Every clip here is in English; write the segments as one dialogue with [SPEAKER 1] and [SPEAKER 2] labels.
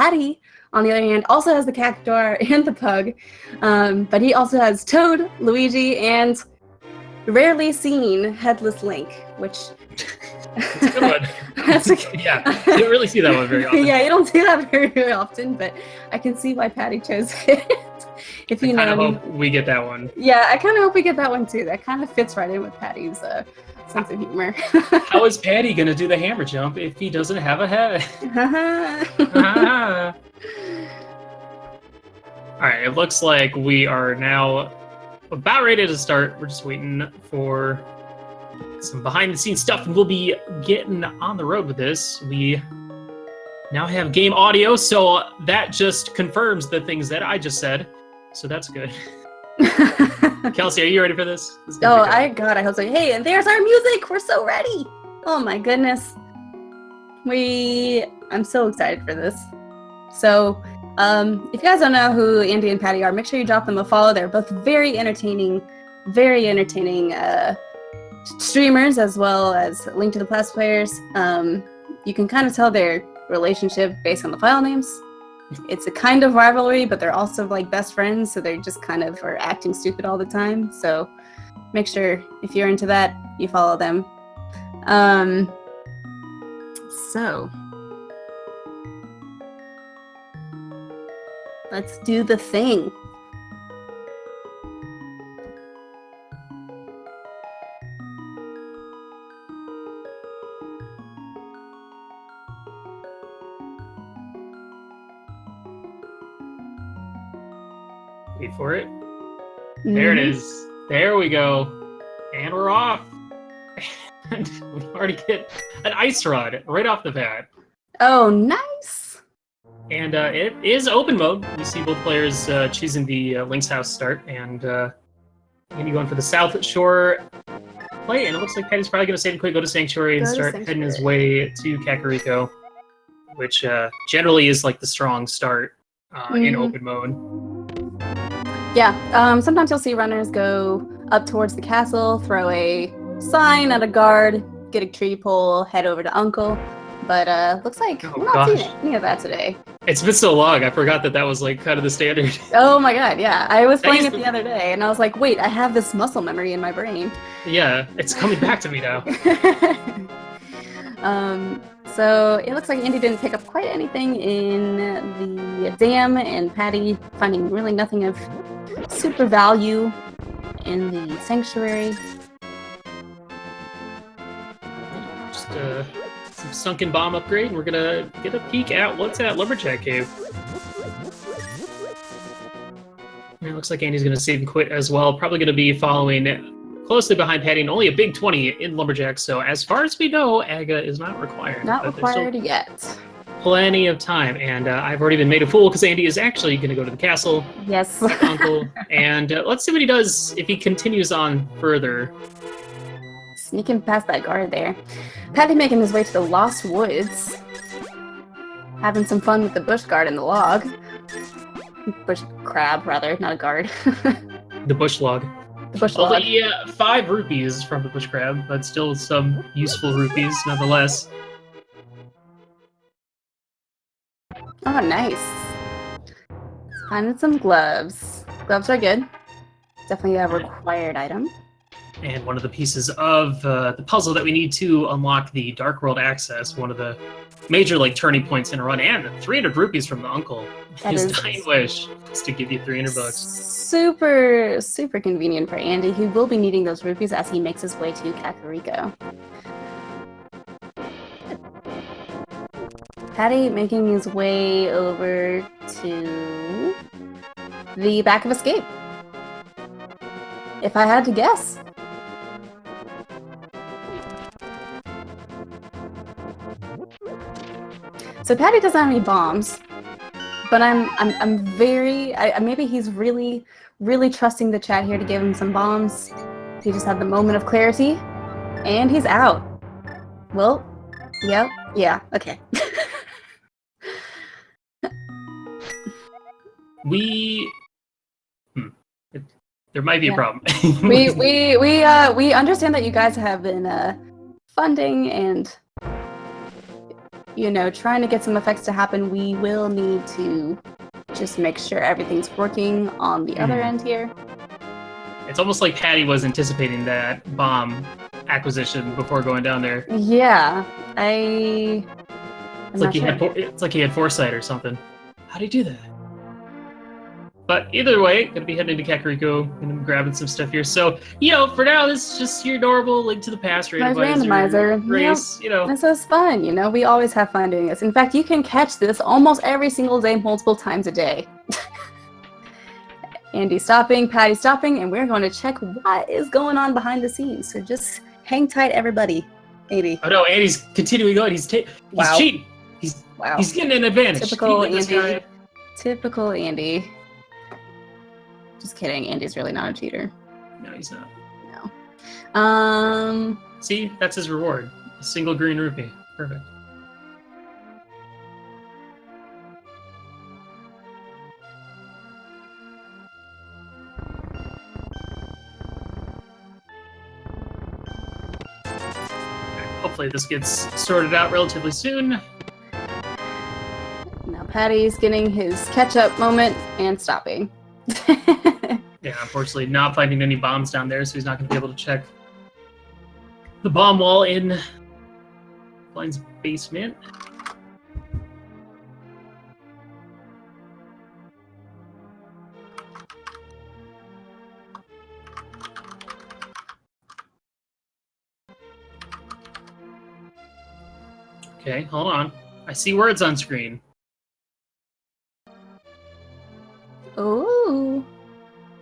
[SPEAKER 1] Patty, on the other hand, also has the Cactuar and the Pug, but he also has Toad, Luigi, and rarely seen Headless Link, which...
[SPEAKER 2] That's a good one. Yeah, you don't really see that one very often.
[SPEAKER 1] Yeah, you don't see that very often, but I can see why Patty chose it. If you
[SPEAKER 2] I kind of hope we get that one.
[SPEAKER 1] Yeah, I kind of hope we get that one too. That kind of fits right in with Patty's sense of humor.
[SPEAKER 2] How is Patty going to do the hammer jump if he doesn't have a head? Alright, it looks like we are now about ready to start. We're just waiting for some behind-the-scenes stuff, and we'll be getting on the road with this. We now have game audio, so that just confirms the things that I just said. So that's good. Kelsey, are you ready for this?
[SPEAKER 1] Oh, I hope so. Hey, and there's our music. We're so ready. Oh my goodness. I'm so excited for this. So, if you guys don't know who Andy and Patty are, make sure you drop them a follow. They're both very entertaining streamers, as well as Link to the Past players. You can kind of tell their relationship based on the file names. It's a kind of rivalry, but they're also like best friends, so they're just kind of are acting stupid all the time. So make sure if you're into that, you follow them. So let's do the thing.
[SPEAKER 2] Wait for it. There it is. There we go. And we're off. And we already get an ice rod right off the bat.
[SPEAKER 1] Oh, nice.
[SPEAKER 2] And it is open mode. We see both players choosing the Link's House start, and Andy going for the South Shore play. And it looks like Patty's probably going to save and quick, go to Sanctuary, and start heading his way to Kakariko, which generally is like the strong start in open mode.
[SPEAKER 1] Yeah, sometimes you'll see runners go up towards the castle, throw a sign at a guard, get a tree pole, head over to Uncle. But looks like we're not seeing any of that today.
[SPEAKER 2] It's been so long, I forgot that was like kind of the standard.
[SPEAKER 1] Oh my god, yeah. I was playing it the other day, and I was like, wait, I have this muscle memory in my brain.
[SPEAKER 2] Yeah, it's coming back to me now.
[SPEAKER 1] So it looks like Andy didn't pick up quite anything in the dam, and Patty finding really nothing of super value in the sanctuary.
[SPEAKER 2] Just some sunken bomb upgrade, and we're gonna get a peek at what's at Lumberjack Cave. And it looks like Andy's gonna save and quit as well. Probably gonna be following closely behind Patty, and only a big 20 in Lumberjack. So as far as we know, AGA is not required.
[SPEAKER 1] Not required yet.
[SPEAKER 2] Plenty of time, and I've already been made a fool because Andy is actually going to go to the castle.
[SPEAKER 1] Yes.
[SPEAKER 2] With Uncle, and let's see what he does if he continues on further.
[SPEAKER 1] Sneaking past that guard there. Patty making his way to the Lost Woods. Having some fun with the bush guard and the log. Bush crab, rather, not a guard.
[SPEAKER 2] The bush log.
[SPEAKER 1] The bush log.
[SPEAKER 2] Only 5 rupees from the bush crab, but still some useful rupees nonetheless.
[SPEAKER 1] Oh, nice. Finding some gloves. Gloves are good. Definitely a required item.
[SPEAKER 2] And one of the pieces of the puzzle that we need to unlock the Dark World access, one of the major turning points in a run, and 300 rupees from the uncle. His dying wish is to give you 300 bucks.
[SPEAKER 1] Super, super convenient for Andy, who will be needing those rupees as he makes his way to Kakariko. Patty making his way over to the back of Escape. If I had to guess. So Patty doesn't have any bombs, but I'm very maybe he's really trusting the chat here to give him some bombs. He just had the moment of clarity, and he's out. Well, yeah, okay.
[SPEAKER 2] There might be a problem.
[SPEAKER 1] we understand that you guys have been funding and you know, trying to get some effects to happen, we will need to just make sure everything's working on the other end here.
[SPEAKER 2] It's almost like Patty was anticipating that bomb acquisition before going down there.
[SPEAKER 1] Yeah,
[SPEAKER 2] It's like he had foresight or something. How'd he do that? But either way, gonna be heading into Kakariko and grabbing some stuff here. So, you know, for now, this is just your normal Link to the Past randomizer race. You know,
[SPEAKER 1] this is fun. You know, we always have fun doing this. In fact, you can catch this almost every single day, multiple times a day. Andy stopping, Patty stopping, and we're going to check what is going on behind the scenes. So just hang tight, everybody. Andy.
[SPEAKER 2] Oh no, Andy's continuing going. He's cheating. He's getting an advantage.
[SPEAKER 1] Typical Andy. Typical Andy. Just kidding. Andy's really not a cheater.
[SPEAKER 2] No, he's not.
[SPEAKER 1] No.
[SPEAKER 2] See, that's his reward. A single green rupee. Perfect. Hopefully this gets sorted out relatively soon.
[SPEAKER 1] Now Patty's getting his catch-up moment and stopping.
[SPEAKER 2] Yeah, unfortunately not finding any bombs down there, so he's not going to be able to check the bomb wall in Blind's basement. Okay, hold on. I see words on screen.
[SPEAKER 1] Ooh.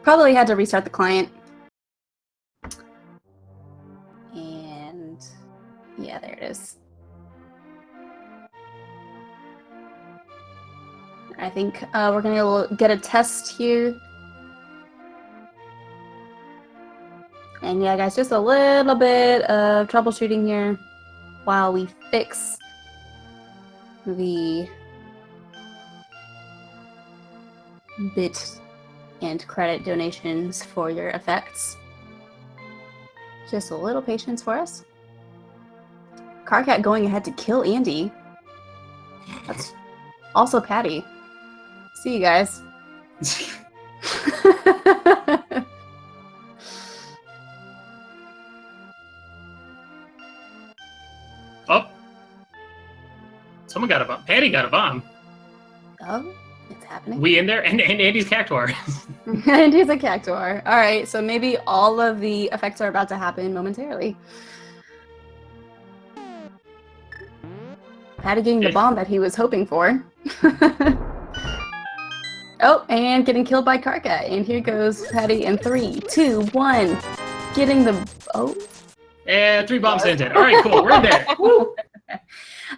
[SPEAKER 1] Probably had to restart the client. And yeah, there it is. I think we're gonna get a test here. And yeah, guys, just a little bit of troubleshooting here while we fix the bit and credit donations for your effects. Just a little patience for us. Carcat going ahead to kill Andy. That's also Patty. See you guys.
[SPEAKER 2] Oh. Someone got a bomb. Patty got a bomb.
[SPEAKER 1] Oh, it's happening.
[SPEAKER 2] We in there? And Andy's Cactuar.
[SPEAKER 1] Andy's a Cactuar. Alright, so maybe all of the effects are about to happen momentarily. Patty getting the bomb that he was hoping for. Oh, and getting killed by Carcat. And here goes Patty in 3, 2, 1. Getting the... Oh.
[SPEAKER 2] And 3 bombs ended. Alright, cool. We're in there.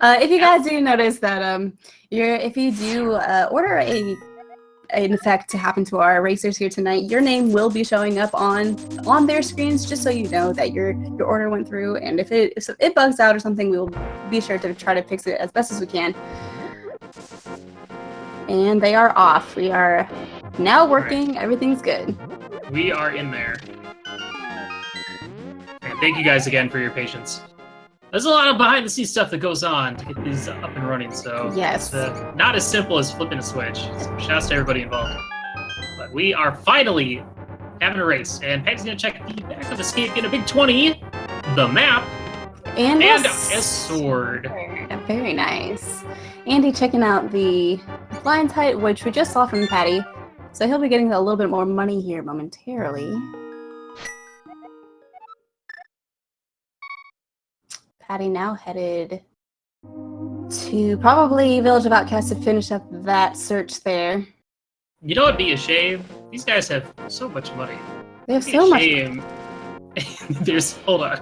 [SPEAKER 1] If you guys do notice that if you do order an effect to happen to our racers here tonight, your name will be showing up on their screens, just so you know that your order went through. And if it bugs out or something, we will be sure to try to fix it as best as we can. And they are off. We are now working. Right. Everything's good.
[SPEAKER 2] We are in there. And thank you guys again for your patience. There's a lot of behind-the-scenes stuff that goes on to get these up and running, so
[SPEAKER 1] yes.
[SPEAKER 2] It's not as simple as flipping a switch. So shouts to everybody involved. But we are finally having a race, and Patty's going to check the back of Escape, get a big 20, the map, and a sword.
[SPEAKER 1] Very nice. Andy checking out the blind height, which we just saw from Patty, so he'll be getting a little bit more money here momentarily. Patty now headed to probably Village of Outcasts to finish up that search there.
[SPEAKER 2] You know what'd be a shame? These guys have so much money.
[SPEAKER 1] They have so much.
[SPEAKER 2] Shame. Hold on.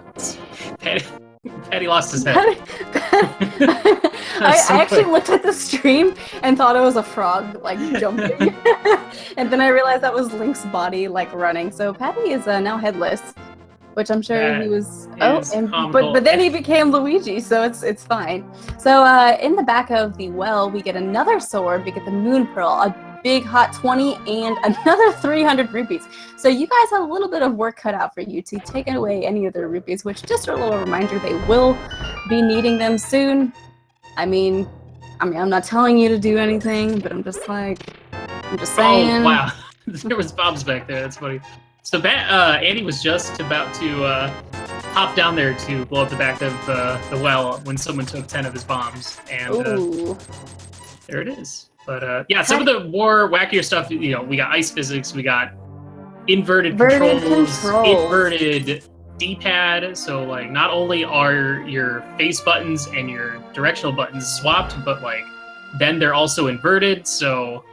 [SPEAKER 2] Patty lost his head.
[SPEAKER 1] I actually looked at the stream and thought it was a frog, like, jumping. And then I realized that was Link's body, like, running. So Patty is now headless. Which I'm sure
[SPEAKER 2] that
[SPEAKER 1] he was. But then he became Luigi, so it's fine. So in the back of the well, we get another sword. We get the Moon Pearl, a big hot 20, and another 300 rupees. So you guys have a little bit of work cut out for you to take away any of their rupees. Which, just a little reminder, they will be needing them soon. I mean, I'm not telling you to do anything, but I'm just saying.
[SPEAKER 2] Oh, wow. There was bombs back there. That's funny. So Andy was just about to hop down there to blow up the back of the well when someone took 10 of his bombs. And there it is. But yeah, some of the more wackier stuff, we got ice physics, we got inverted controls, inverted D-pad. So like not only are your face buttons and your directional buttons swapped, but like then they're also inverted. So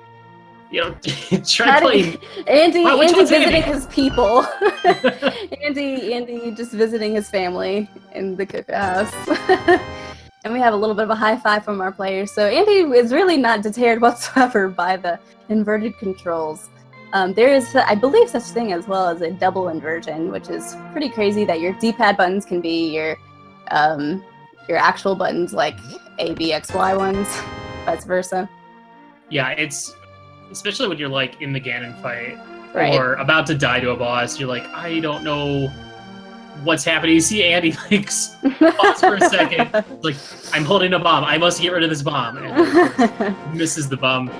[SPEAKER 2] try playing.
[SPEAKER 1] Andy visiting his people. Andy just visiting his family in the cookhouse. And we have a little bit of a high five from our players. So Andy is really not deterred whatsoever by the inverted controls. There is, I believe, such thing as well as a double inversion, which is pretty crazy that your D-pad buttons can be your actual buttons, like A, B, X, Y ones, vice versa.
[SPEAKER 2] Yeah, it's especially when you're like in the Ganon fight
[SPEAKER 1] or
[SPEAKER 2] about to die to a boss. You're like, I don't know what's happening. You see Andy like pause for a second, like I'm holding a bomb. I must get rid of this bomb, and misses the bomb.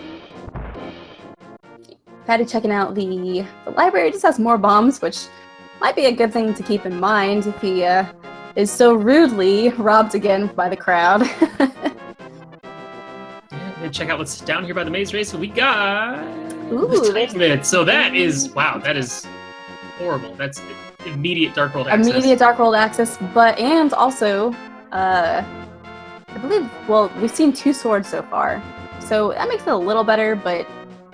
[SPEAKER 1] Patty checking out the library just has more bombs, which might be a good thing to keep in mind if he is so rudely robbed again by the crowd.
[SPEAKER 2] Yeah, check out what's down here by the maze race. We got
[SPEAKER 1] Ooh,
[SPEAKER 2] so that is horrible. That's immediate Dark World access.
[SPEAKER 1] Immediate Dark World access, and also, I believe, we've seen 2 swords so far, so that makes it a little better, but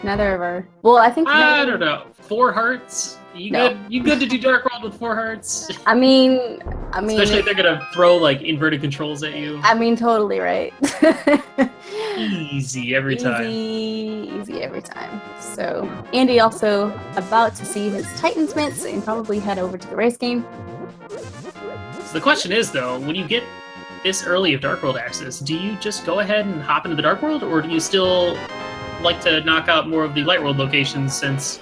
[SPEAKER 1] neither of our... I don't
[SPEAKER 2] know. 4 hearts? You good to do Dark World with 4 hearts?
[SPEAKER 1] I mean...
[SPEAKER 2] Especially if they're gonna throw, like, inverted controls at you.
[SPEAKER 1] I mean, totally right.
[SPEAKER 2] Easy every time.
[SPEAKER 1] Easy every time. So, Andy also about to see his Titans mitts and probably head over to the race game.
[SPEAKER 2] So the question is, though, when you get this early of Dark World access, do you just go ahead and hop into the Dark World, or do you still like to knock out more of the Light World locations, since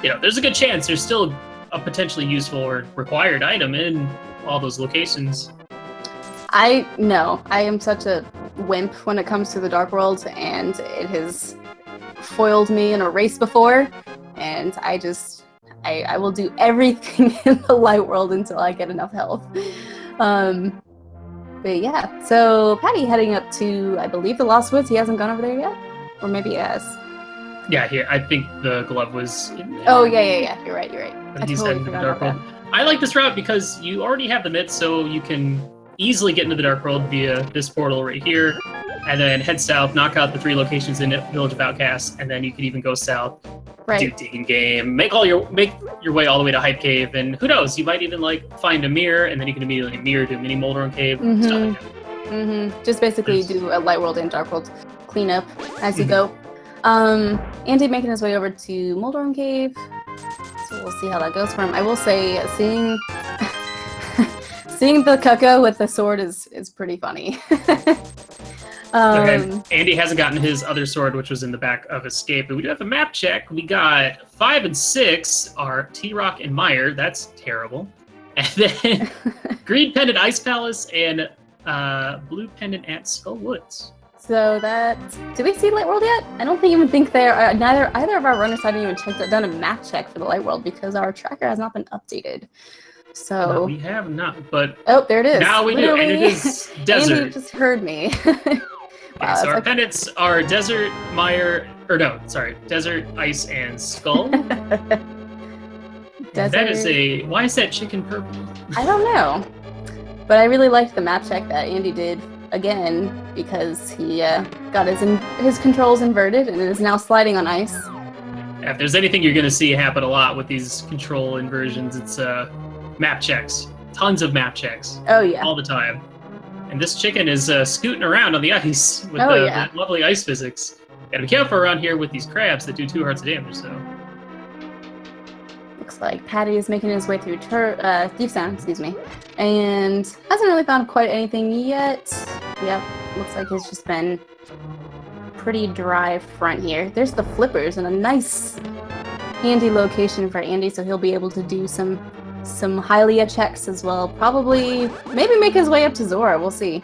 [SPEAKER 2] there's a good chance there's still a potentially useful or required item in all those locations?
[SPEAKER 1] I am such a wimp when it comes to the Dark World, and it has foiled me in a race before, and I will do everything in the Light World until I get enough health. But yeah, so Patty heading up to, I believe, the Lost Woods. He hasn't gone over there yet? Or maybe he has.
[SPEAKER 2] Yeah, here. I think the glove was in there.
[SPEAKER 1] Oh, yeah. You're right.
[SPEAKER 2] But he's heading to the Dark World. I like this route because you already have the mitts, so you can easily get into the Dark World via this portal right here, and then head south, knock out the 3 locations in Village of Outcasts, and then you could even go south, do Digging Game, make your way all the way to Hype Cave, and who knows, you might even find a mirror, and then you can immediately mirror to Mini Molderon Cave, stuff like that.
[SPEAKER 1] Just basically do a Light World and Dark World cleanup as you go. Andy making his way over to Molderon Cave, so we'll see how that goes for him. I will say, seeing the Cucco with the sword is pretty funny.
[SPEAKER 2] Andy hasn't gotten his other sword, which was in the back of Escape, but we do have a map check. We got 5 and 6 are T-Rock and Meyer. That's terrible. And then Green Pendant Ice Palace and Blue Pendant at Skull Woods.
[SPEAKER 1] So did we see Light World yet? I don't even think there. Either of our runners haven't even done a map check for the Light World because our tracker has not been updated. So
[SPEAKER 2] no, we have not, but
[SPEAKER 1] there it is.
[SPEAKER 2] Now we do, and it is desert.
[SPEAKER 1] Andy just heard me.
[SPEAKER 2] Wow, so our pendants are Desert, Desert, Ice, and Skull.
[SPEAKER 1] Desert.
[SPEAKER 2] Why is that chicken purple?
[SPEAKER 1] I don't know, but I really liked the map check that Andy did again because he got his controls inverted and is now sliding on ice.
[SPEAKER 2] Yeah, if there's anything you're going to see happen a lot with these control inversions, it's map checks. Tons of map checks.
[SPEAKER 1] Oh, yeah.
[SPEAKER 2] All the time. And this chicken is scooting around on the ice with the lovely ice physics. Gotta be careful around here with these crabs that do 2 hearts of damage, so.
[SPEAKER 1] Looks like Patty is making his way through Thief Sound, and hasn't really found quite anything yet. Yep, looks like it's just been pretty dry front here. There's the flippers and a nice handy location for Andy, so he'll be able to do some Hylia checks as well. Probably, maybe make his way up to Zora. We'll see.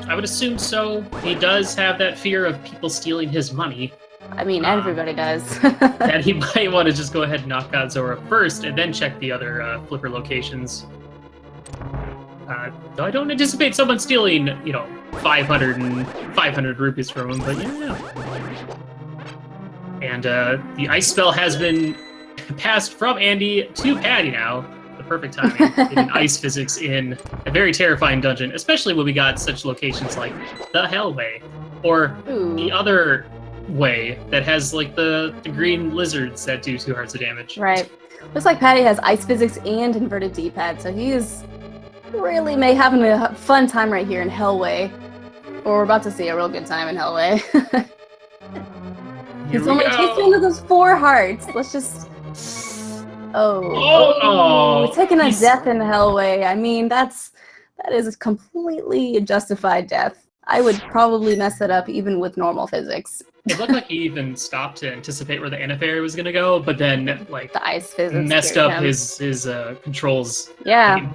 [SPEAKER 2] I would assume so. He does have that fear of people stealing his money.
[SPEAKER 1] I mean, everybody does.
[SPEAKER 2] That he might want to just go ahead and knock out Zora first and then check the other flipper locations. Though I don't anticipate someone stealing, 500 rupees from him, but you never know. And the ice spell has been passed from Andy to Patty now. The perfect timing. Getting ice physics in a very terrifying dungeon, especially when we got such locations like the Hellway, or the other way that has like the green lizards that do 2 hearts of damage.
[SPEAKER 1] Right. Looks like Patty has ice physics and inverted D-pad, so he is really having a fun time right here in Hellway. Or we're about to see a real good time in Hellway. He's only chasing into those 4 hearts. Let's just... taking a death in Hellway. I mean, that is a completely justified death. I would probably mess it up even with normal physics.
[SPEAKER 2] It looked like he even stopped to anticipate where the NF area was going to go, but then, like,
[SPEAKER 1] the ice physics
[SPEAKER 2] messed up his controls.
[SPEAKER 1] Yeah.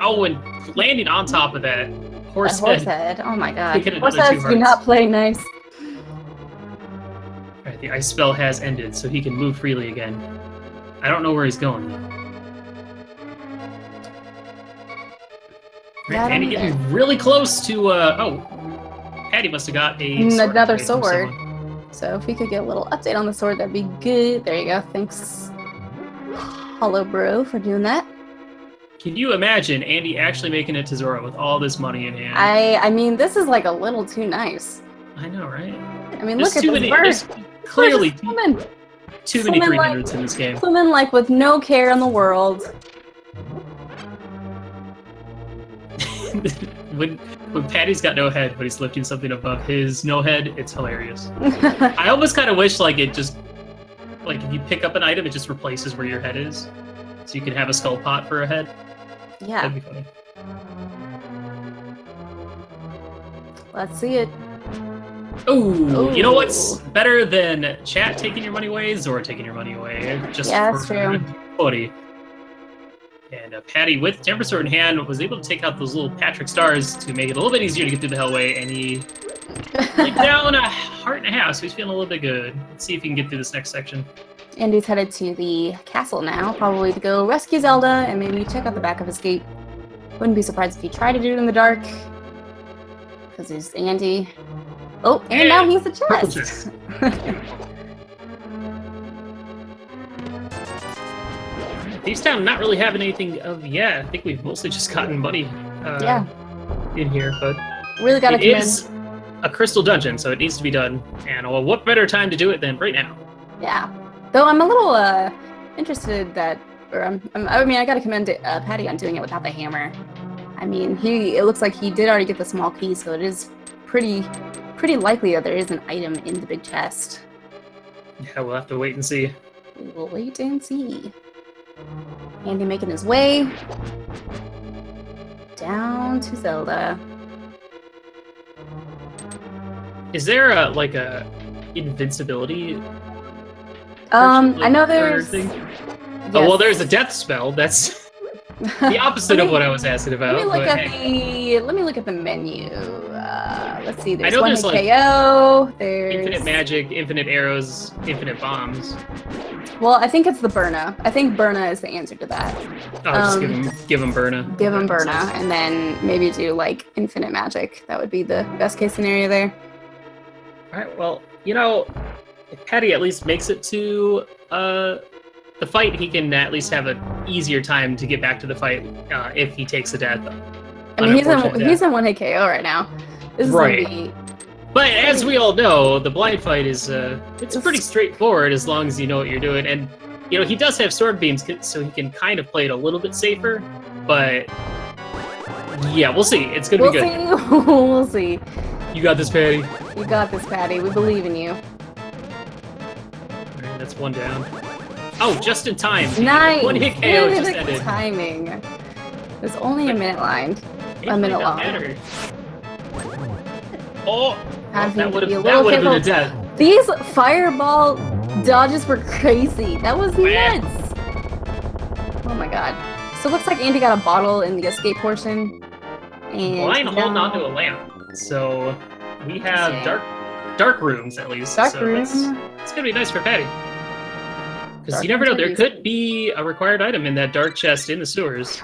[SPEAKER 2] Oh, and landing on top of that horse head.
[SPEAKER 1] Oh my god. Horse heads do not play nice.
[SPEAKER 2] Alright, the ice spell has ended, so he can move freely again. I don't know where he's going. Right, and he's getting really close to, Patty must have got
[SPEAKER 1] another sword. So if we could get a little update on the sword, that'd be good. There you go. Thanks, Hollow Bro, for doing that.
[SPEAKER 2] Can you imagine Andy actually making it to Zora with all this money in hand?
[SPEAKER 1] I mean, this is like a little too nice.
[SPEAKER 2] I know, right?
[SPEAKER 1] I mean, look at this bird.
[SPEAKER 2] Clearly too many 300s in this game.
[SPEAKER 1] Swimming like with no care in the world.
[SPEAKER 2] when Patty's got no head, but he's lifting something above his no head, it's hilarious. I almost kind of wish like it just, like if you pick up an item, it just replaces where your head is, so you can have a skull pot for a head.
[SPEAKER 1] Yeah.
[SPEAKER 2] That'd be funny.
[SPEAKER 1] Let's see it.
[SPEAKER 2] Ooh, you know what's better than chat taking your money away? Zora taking your money away. Just
[SPEAKER 1] that's true.
[SPEAKER 2] Buddy. And Patty, with Temper Sword in hand, was able to take out those little Patrick stars to make it a little bit easier to get through the Hellway, and he laid down a heart and a half, so he's feeling a little bit good. Let's see if he can get through this next section.
[SPEAKER 1] Andy's headed to the castle now, probably to go rescue Zelda and maybe check out the back of his gate. Wouldn't be surprised if he tried to do it in the dark, because he's Andy. Oh, and now he's the chest.
[SPEAKER 2] Thieves Town not really having anything of yet. I think we've mostly just gotten money in here, but
[SPEAKER 1] really got to
[SPEAKER 2] it is a crystal dungeon, so it needs to be done. And what better time to do it than right now?
[SPEAKER 1] Yeah. Though I'm a little interested that, I got to commend Patty on doing it without the hammer. I mean, it looks like he did already get the small key, so it is pretty likely that there is an item in the big chest.
[SPEAKER 2] Yeah, we'll have to wait and see.
[SPEAKER 1] We will wait and see. Andy making his way down to Zelda.
[SPEAKER 2] Is there a invincibility?
[SPEAKER 1] I know there's.
[SPEAKER 2] Yes. Oh well, there's a death spell. That's the opposite of what I was asking about.
[SPEAKER 1] Let me look at the menu. Let's see. There's
[SPEAKER 2] there's
[SPEAKER 1] KO. There's
[SPEAKER 2] infinite magic, infinite arrows, infinite bombs.
[SPEAKER 1] Well, I think it's the Burna. I think Burna is the answer to that.
[SPEAKER 2] Oh, just give him Burna.
[SPEAKER 1] Give him Burna, and then maybe do like infinite magic. That would be the best case scenario there.
[SPEAKER 2] All right. Well, if Patty at least makes it to the fight, he can at least have an easier time to get back to the fight if he takes the death.
[SPEAKER 1] I mean, he's in 1-hit KO right now. This is
[SPEAKER 2] right.
[SPEAKER 1] Gonna be
[SPEAKER 2] but as we all know, the blind fight is it's pretty straightforward as long as you know what you're doing. And he does have sword beams, so he can kind of play it a little bit safer. But yeah, we'll see. It's gonna be good.
[SPEAKER 1] We'll see.
[SPEAKER 2] You got this, Patty.
[SPEAKER 1] You got this, Patty. We believe in you.
[SPEAKER 2] All right, that's one down. Oh, just in time.
[SPEAKER 1] Nice.
[SPEAKER 2] 1-hit KO just ended.
[SPEAKER 1] Timing. There's only a minute long.
[SPEAKER 2] A minute long. Oh, that would have been a death.
[SPEAKER 1] These fireball dodges were crazy. That was nuts. Oh my god. So it looks like Andy got a bottle in the escape portion. And
[SPEAKER 2] blind holding onto a lamp. So we have dark rooms at least.
[SPEAKER 1] Dark
[SPEAKER 2] so
[SPEAKER 1] room.
[SPEAKER 2] It's gonna be nice for Patty. Because
[SPEAKER 1] Dark
[SPEAKER 2] you never know, there
[SPEAKER 1] rooms.
[SPEAKER 2] could be a required item in that dark chest in the sewers.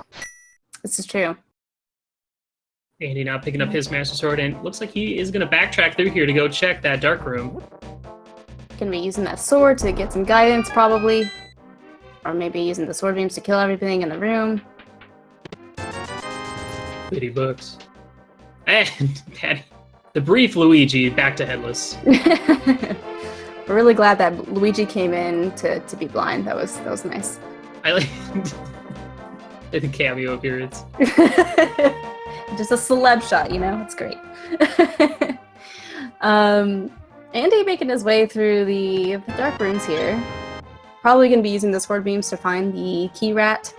[SPEAKER 1] This is true.
[SPEAKER 2] Andy now picking up his Master Sword, and looks like he is going to backtrack through here to go check that dark room.
[SPEAKER 1] Gonna be using that sword to get some guidance, probably. Or maybe using the sword beams to kill everything in the room.
[SPEAKER 2] Bitty books. And Patty, the brief Luigi back to headless.
[SPEAKER 1] We're really glad that Luigi came in to be blind. That was nice.
[SPEAKER 2] I like the cameo appearance.
[SPEAKER 1] Just a celeb shot, you know? It's great. Andy making his way through the dark rooms here. Probably going to be using the sword beams to find the key rat.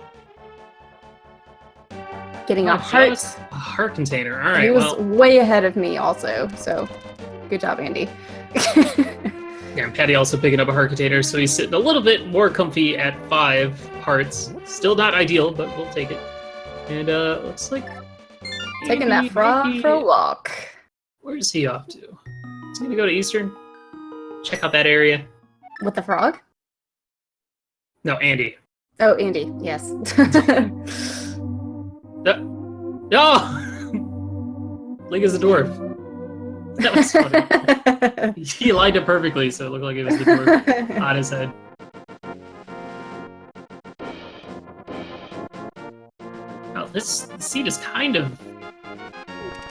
[SPEAKER 1] Getting a heart.
[SPEAKER 2] A heart container. All right.
[SPEAKER 1] He was way ahead of me also, so good job, Andy.
[SPEAKER 2] Yeah, and Patty also picking up a heart container, so he's sitting a little bit more comfy at 5 hearts. Still not ideal, but we'll take it. And looks like
[SPEAKER 1] Taking that frog for a walk.
[SPEAKER 2] Where's he off to? He's gonna go to Eastern. Check out that area.
[SPEAKER 1] With the frog?
[SPEAKER 2] No, Andy.
[SPEAKER 1] Oh, Andy, yes.
[SPEAKER 2] No! Link is a dwarf. That was funny. He lined up perfectly, so it looked like it was the dwarf on his head. Now, this seed is kind of...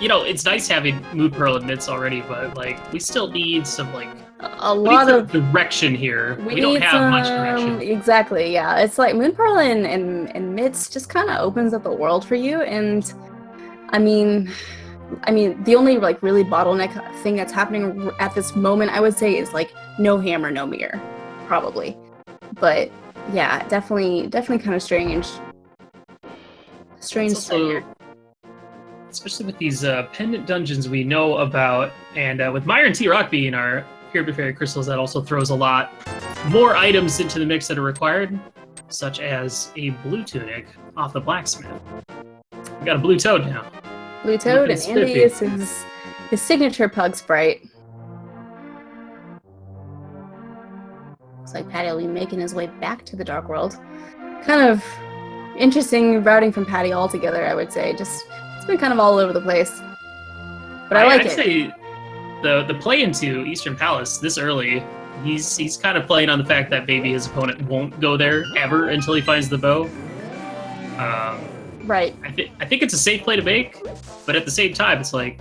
[SPEAKER 2] You know, it's nice having Moon Pearl and Mitts already, but, like, we still need some, like...
[SPEAKER 1] A lot of
[SPEAKER 2] direction here. We don't have much direction.
[SPEAKER 1] Exactly, yeah. It's like Moon Pearl and Mitts just kind of opens up the world for you, and I mean, the only like really bottleneck thing that's happening at this moment, I would say, is like no hammer, no mirror, probably. But yeah, definitely kind of strange. Strange
[SPEAKER 2] also, especially with these pendant dungeons we know about, and with Myra and T-Rock being our Pure Fairy Crystals, that also throws a lot more items into the mix that are required, such as a blue tunic off the blacksmith. We got a blue toad now.
[SPEAKER 1] Blue toad, and Andy is his signature pug sprite. Looks like Patty will be making his way back to the Dark World. Kind of interesting routing from Patty altogether, I would say. Just it's been kind of all over the place, but I like it.
[SPEAKER 2] I'd say the play into Eastern Palace this early, he's kind of playing on the fact that maybe his opponent won't go there ever until he finds the bow.
[SPEAKER 1] Right.
[SPEAKER 2] I think it's a safe play to make, but at the same time, it's like,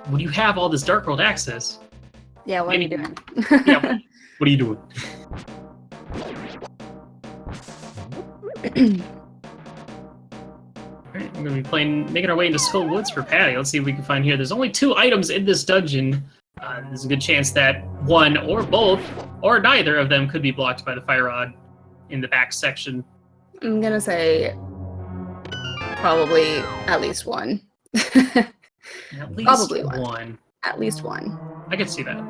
[SPEAKER 2] when you have all this Dark World access...
[SPEAKER 1] Yeah, what are you doing?
[SPEAKER 2] Yeah, what are you doing? Alright, we're going to be making our way into Skull Woods for Patty. Let's see if we can find here. There's only 2 items in this dungeon. There's a good chance that one or both, or neither of them, could be blocked by the fire rod in the back section.
[SPEAKER 1] I'm gonna say probably at least one.
[SPEAKER 2] At least
[SPEAKER 1] Probably
[SPEAKER 2] one.
[SPEAKER 1] At least one.
[SPEAKER 2] I could see that.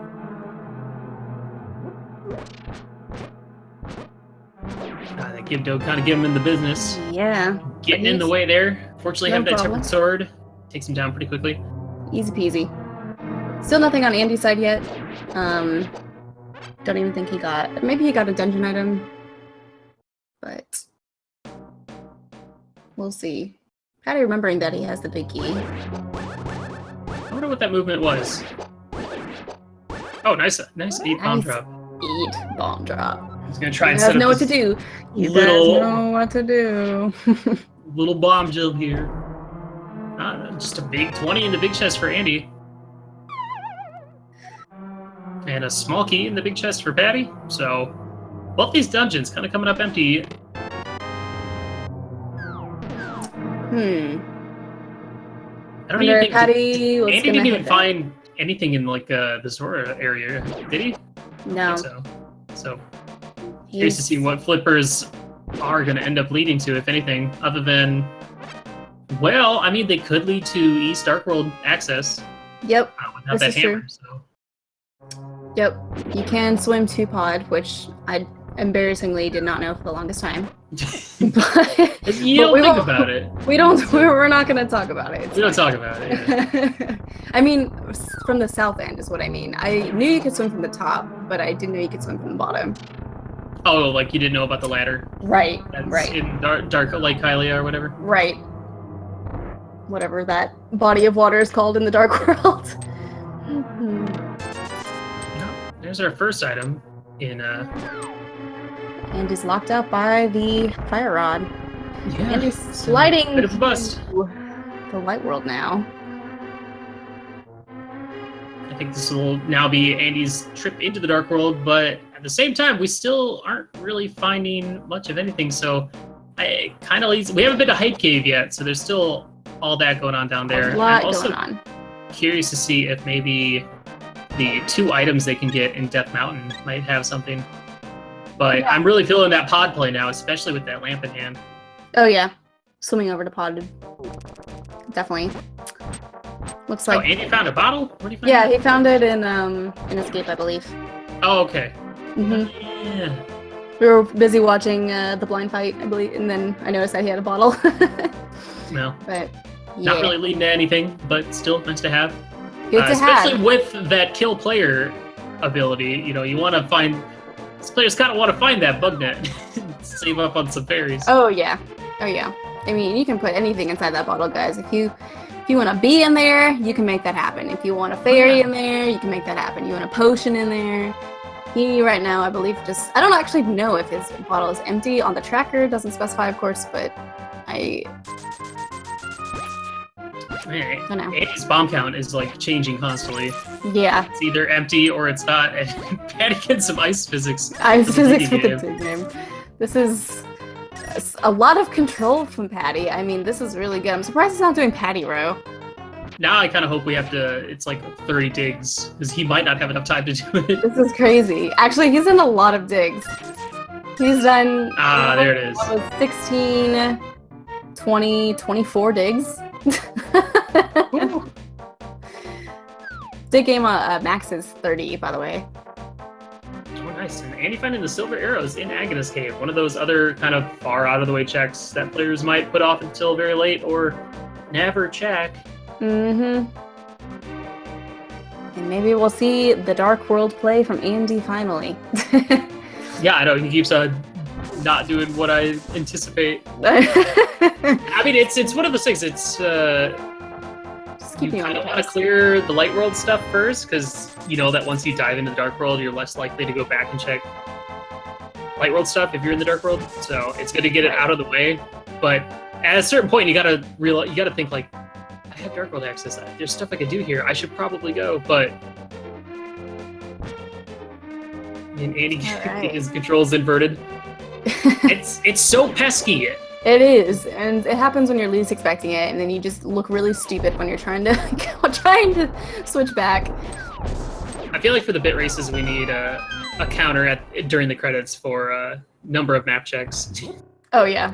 [SPEAKER 2] That Gibdo kind of give him in the business.
[SPEAKER 1] Yeah.
[SPEAKER 2] Getting in the way there. Fortunately,
[SPEAKER 1] No
[SPEAKER 2] have that
[SPEAKER 1] problem.
[SPEAKER 2] tempered sword. Takes him down pretty quickly.
[SPEAKER 1] Easy peasy. Still nothing on Andy's side yet. Don't even think he got... Maybe he got a dungeon item. But... we'll see. Patty remembering that he has the big key.
[SPEAKER 2] I wonder what that movement was. Oh, nice 8 bomb drop.
[SPEAKER 1] 8 bomb drop.
[SPEAKER 2] He's gonna try and
[SPEAKER 1] You
[SPEAKER 2] set
[SPEAKER 1] guys
[SPEAKER 2] up
[SPEAKER 1] know what to
[SPEAKER 2] this
[SPEAKER 1] do. You
[SPEAKER 2] little-
[SPEAKER 1] guys know what to do.
[SPEAKER 2] little bomb jill here. Just a big 20 in the big chest for Andy. And a small key in the big chest for Patty. So, both these dungeons kind of coming up empty. I don't even think
[SPEAKER 1] Patty,
[SPEAKER 2] Andy didn't even find anything in like the Zora area, did he?
[SPEAKER 1] No.
[SPEAKER 2] I think so curious to see what flippers are going to end up leading to, if anything, other than, well, I mean, they could lead to East Dark World access.
[SPEAKER 1] Yep.
[SPEAKER 2] Without
[SPEAKER 1] This
[SPEAKER 2] that
[SPEAKER 1] is
[SPEAKER 2] hammer.
[SPEAKER 1] true.
[SPEAKER 2] So
[SPEAKER 1] Yep. You can swim 2 pod, which I embarrassingly did not know for the longest time.
[SPEAKER 2] You don't think about it.
[SPEAKER 1] We're not going to talk about it.
[SPEAKER 2] We don't talk about it. Yeah.
[SPEAKER 1] I mean, from the south end is what I mean. I knew you could swim from the top, but I didn't know you could swim from the bottom.
[SPEAKER 2] Oh, like you didn't know about the ladder?
[SPEAKER 1] Right,
[SPEAKER 2] That's
[SPEAKER 1] right.
[SPEAKER 2] in Dark Lake Hylia or whatever?
[SPEAKER 1] Right. Whatever that body of water is called in the Dark World.
[SPEAKER 2] No, there's our first item in
[SPEAKER 1] And is locked out by the fire rod.
[SPEAKER 2] Yeah.
[SPEAKER 1] And he's sliding
[SPEAKER 2] Bit of a bust.
[SPEAKER 1] to the light world now.
[SPEAKER 2] I think this will now be Andy's trip into the Dark World, but at the same time, we still aren't really finding much of anything. So I kind of we haven't been to Hype Cave yet, so there's still all that going on down there.
[SPEAKER 1] A lot
[SPEAKER 2] I'm also
[SPEAKER 1] going on.
[SPEAKER 2] curious to see if maybe the 2 items they can get in Death Mountain might have something. But yeah. I'm really feeling that pod play now, especially with that lamp in hand.
[SPEAKER 1] Oh yeah, swimming over to pod. Definitely. Looks like.
[SPEAKER 2] Oh, Andy found a bottle? What did he find?
[SPEAKER 1] Yeah, he found it in Escape, I believe.
[SPEAKER 2] Oh, okay.
[SPEAKER 1] Mhm.
[SPEAKER 2] Yeah.
[SPEAKER 1] We were busy watching the blind fight, I believe, and then I noticed that he had a bottle.
[SPEAKER 2] No.
[SPEAKER 1] But yeah.
[SPEAKER 2] Not really leading to anything, but still nice to have.
[SPEAKER 1] Good to
[SPEAKER 2] especially
[SPEAKER 1] have.
[SPEAKER 2] with that kill player ability, you want to find. This player's kind of want to find that bug net, save up on some fairies.
[SPEAKER 1] Oh yeah, oh yeah. I mean, you can put anything inside that bottle, guys. If you want a bee in there, you can make that happen. If you want a fairy in there, you can make that happen. You want a potion in there. He right now, I believe, I don't actually know if his bottle is empty on the tracker. It doesn't specify, of course, but I don't know.
[SPEAKER 2] Andy's bomb count is like changing constantly.
[SPEAKER 1] Yeah.
[SPEAKER 2] It's either empty or it's not. And Patty gets some ice physics.
[SPEAKER 1] Ice physics for the game. This is a lot of control from Patty. I mean, this is really good. I'm surprised he's not doing Patty row.
[SPEAKER 2] Now I kind of hope we have to. It's like 30 digs because he might not have enough time to do it.
[SPEAKER 1] This is crazy. Actually, he's done a lot of digs. He's done.
[SPEAKER 2] There it is.
[SPEAKER 1] 16, 20, 24 digs. Dig game max is 30, by the way.
[SPEAKER 2] Oh, nice. And Andy finding the silver arrows in Agnes Cave. One of those other kind of far out of the way checks that players might put off until very late or never check.
[SPEAKER 1] Mm-hmm. And maybe we'll see the Dark World play from Andy finally.
[SPEAKER 2] Yeah, I know. He keeps not doing what I anticipate. I mean, it's one of those things. It's you kind of want to clear the light world stuff first, because you know that once you dive into the dark world, you're less likely to go back and check light world stuff if you're in the dark world. So it's good to get it out of the way. But at a certain point, you gotta think like, I have dark world access. There's stuff I could do here. I should probably go, but. And Andy getting his controls inverted. It's so pesky.
[SPEAKER 1] It is, and it happens when you're least expecting it, and then you just look really stupid when you're trying to switch back.
[SPEAKER 2] I feel like for the bit races, we need a counter during the credits for number of map checks.
[SPEAKER 1] Oh yeah.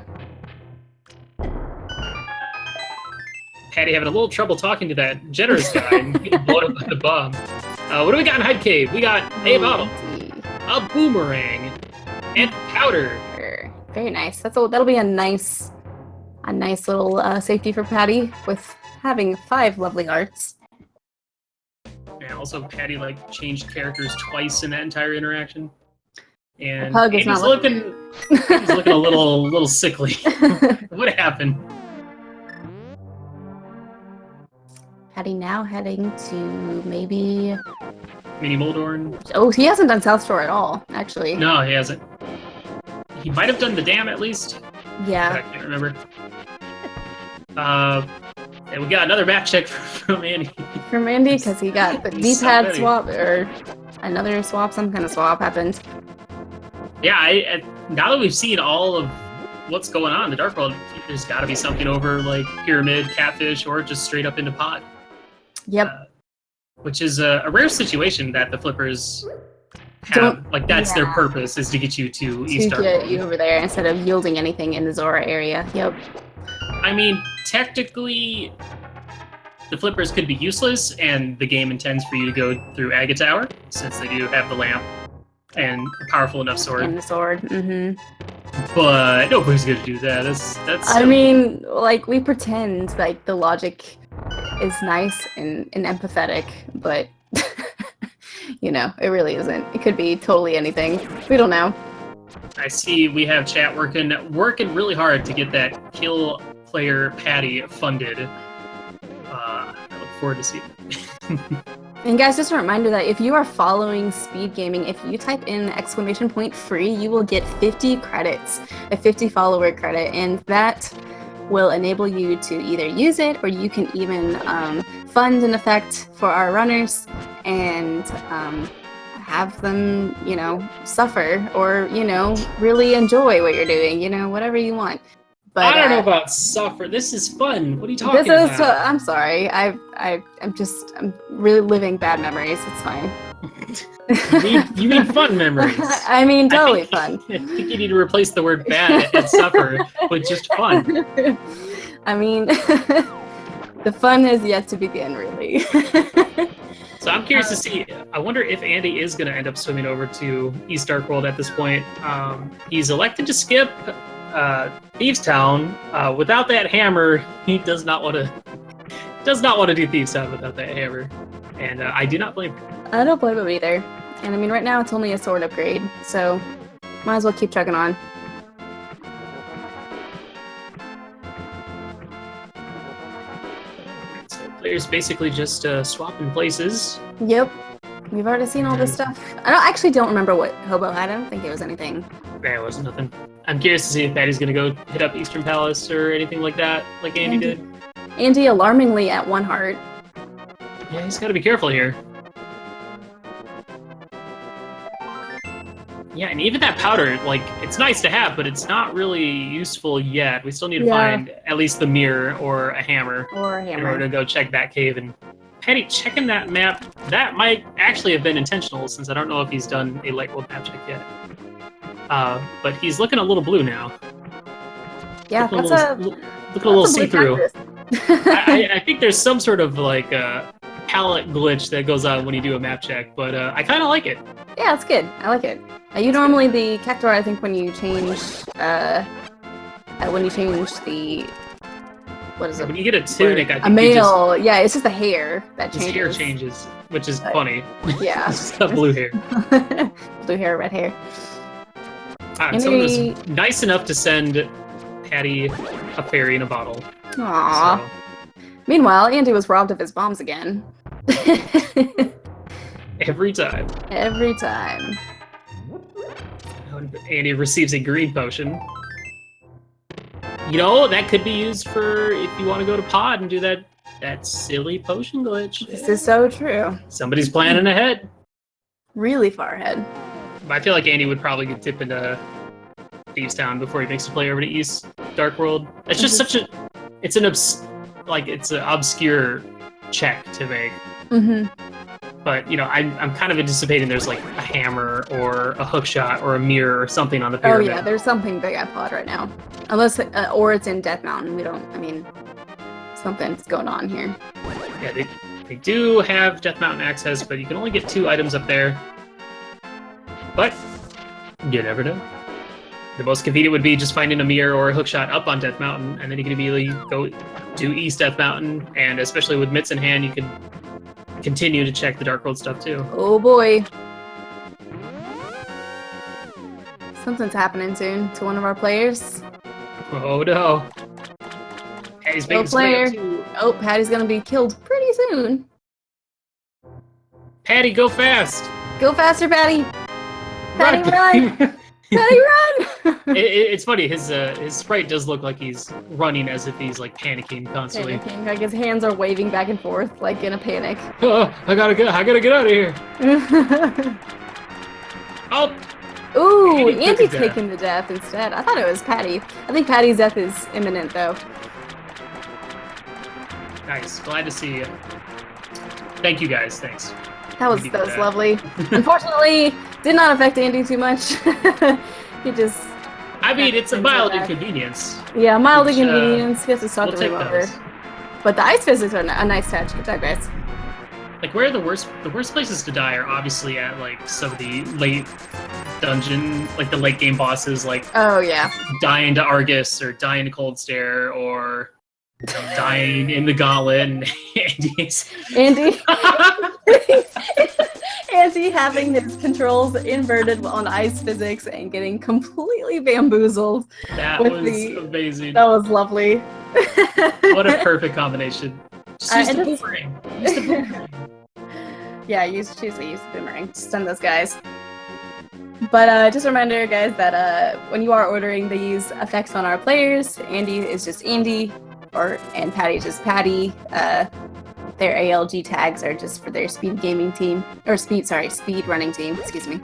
[SPEAKER 2] Patty having a little trouble talking to that generous guy and getting blown up by the bomb. What do we got in Hyde Cave? We got a bottle, a boomerang, and powder.
[SPEAKER 1] Very nice. That'll be a nice little safety for Patty with having 5 lovely hearts.
[SPEAKER 2] And also, Patty changed characters twice in that entire interaction. And
[SPEAKER 1] Pug is
[SPEAKER 2] he's looking a little sickly. What happened?
[SPEAKER 1] Patty now heading to maybe
[SPEAKER 2] Mini Moldorn.
[SPEAKER 1] Oh, he hasn't done South Shore at all, actually.
[SPEAKER 2] No, he hasn't. He might have done the dam at least.
[SPEAKER 1] Yeah.
[SPEAKER 2] I can't remember. And we got another map check from Andy.
[SPEAKER 1] From Andy, because he got the D-pad swap, or another swap, some kind of swap happened.
[SPEAKER 2] Yeah, now that we've seen all of what's going on in the Dark World, there's got to be something over Pyramid, Catfish, or just straight up into Pod.
[SPEAKER 1] Yep.
[SPEAKER 2] Which is a rare situation that the flippers have. That's their purpose, is to get you to East Dark World.
[SPEAKER 1] To get you over there instead of yielding anything in the Zora area. Yep.
[SPEAKER 2] I mean, technically, the flippers could be useless, and the game intends for you to go through Aga Tower, since they do have the lamp. and a powerful enough sword.
[SPEAKER 1] And the sword. Mm-hmm.
[SPEAKER 2] But nobody's gonna do that. That's.
[SPEAKER 1] I mean, like, we pretend like the logic is nice and empathetic, but you know, it really isn't. It could be totally anything. We don't know.
[SPEAKER 2] I see we have chat working really hard to get that kill player Patty funded. I look forward to seeing it.
[SPEAKER 1] And guys, just a reminder that if you are following Speed Gaming, if you type in !free, you will get 50 credits, a 50 follower credit, and that will enable you to either use it or you can even fund an effect for our runners and have them, you know, suffer or, you know, really enjoy what you're doing, you know, whatever you want. But
[SPEAKER 2] I don't know about suffer. This is fun. What are you talking about?
[SPEAKER 1] I'm sorry. I'm really living bad memories. It's fine.
[SPEAKER 2] you mean fun memories?
[SPEAKER 1] I mean, totally fun.
[SPEAKER 2] I think you need to replace the word bad and suffer with just fun.
[SPEAKER 1] I mean, the fun has yet to begin, really.
[SPEAKER 2] So I'm curious to see. I wonder if Andy is going to end up swimming over to East Dark World at this point. He's elected to skip Thieves Town. Without that hammer, he does not want to do Thieves Town without that hammer, and I do not blame him.
[SPEAKER 1] I don't blame him either. And I mean, right now it's only a sword upgrade, so might as well keep chugging on.
[SPEAKER 2] So players basically just swapping places.
[SPEAKER 1] Yep. We've already seen all this stuff. I actually don't remember what Hobo had. I don't think it was anything.
[SPEAKER 2] There was nothing. I'm curious to see if Patty's gonna go hit up Eastern Palace or anything like that, like Andy did.
[SPEAKER 1] Andy alarmingly at 1 heart.
[SPEAKER 2] Yeah, he's got to be careful here. Yeah, and even that powder, like, it's nice to have, but it's not really useful yet. We still need to find at least the mirror or a hammer. In order to go check that cave. And Patty, checking that map, that might actually have been intentional, since I don't know if he's done a light world map check yet. But he's looking a little blue now.
[SPEAKER 1] Yeah,
[SPEAKER 2] looking a little see-through. I think there's some sort of like palette glitch that goes on when you do a map check, but I kind of like it.
[SPEAKER 1] Yeah, it's good. I like it. You normally the Cactuar, I think when you change the what is it?
[SPEAKER 2] When you get a tunic, I think
[SPEAKER 1] a male, yeah, it's just the hair that changes.
[SPEAKER 2] His hair changes, which is funny.
[SPEAKER 1] Yeah,
[SPEAKER 2] He's got blue hair.
[SPEAKER 1] Blue hair, red hair.
[SPEAKER 2] Someone was nice enough to send Patty a fairy in a bottle.
[SPEAKER 1] Aww. So. Meanwhile, Andy was robbed of his bombs again.
[SPEAKER 2] Every time.
[SPEAKER 1] Every time.
[SPEAKER 2] Andy receives a green potion. You know, that could be used for if you want to go to Pod and do that silly potion glitch.
[SPEAKER 1] This is so true.
[SPEAKER 2] Somebody's planning ahead.
[SPEAKER 1] Really far ahead.
[SPEAKER 2] I feel like Andy would probably get dip into Thieves Town before he makes a play over to East Dark World. It's just such a... It's an obscure check to make.
[SPEAKER 1] Mm-hmm.
[SPEAKER 2] But, you know, I'm kind of anticipating there's like a hammer or a hook shot or a mirror or something on the pyramid.
[SPEAKER 1] Oh yeah, there's something big at Pod right now. Unless, or it's in Death Mountain. Something's going on here.
[SPEAKER 2] Yeah, they do have Death Mountain access, but you can only get 2 items up there. But you never know. The most convenient would be just finding a mirror or a hookshot up on Death Mountain, and then you can immediately go to East Death Mountain, and especially with mitts in hand, you can continue to check the Dark World stuff too.
[SPEAKER 1] Oh boy. Something's happening soon to one of our players.
[SPEAKER 2] Oh no. Patty's making his way up too.
[SPEAKER 1] Oh, Patty's gonna be killed pretty soon.
[SPEAKER 2] Patty, go fast!
[SPEAKER 1] Go faster, Patty! Patty, run! Patty, run!
[SPEAKER 2] It's funny, his sprite does look like he's running as if he's like panicking constantly.
[SPEAKER 1] Panicking, like his hands are waving back and forth, like in a panic.
[SPEAKER 2] Oh, I gotta get out of here! Oh!
[SPEAKER 1] Ooh, Andy's taking the death instead. I thought it was Patty. I think Patty's death is imminent, though.
[SPEAKER 2] Nice. Glad to see you. Thank you, guys. Thanks.
[SPEAKER 1] That was lovely. Unfortunately, did not affect Andy too much. He just...
[SPEAKER 2] I mean, it's a mild inconvenience.
[SPEAKER 1] Yeah, mild inconvenience. He has to start
[SPEAKER 2] we'll
[SPEAKER 1] the room over. But the ice physics are a nice touch. Good job, guys.
[SPEAKER 2] like where the worst places to die are obviously at like some of the late dungeon, like the late game bosses, like
[SPEAKER 1] Oh yeah.
[SPEAKER 2] dying to Argus or dying to Cold Stare or dying in the Gauntlet and
[SPEAKER 1] Andy Andy having his controls inverted on ice physics and getting completely bamboozled.
[SPEAKER 2] That was amazing.
[SPEAKER 1] That was lovely.
[SPEAKER 2] What a perfect combination. Just use the boomerang. Use the boomerang.
[SPEAKER 1] Yeah, choose to use the boomerang. Just stun those guys. But just a reminder, guys, that when you are ordering these effects on our players, Andy is just Andy, and Patty is just Patty. Their ALG tags are just for their speed gaming team, or speed running team. Excuse me.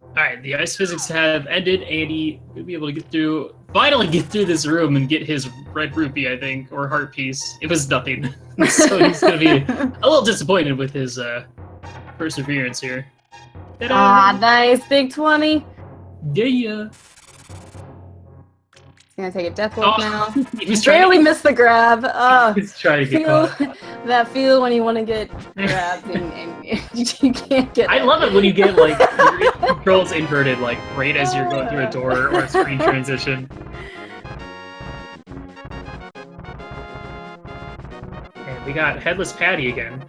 [SPEAKER 2] All right, the ice physics have ended. Andy will be able to finally get through this room and get his red rupee, I think, or heart piece. It was nothing, so he's gonna be a little disappointed with his perseverance here.
[SPEAKER 1] Ah, nice, big 20.
[SPEAKER 2] Yeah.
[SPEAKER 1] Gonna take a death wolf now.
[SPEAKER 2] He was
[SPEAKER 1] barely missed the grab.
[SPEAKER 2] He's trying to get caught.
[SPEAKER 1] That feel when you want to get grabbed and you can't get.
[SPEAKER 2] I love it when you get like your controls inverted, like right as you're going through a door or a screen transition. And we got Headless Patty again.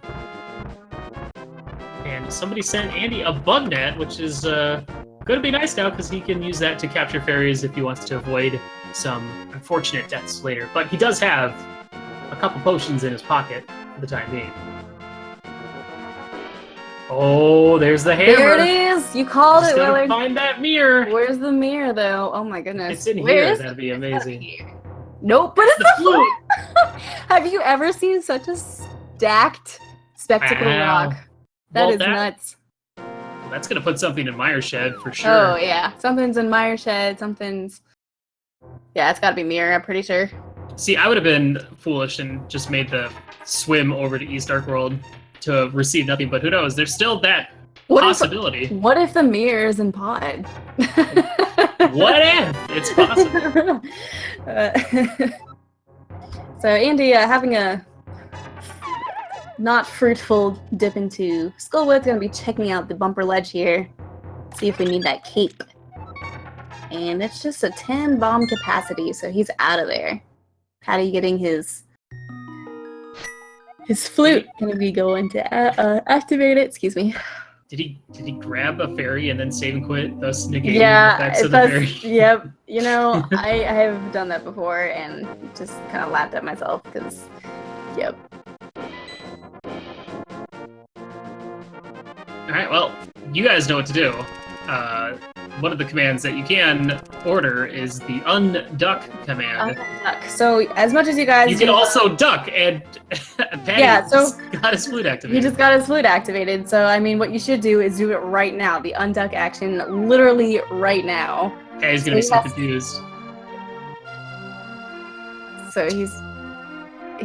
[SPEAKER 2] And somebody sent Andy a bug net, which is gonna be nice now because he can use that to capture fairies if he wants to avoid some unfortunate deaths later. But he does have a couple potions in his pocket for the time being. Oh, there's the hammer.
[SPEAKER 1] There it is. You called it, Willard.
[SPEAKER 2] Find that mirror.
[SPEAKER 1] Where's the mirror, though? Oh my goodness.
[SPEAKER 2] It's in here. That'd be amazing.
[SPEAKER 1] Nope, but it's
[SPEAKER 2] the
[SPEAKER 1] flute. Have you ever seen such a stacked spectacle rock? That is nuts.
[SPEAKER 2] That's gonna put something in Meyer's shed for sure.
[SPEAKER 1] Oh yeah, something's in Meyer's shed. Something's. Yeah, it's got to be mirror. I'm pretty sure.
[SPEAKER 2] See, I would have been foolish and just made the swim over to East Dark World to receive nothing. But who knows? There's still that possibility.
[SPEAKER 1] What if the mirror is in pod?
[SPEAKER 2] What if? It's possible.
[SPEAKER 1] So Andy, having a not fruitful dip into Skullwood's gonna be checking out the bumper ledge here. See if we need that cape. And it's just a 10 bomb capacity, so he's out of there. Patty getting his flute. Gonna be going to activate it. Excuse me.
[SPEAKER 2] Did he grab a fairy and then save and quit, thus negating
[SPEAKER 1] the
[SPEAKER 2] effects of the fairy?
[SPEAKER 1] Yep. You know, I have done that before and just kind of laughed at myself because, yep.
[SPEAKER 2] All right, well, you guys know what to do. One of the commands that you can order is the unduck command.
[SPEAKER 1] Unduck. So as much as you guys,
[SPEAKER 2] you can also duck, and Patty got his flute activated.
[SPEAKER 1] He just got his flute activated. So I mean, what you should do is do it right now. The unduck action, literally right now.
[SPEAKER 2] Okay, he's gonna be so confused.
[SPEAKER 1] So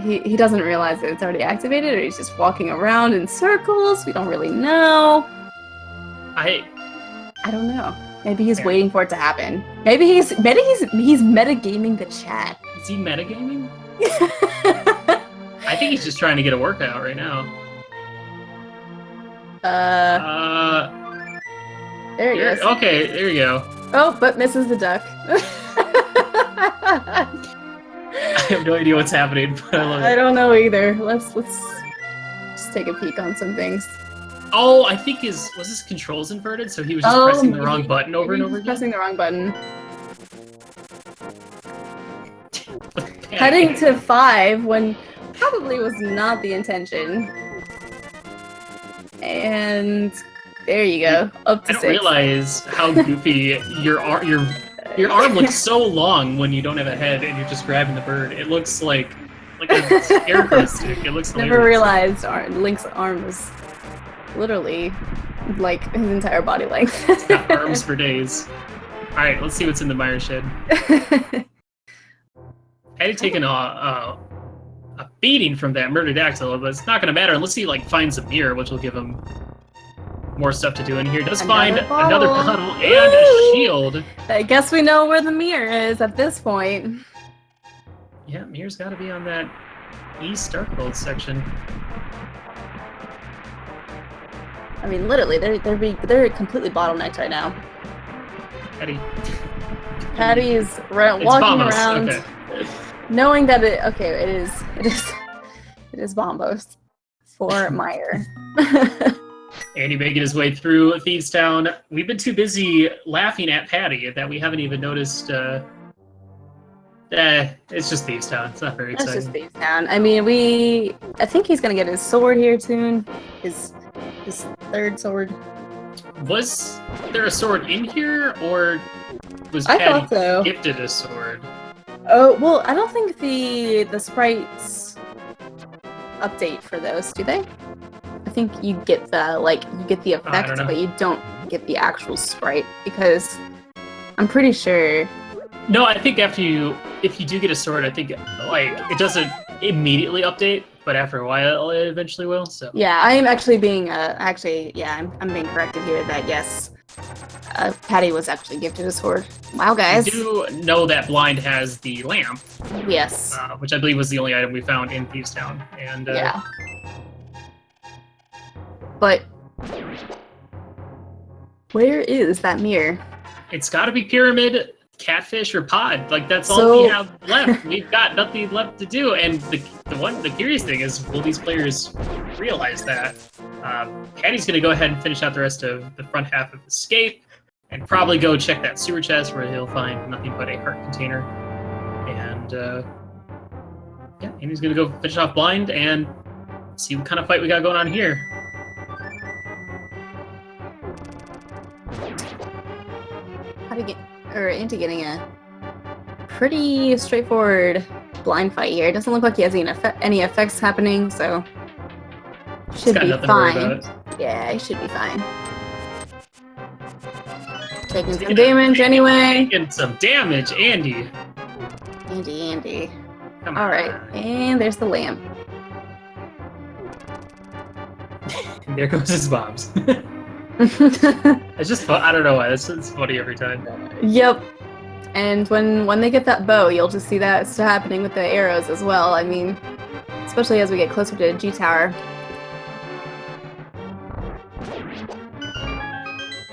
[SPEAKER 1] he doesn't realize that it's already activated, or he's just walking around in circles. We don't really know. I don't know. Maybe he's waiting for it to happen. Maybe he's metagaming the chat.
[SPEAKER 2] Is he metagaming? I think he's just trying to get a workout right now.
[SPEAKER 1] There he is.
[SPEAKER 2] Okay, there you go.
[SPEAKER 1] Oh, but misses the duck.
[SPEAKER 2] I have no idea what's happening, but I love it.
[SPEAKER 1] I don't know either. Let's just take a peek on some things.
[SPEAKER 2] Oh, I think was his controls inverted, so he was just pressing the wrong button over and over again?
[SPEAKER 1] Pressing the wrong button. Heading to 5 when probably was not the intention. And there you go, up to 6.
[SPEAKER 2] I don't realize how goofy your arm looks so long when you don't have a head and you're just grabbing the bird. It looks like a scarecrow stick. It looks hilarious.
[SPEAKER 1] Never realized Link's arm was literally like his entire body length.
[SPEAKER 2] It's got arms for days. Alright, let's see what's in the Meyer shed. I had taken a beating from that murdered Axel, but it's not going to matter unless he finds a mirror, which will give him more stuff to do in here. He does find another bottle and a shield.
[SPEAKER 1] I guess we know where the mirror is at this point.
[SPEAKER 2] Yeah, mirror's got to be on that East Darkhold section.
[SPEAKER 1] I mean, literally, they're completely bottlenecked right now.
[SPEAKER 2] Patty.
[SPEAKER 1] Patty is walking
[SPEAKER 2] Bombos.
[SPEAKER 1] around,
[SPEAKER 2] Okay.
[SPEAKER 1] knowing that it is Bombos for Meyer.
[SPEAKER 2] Andy making his way through Thieves Town. We've been too busy laughing at Patty that we haven't even noticed. It's just Thieves Town. It's not very
[SPEAKER 1] That's
[SPEAKER 2] exciting.
[SPEAKER 1] just Thieves Town. I mean, I think he's gonna get his sword here soon. His third sword.
[SPEAKER 2] Was there a sword in here, or was
[SPEAKER 1] I
[SPEAKER 2] Patty
[SPEAKER 1] thought so.
[SPEAKER 2] gifted a sword?
[SPEAKER 1] Oh well, I don't think the sprites update for those, do they? I think you get the effect,
[SPEAKER 2] know.
[SPEAKER 1] but you don't get the actual sprite because I'm pretty sure.
[SPEAKER 2] No, I think if you do get a sword, I think it doesn't immediately update, but after a while it eventually will. So
[SPEAKER 1] Yeah, I am actually being I'm being corrected here that yes, Patty was actually gifted a sword. Wow, guys.
[SPEAKER 2] We do know that Blind has the lamp.
[SPEAKER 1] Yes.
[SPEAKER 2] Which I believe was the only item we found in Thieves Town. And
[SPEAKER 1] yeah. But where is that mirror?
[SPEAKER 2] It's got to be Pyramid, Catfish, or Pod. Like that's all we have left. We've got nothing left to do. And the curious thing is, will these players realize that? Patty's going to go ahead and finish out the rest of the front half of Escape, and probably go check that sewer chest where he'll find nothing but a heart container. And Andy's going to go finish off Blind and see what kind of fight we got going on here.
[SPEAKER 1] Andy getting a pretty straightforward blind fight here. It doesn't look like he has any effects happening, so should be fine. Yeah, he should be fine. Taking some damage anyway.
[SPEAKER 2] Taking some damage, Andy.
[SPEAKER 1] Andy.
[SPEAKER 2] Come
[SPEAKER 1] All
[SPEAKER 2] on.
[SPEAKER 1] right, and there's the lamp.
[SPEAKER 2] And there goes his bombs. It's just fun. I don't know why. It's funny every time.
[SPEAKER 1] Yep. And when they get that bow, you'll just see that happening with the arrows as well. I mean, especially as we get closer to G Tower.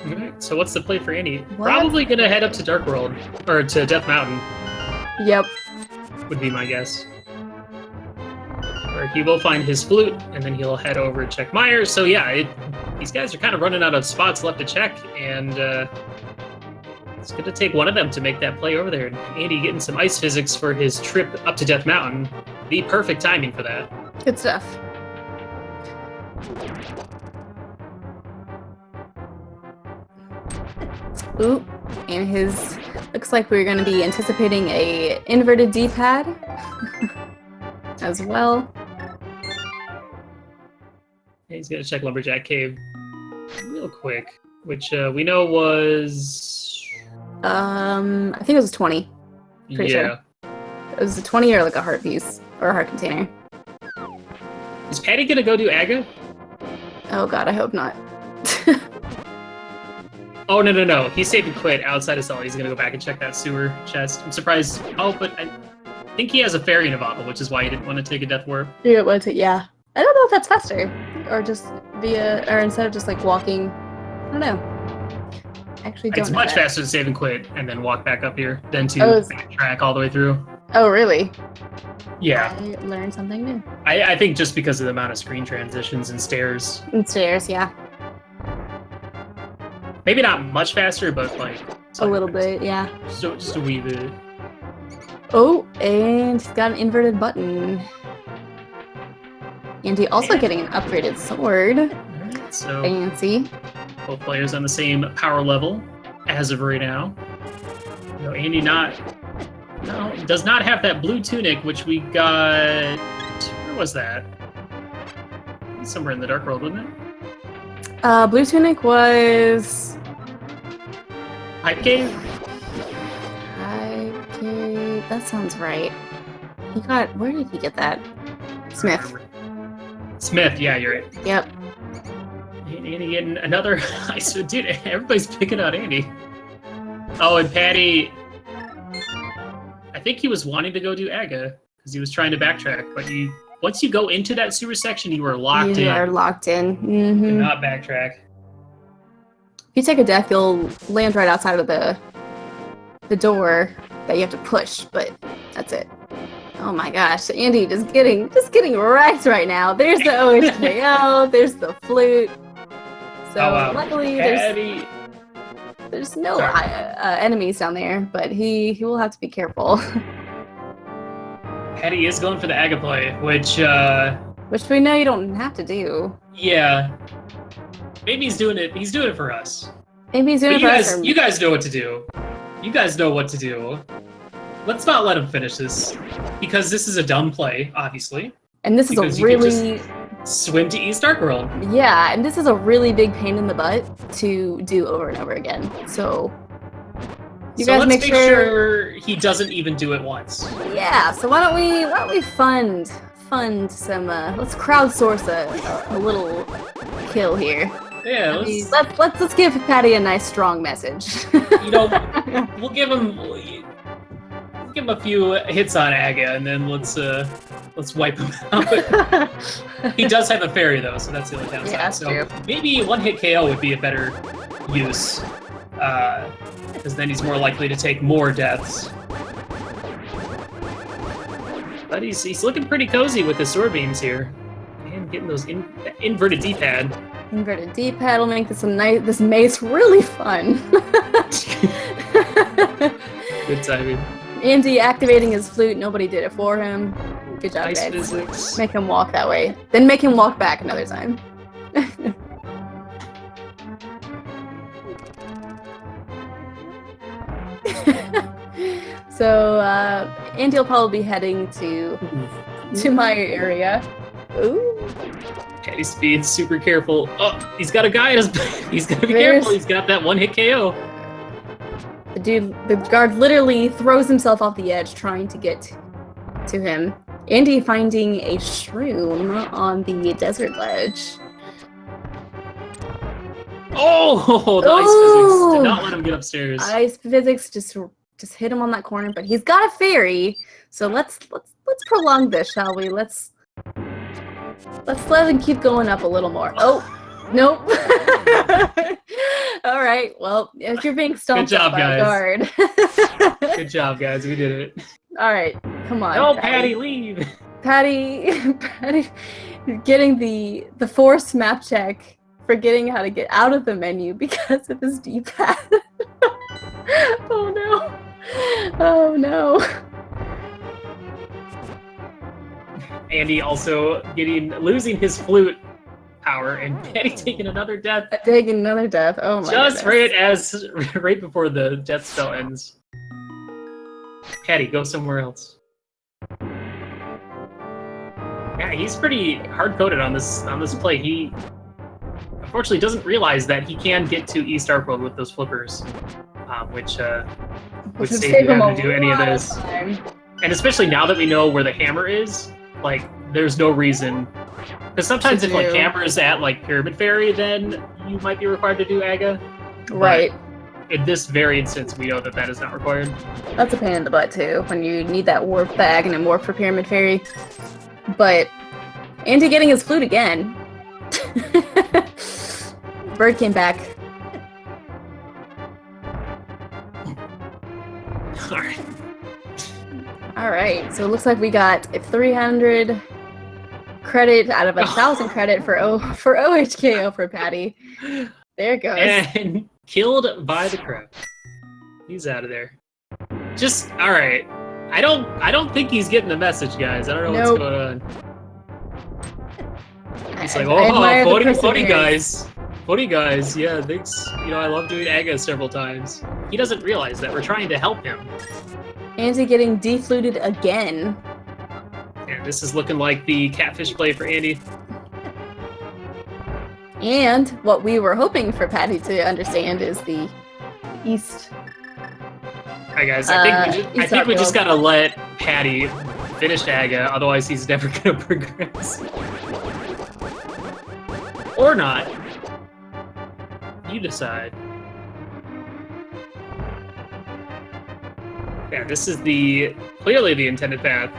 [SPEAKER 2] Alright, so what's the play for Andy? Probably gonna head up to Dark World, or to Death Mountain.
[SPEAKER 1] Yep.
[SPEAKER 2] Would be my guess. Where he will find his flute, and then he'll head over and check Myers. So yeah, these guys are kind of running out of spots left to check, and it's going to take one of them to make that play over there. And Andy getting some ice physics for his trip up to Death Mountain. The perfect timing for that.
[SPEAKER 1] Good stuff. Ooh, and his looks like we're going to be anticipating a inverted D-pad as well.
[SPEAKER 2] He's going to check Lumberjack Cave real quick, which we know was...
[SPEAKER 1] I think it was a 20. Pretty sure. It was a 20 or like a heart piece or a heart container.
[SPEAKER 2] Is Patty going to go do Aga?
[SPEAKER 1] Oh god, I hope not.
[SPEAKER 2] Oh, no. He saved and quit outside of Sully. He's going to go back and check that sewer chest. I'm surprised. Oh, but I think he has a fairy in a bottle, which is why he didn't want to take a death warp.
[SPEAKER 1] Yeah, yeah. I don't know if that's faster. Or just or instead of just like walking. I don't know. Actually, don't
[SPEAKER 2] It's
[SPEAKER 1] know
[SPEAKER 2] much
[SPEAKER 1] that.
[SPEAKER 2] faster to save and quit and then walk back up here than to backtrack all the way through.
[SPEAKER 1] Oh, really?
[SPEAKER 2] Yeah.
[SPEAKER 1] I learned something new.
[SPEAKER 2] I think just because of the amount of screen transitions and stairs.
[SPEAKER 1] And stairs, yeah.
[SPEAKER 2] Maybe not much faster, but like
[SPEAKER 1] A little bit, yeah.
[SPEAKER 2] Just a wee bit.
[SPEAKER 1] Oh, and he's got an inverted button. And he also getting an upgraded sword.
[SPEAKER 2] Alright, so
[SPEAKER 1] Fancy.
[SPEAKER 2] both players on the same power level as of right now. No, Andy does not have that blue tunic, which we got. Where was that? Somewhere in the Dark World, wasn't it?
[SPEAKER 1] Blue tunic was
[SPEAKER 2] Pipe Cave?
[SPEAKER 1] Okay, that sounds right. Where did he get that? Smith.
[SPEAKER 2] Smith, yeah, you're right.
[SPEAKER 1] Yep.
[SPEAKER 2] Andy getting another ice. Dude, everybody's picking on Andy. Oh, and Patty. I think he was wanting to go do Aga because he was trying to backtrack, but he once you go into that sewer section, you are locked in.
[SPEAKER 1] You are locked in.
[SPEAKER 2] Do
[SPEAKER 1] Mhm.
[SPEAKER 2] not backtrack.
[SPEAKER 1] If you take a death, you'll land right outside of the door that you have to push, but that's it. Oh my gosh, Andy just getting wrecked right now. There's the OHKO, there's the flute. So luckily there's no enemies down there, but he will have to be careful.
[SPEAKER 2] Patty is going for the Aga play, which
[SPEAKER 1] we know you don't have to do.
[SPEAKER 2] Yeah. Maybe he's doing it. He's doing it for us.
[SPEAKER 1] Maybe he's doing it for us.
[SPEAKER 2] You guys know what to do. You guys know what to do. Let's not let him finish this, because this is a dumb play, obviously.
[SPEAKER 1] And this is a really
[SPEAKER 2] swim to East Dark World.
[SPEAKER 1] Yeah, and this is a really big pain in the butt to do over and over again. So you guys
[SPEAKER 2] let's
[SPEAKER 1] make
[SPEAKER 2] sure he doesn't even do it once.
[SPEAKER 1] Yeah. So why don't we fund some? Let's crowdsource a little kill here.
[SPEAKER 2] Yeah.
[SPEAKER 1] Let's give Patty a nice strong message.
[SPEAKER 2] We'll give him a few hits on Aga, and then let's wipe him out. He does have a fairy though, so that's the only downside.
[SPEAKER 1] Yeah, that's true.
[SPEAKER 2] Maybe one hit KO would be a better use, because then he's more likely to take more deaths. But he's looking pretty cozy with his sword beams here, and getting those inverted D-pad.
[SPEAKER 1] Inverted D-pad will make this this maze really fun.
[SPEAKER 2] Good timing.
[SPEAKER 1] Andy activating his flute, nobody did it for him. Good job,
[SPEAKER 2] Ice
[SPEAKER 1] guys.
[SPEAKER 2] physics.
[SPEAKER 1] Make him walk that way. Then make him walk back another time. So, Andy will probably be heading to my area. Ooh.
[SPEAKER 2] Patty Speed's super careful. Oh, he's got a guy in his he's gotta be careful. He's got that one hit KO.
[SPEAKER 1] The guard literally throws himself off the edge trying to get to him. Andy finding a shroom on the desert ledge.
[SPEAKER 2] Oh, the ice physics did not let him get upstairs.
[SPEAKER 1] Ice physics just hit him on that corner, but he's got a fairy. So let's prolong this, shall we? Let's let him keep going up a little more. Oh, nope. All right. Well, if you're being stomped up by a guard.
[SPEAKER 2] Good job, guys. We did it.
[SPEAKER 1] All right. Come on.
[SPEAKER 2] No, Patty, leave.
[SPEAKER 1] Patty, getting the forced map check, forgetting how to get out of the menu because of his D-pad. Oh no. Oh no.
[SPEAKER 2] Andy also losing his flute power, and Patty taking another death.
[SPEAKER 1] Taking another death. Oh my
[SPEAKER 2] Just
[SPEAKER 1] goodness.
[SPEAKER 2] right before the death spell ends. Patty, go somewhere else. Yeah, he's pretty hard-coded on this play. He unfortunately doesn't realize that he can get to East Dark World with those flippers, which would save him having to do any of this. And especially now that we know where the hammer is, like, there's no reason. Because sometimes if like hammer's at like Pyramid Fairy, then you might be required to do Aga.
[SPEAKER 1] Right.
[SPEAKER 2] But in this very instance, we know that is not required.
[SPEAKER 1] That's a pain in the butt too, when you need that warp bag and a warp for Pyramid Fairy. But Andy getting his flute again. Bird came back.
[SPEAKER 2] Alright.
[SPEAKER 1] Alright, so it looks like we got a 300 credit out of 1,000 credit for OHKO for Patty. There it goes.
[SPEAKER 2] And killed by the crab. He's out of there. Just alright. I don't think he's getting the message, guys. I don't know what's going on. He's like, oh, 40 guys. 40 guys, yeah, thanks. I love doing Aga several times. He doesn't realize that we're trying to help him.
[SPEAKER 1] Andy getting defluted again.
[SPEAKER 2] Yeah, this is looking like the catfish play for Andy.
[SPEAKER 1] And what we were hoping for Patty to understand is the East.
[SPEAKER 2] Alright guys, I think we just gotta let Patty finish Aga, otherwise he's never gonna progress. Or not. You decide. Yeah, this is clearly the intended path.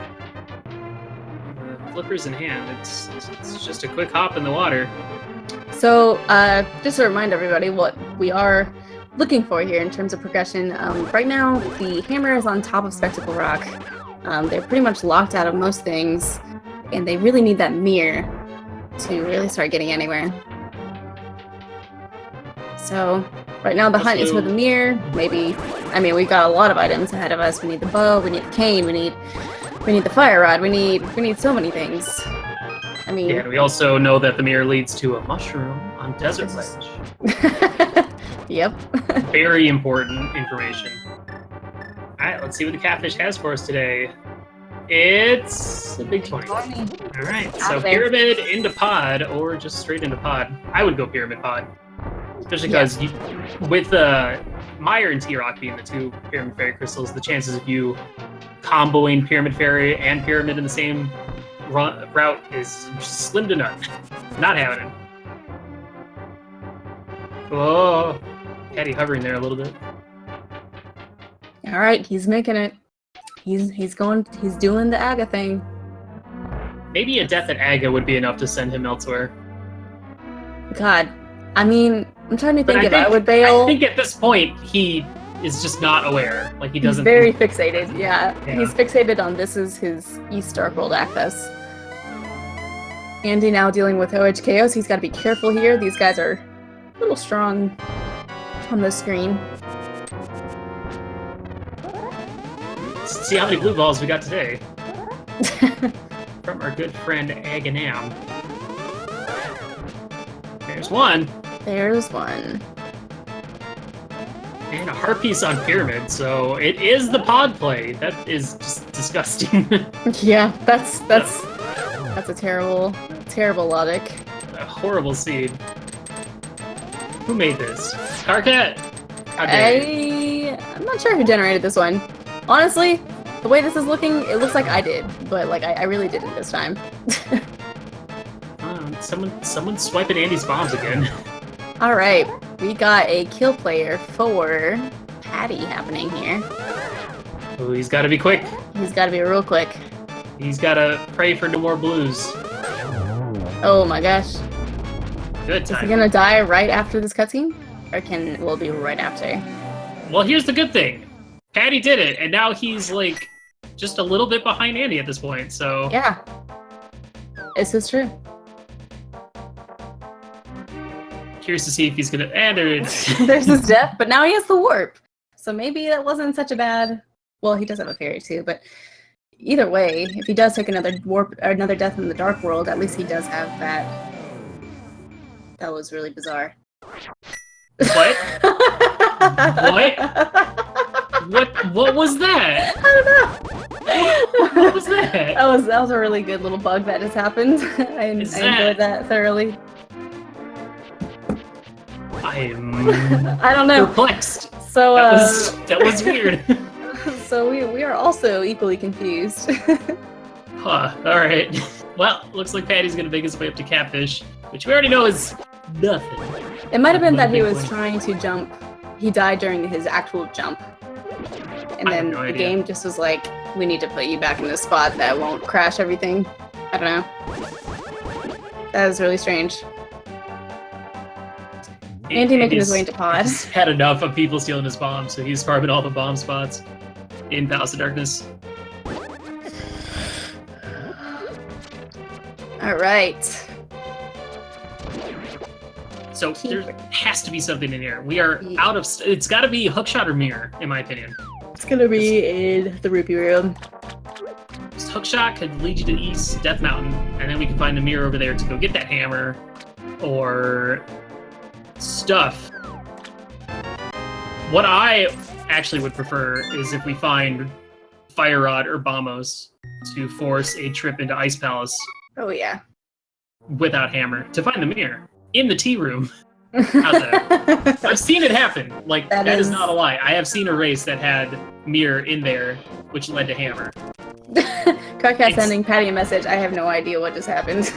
[SPEAKER 2] flippers in hand. It's just a quick hop in the water.
[SPEAKER 1] So, just to remind everybody what we are looking for here in terms of progression. Right now, the hammer is on top of Spectacle Rock. They're pretty much locked out of most things, and they really need that mirror to really start getting anywhere. So, right now the hunt is for the mirror. Maybe, I mean, we've got a lot of items ahead of us. We need the bow, we need the cane, we need the fire rod, we need so many things. I mean,
[SPEAKER 2] yeah, and we also know that the mirror leads to a mushroom on Desert Ledge.
[SPEAKER 1] Yep.
[SPEAKER 2] Very important information. All right, let's see what the catfish has for us today. It's a big 20. All right, so pyramid into pod or just straight into pod. I would go pyramid pod. Especially because with Mire and T-Rock being the two Pyramid Fairy crystals, the chances of you comboing Pyramid Fairy and Pyramid in the same route is slim to none. Not happening. Oh, Patty hovering there a little bit.
[SPEAKER 1] All right, he's making it. He's doing the Aga thing.
[SPEAKER 2] Maybe a death at Aga would be enough to send him elsewhere.
[SPEAKER 1] God, I mean, I'm trying to think if I would bail.
[SPEAKER 2] I think at this point he is just not aware. Like he doesn't.
[SPEAKER 1] He's very fixated. Yeah, he's fixated on this is his East Dark World access. Andy now dealing with OH Chaos. He's got to be careful here. These guys are a little strong on the screen.
[SPEAKER 2] Let's see how many blue balls we got today. From our good friend Aganam. There's one.
[SPEAKER 1] There's one.
[SPEAKER 2] And a heart piece on Pyramid, so it is the pod play. That is just disgusting.
[SPEAKER 1] Yeah, that's a terrible logic.
[SPEAKER 2] A horrible seed. Who made this? Carcat? How dare you?
[SPEAKER 1] I'm not sure who generated this one. Honestly, the way this is looking, it looks like I did, but like I really didn't this time.
[SPEAKER 2] Someone's swiping Andy's bombs again.
[SPEAKER 1] All right, we got a kill player for Patty happening here.
[SPEAKER 2] Oh, he's got to be quick.
[SPEAKER 1] He's got to be real quick.
[SPEAKER 2] He's got to pray for no more blues.
[SPEAKER 1] Oh my gosh.
[SPEAKER 2] Good time.
[SPEAKER 1] Is he gonna die right after this cutscene, or will it be right after?
[SPEAKER 2] Well, here's the good thing. Patty did it, and now he's like just a little bit behind Andy at this point. So
[SPEAKER 1] yeah, this is true.
[SPEAKER 2] Curious to see if he's gonna. And there it is.
[SPEAKER 1] There's his death, but now he has the warp. So maybe that wasn't such a bad. Well, he does have a fairy too, but either way, if he does take another warp or another death in the Dark World, at least he does have that. That was really bizarre.
[SPEAKER 2] What? What was that?
[SPEAKER 1] I don't know.
[SPEAKER 2] What was that?
[SPEAKER 1] That was a really good little bug that just happened. I enjoyed that thoroughly.
[SPEAKER 2] I
[SPEAKER 1] don't know.
[SPEAKER 2] Perplexed.
[SPEAKER 1] So
[SPEAKER 2] that was weird.
[SPEAKER 1] So we are also equally confused.
[SPEAKER 2] Huh. All right. Well, looks like Patty's gonna make his way up to Catfish, which we already know is nothing.
[SPEAKER 1] It might have been that he was trying to jump. He died during his actual jump, and then the game just was like, "We need to put you back in this spot that won't crash everything." I don't know. That was really strange. Andy making his way into pod.
[SPEAKER 2] He's had enough of people stealing his bombs, so he's farming all the bomb spots in Palace of Darkness.
[SPEAKER 1] All right.
[SPEAKER 2] So there has to be something in here. We are out of. It's got to be hookshot or mirror, in my opinion.
[SPEAKER 1] It's gonna be in the rupee room.
[SPEAKER 2] Hookshot could lead you to East Death Mountain, and then we can find the mirror over there to go get that hammer, or stuff. What I actually would prefer is if we find Fire Rod or Bombos to force a trip into Ice Palace.
[SPEAKER 1] Oh yeah.
[SPEAKER 2] Without hammer to find the mirror in the tea room. How's that? I've seen it happen. Like that is not a lie. I have seen a race that had mirror in there, which led to hammer.
[SPEAKER 1] Carcat sending Patty a message. I have no idea what just happened.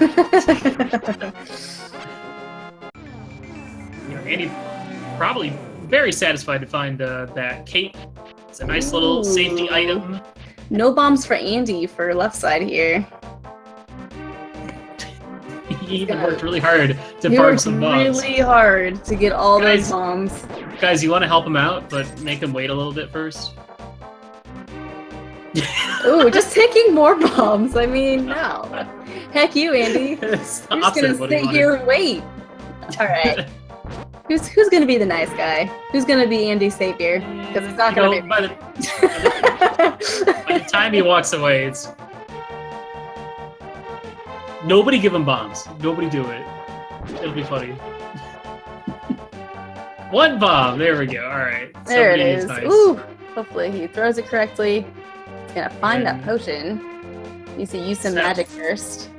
[SPEAKER 2] Andy probably very satisfied to find that cape. It's a nice little safety item.
[SPEAKER 1] No bombs for Andy for left side here.
[SPEAKER 2] He worked really hard to
[SPEAKER 1] He
[SPEAKER 2] farm
[SPEAKER 1] worked
[SPEAKER 2] some bombs.
[SPEAKER 1] really hard to get all those bombs.
[SPEAKER 2] Guys, you want to help him out, but make him wait a little bit first?
[SPEAKER 1] Ooh, just taking more bombs. I mean, no. Heck you, Andy. You're just gonna sit here and wait. All right. Who's gonna be the nice guy? Who's gonna be Andy's savior? Because it's not gonna be me.
[SPEAKER 2] By the time he walks away, it's nobody give him bombs. Nobody do it. It'll be funny. One bomb. There we go. All right.
[SPEAKER 1] There it is.
[SPEAKER 2] Nice.
[SPEAKER 1] Ooh. Hopefully he throws it correctly. He's gonna find that potion. Needs to use some magic first.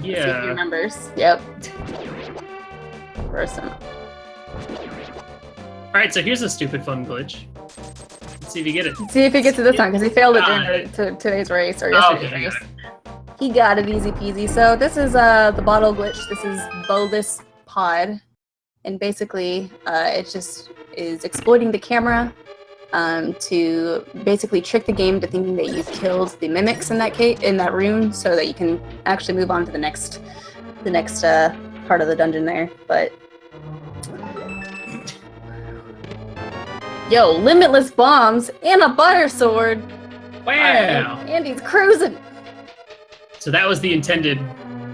[SPEAKER 2] Yeah.
[SPEAKER 1] See if he remembers. Yep. Throw some.
[SPEAKER 2] Alright, so here's a stupid fun glitch. Let's see if you get it.
[SPEAKER 1] Let's see if he gets it this time, because he failed it during today's race, or yesterday's race. He got it easy peasy. So this is the bottle glitch. This is Bolus Pod. And basically, it just is exploiting the camera to basically trick the game to thinking that you've killed the mimics in that room, so that you can actually move on to the next part of the dungeon there. But yo, limitless bombs and a butter sword.
[SPEAKER 2] Wow!
[SPEAKER 1] Andy's cruising.
[SPEAKER 2] So that was the intended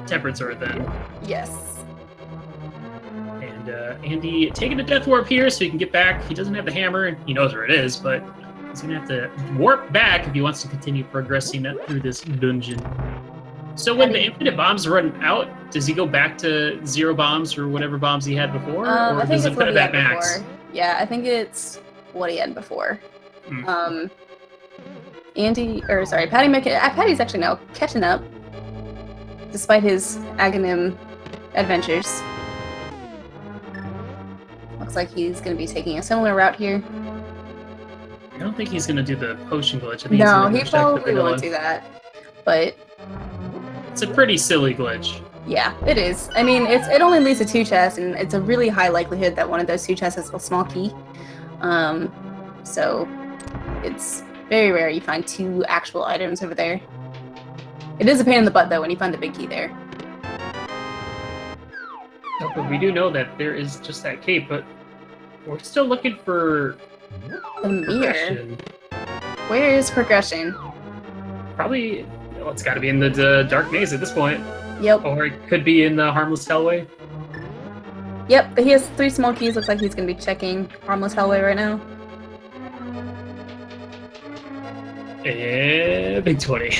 [SPEAKER 2] tempered sword then.
[SPEAKER 1] Yes.
[SPEAKER 2] And Andy taking a death warp here so he can get back. He doesn't have the hammer, and he knows where it is, but he's gonna have to warp back if he wants to continue progressing through this dungeon. So when the infinite bombs run out, does he go back to 0 bombs or whatever bombs he had before, or does it put it at max?
[SPEAKER 1] Before. Yeah, I think it's what he had before. Patty's actually now catching up, despite his Aghanim adventures. Looks like he's going to be taking a similar route here.
[SPEAKER 2] I don't think he's going to do the potion glitch. I think
[SPEAKER 1] No, he probably won't do that. But
[SPEAKER 2] it's a pretty silly glitch.
[SPEAKER 1] Yeah, it is. I mean, it only leads to 2 chests, and it's a really high likelihood that one of those 2 chests has a small key. So it's very rare you find 2 actual items over there. It is a pain in the butt, though, when you find the big key there.
[SPEAKER 2] But we do know that there is just that cape, but we're still looking for
[SPEAKER 1] the mirror.
[SPEAKER 2] Progression.
[SPEAKER 1] Where is progression?
[SPEAKER 2] Probably, well, it's got to be in the dark maze at this point.
[SPEAKER 1] Yep.
[SPEAKER 2] Or it could be in the harmless hellway.
[SPEAKER 1] Yep, he has 3 small keys. Looks like he's going to be checking harmless hellway right now.
[SPEAKER 2] And big 20.
[SPEAKER 1] I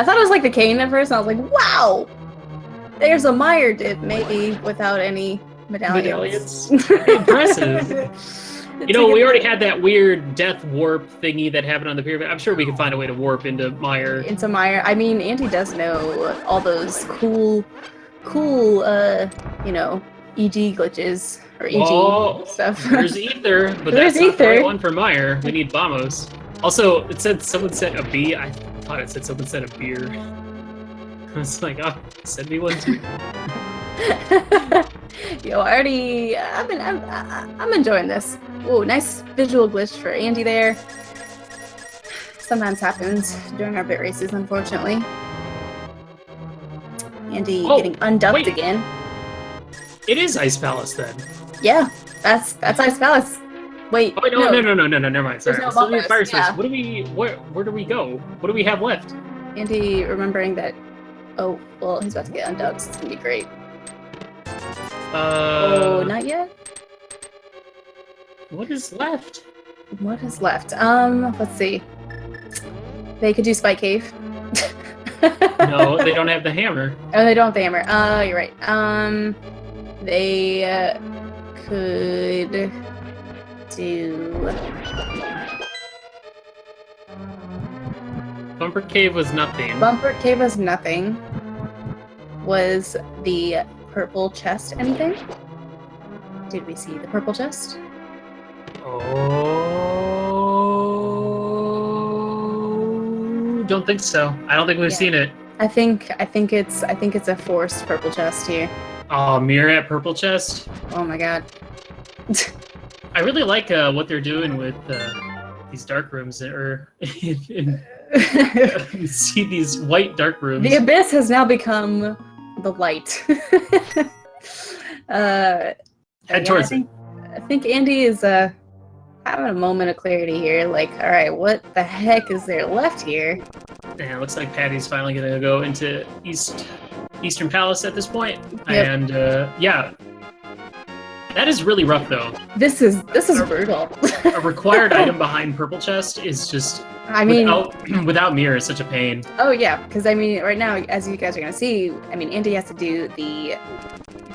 [SPEAKER 1] thought it was like the cane at first, and I was like, wow! There's a Meyer dip, maybe without any medallions.
[SPEAKER 2] Impressive. You know, we already had that weird death warp thingy that happened on the pyramid. I'm sure we can find a way to warp into Meyer.
[SPEAKER 1] I mean, Andy does know all those cool, you know, EG glitches or EG stuff.
[SPEAKER 2] There's Ether, but that's not the right one for Meyer. We need Vamos. Also, it said someone sent a B. I thought it said someone sent a beer. I was like, oh, send me one too.
[SPEAKER 1] Yo, I'm enjoying this. Whoa, nice visual glitch for Andy there. Sometimes happens during our bit races, unfortunately. Andy getting unducked again. It
[SPEAKER 2] is Ice Palace then.
[SPEAKER 1] Yeah, that's Ice Palace. Wait.
[SPEAKER 2] Oh, no, never mind. Sorry.
[SPEAKER 1] No
[SPEAKER 2] Still need fire space.
[SPEAKER 1] yeah.
[SPEAKER 2] Where do we go? What do we have left?
[SPEAKER 1] Andy remembering that. Oh, well, he's about to get unducked. So it's gonna be great. Oh, not yet.
[SPEAKER 2] What is left?
[SPEAKER 1] What is left? Let's see. They could do Spike Cave.
[SPEAKER 2] No, they don't have the hammer.
[SPEAKER 1] Oh, they don't have the hammer. You're right. They could do.
[SPEAKER 2] Bumper Cave was nothing.
[SPEAKER 1] Bumper Cave was nothing. Was the purple chest anything? Did we see the purple chest?
[SPEAKER 2] Oh, don't think so. I don't think we've seen it.
[SPEAKER 1] I think it's a forced purple chest here.
[SPEAKER 2] Oh, mirror at purple chest.
[SPEAKER 1] Oh my god.
[SPEAKER 2] I really like what they're doing with these dark rooms, or you see these white dark rooms.
[SPEAKER 1] The Abyss has now become the light.
[SPEAKER 2] Head towards it.
[SPEAKER 1] I think Andy is having a moment of clarity here. Like, all right, what the heck is there left here?
[SPEAKER 2] Yeah, it looks like Patty's finally gonna go into Eastern Palace at this point.
[SPEAKER 1] Yep.
[SPEAKER 2] And yeah, that is really rough though.
[SPEAKER 1] This is brutal.
[SPEAKER 2] A required item behind Purple Chest is just,
[SPEAKER 1] I mean,
[SPEAKER 2] without mirror is such a pain.
[SPEAKER 1] Oh yeah, because I mean, right now, as you guys are gonna see, I mean, Andy has to do the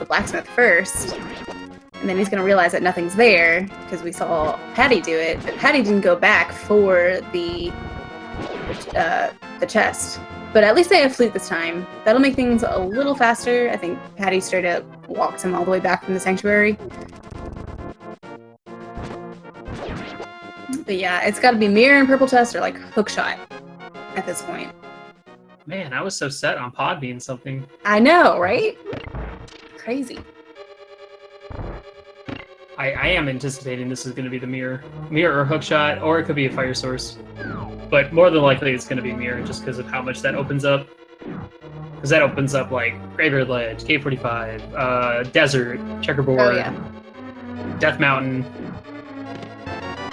[SPEAKER 1] blacksmith first, and then he's gonna realize that nothing's there because we saw Patty do it, but Patty didn't go back for the chest. But at least they have flute this time. That'll make things a little faster. I think Patty straight up walks him all the way back from the sanctuary. But yeah, it's got to be mirror and purple chest or like hook shot at this point.
[SPEAKER 2] Man, I was so set on Pod being something.
[SPEAKER 1] I know, right? Crazy.
[SPEAKER 2] I am anticipating this is going to be the mirror or hook shot, or it could be a fire source. But more than likely, it's going to be mirror just because of how much that opens up. Because that opens up like Graveyard Ledge, K45, Desert, Checkerboard,
[SPEAKER 1] Oh yeah.
[SPEAKER 2] Death Mountain.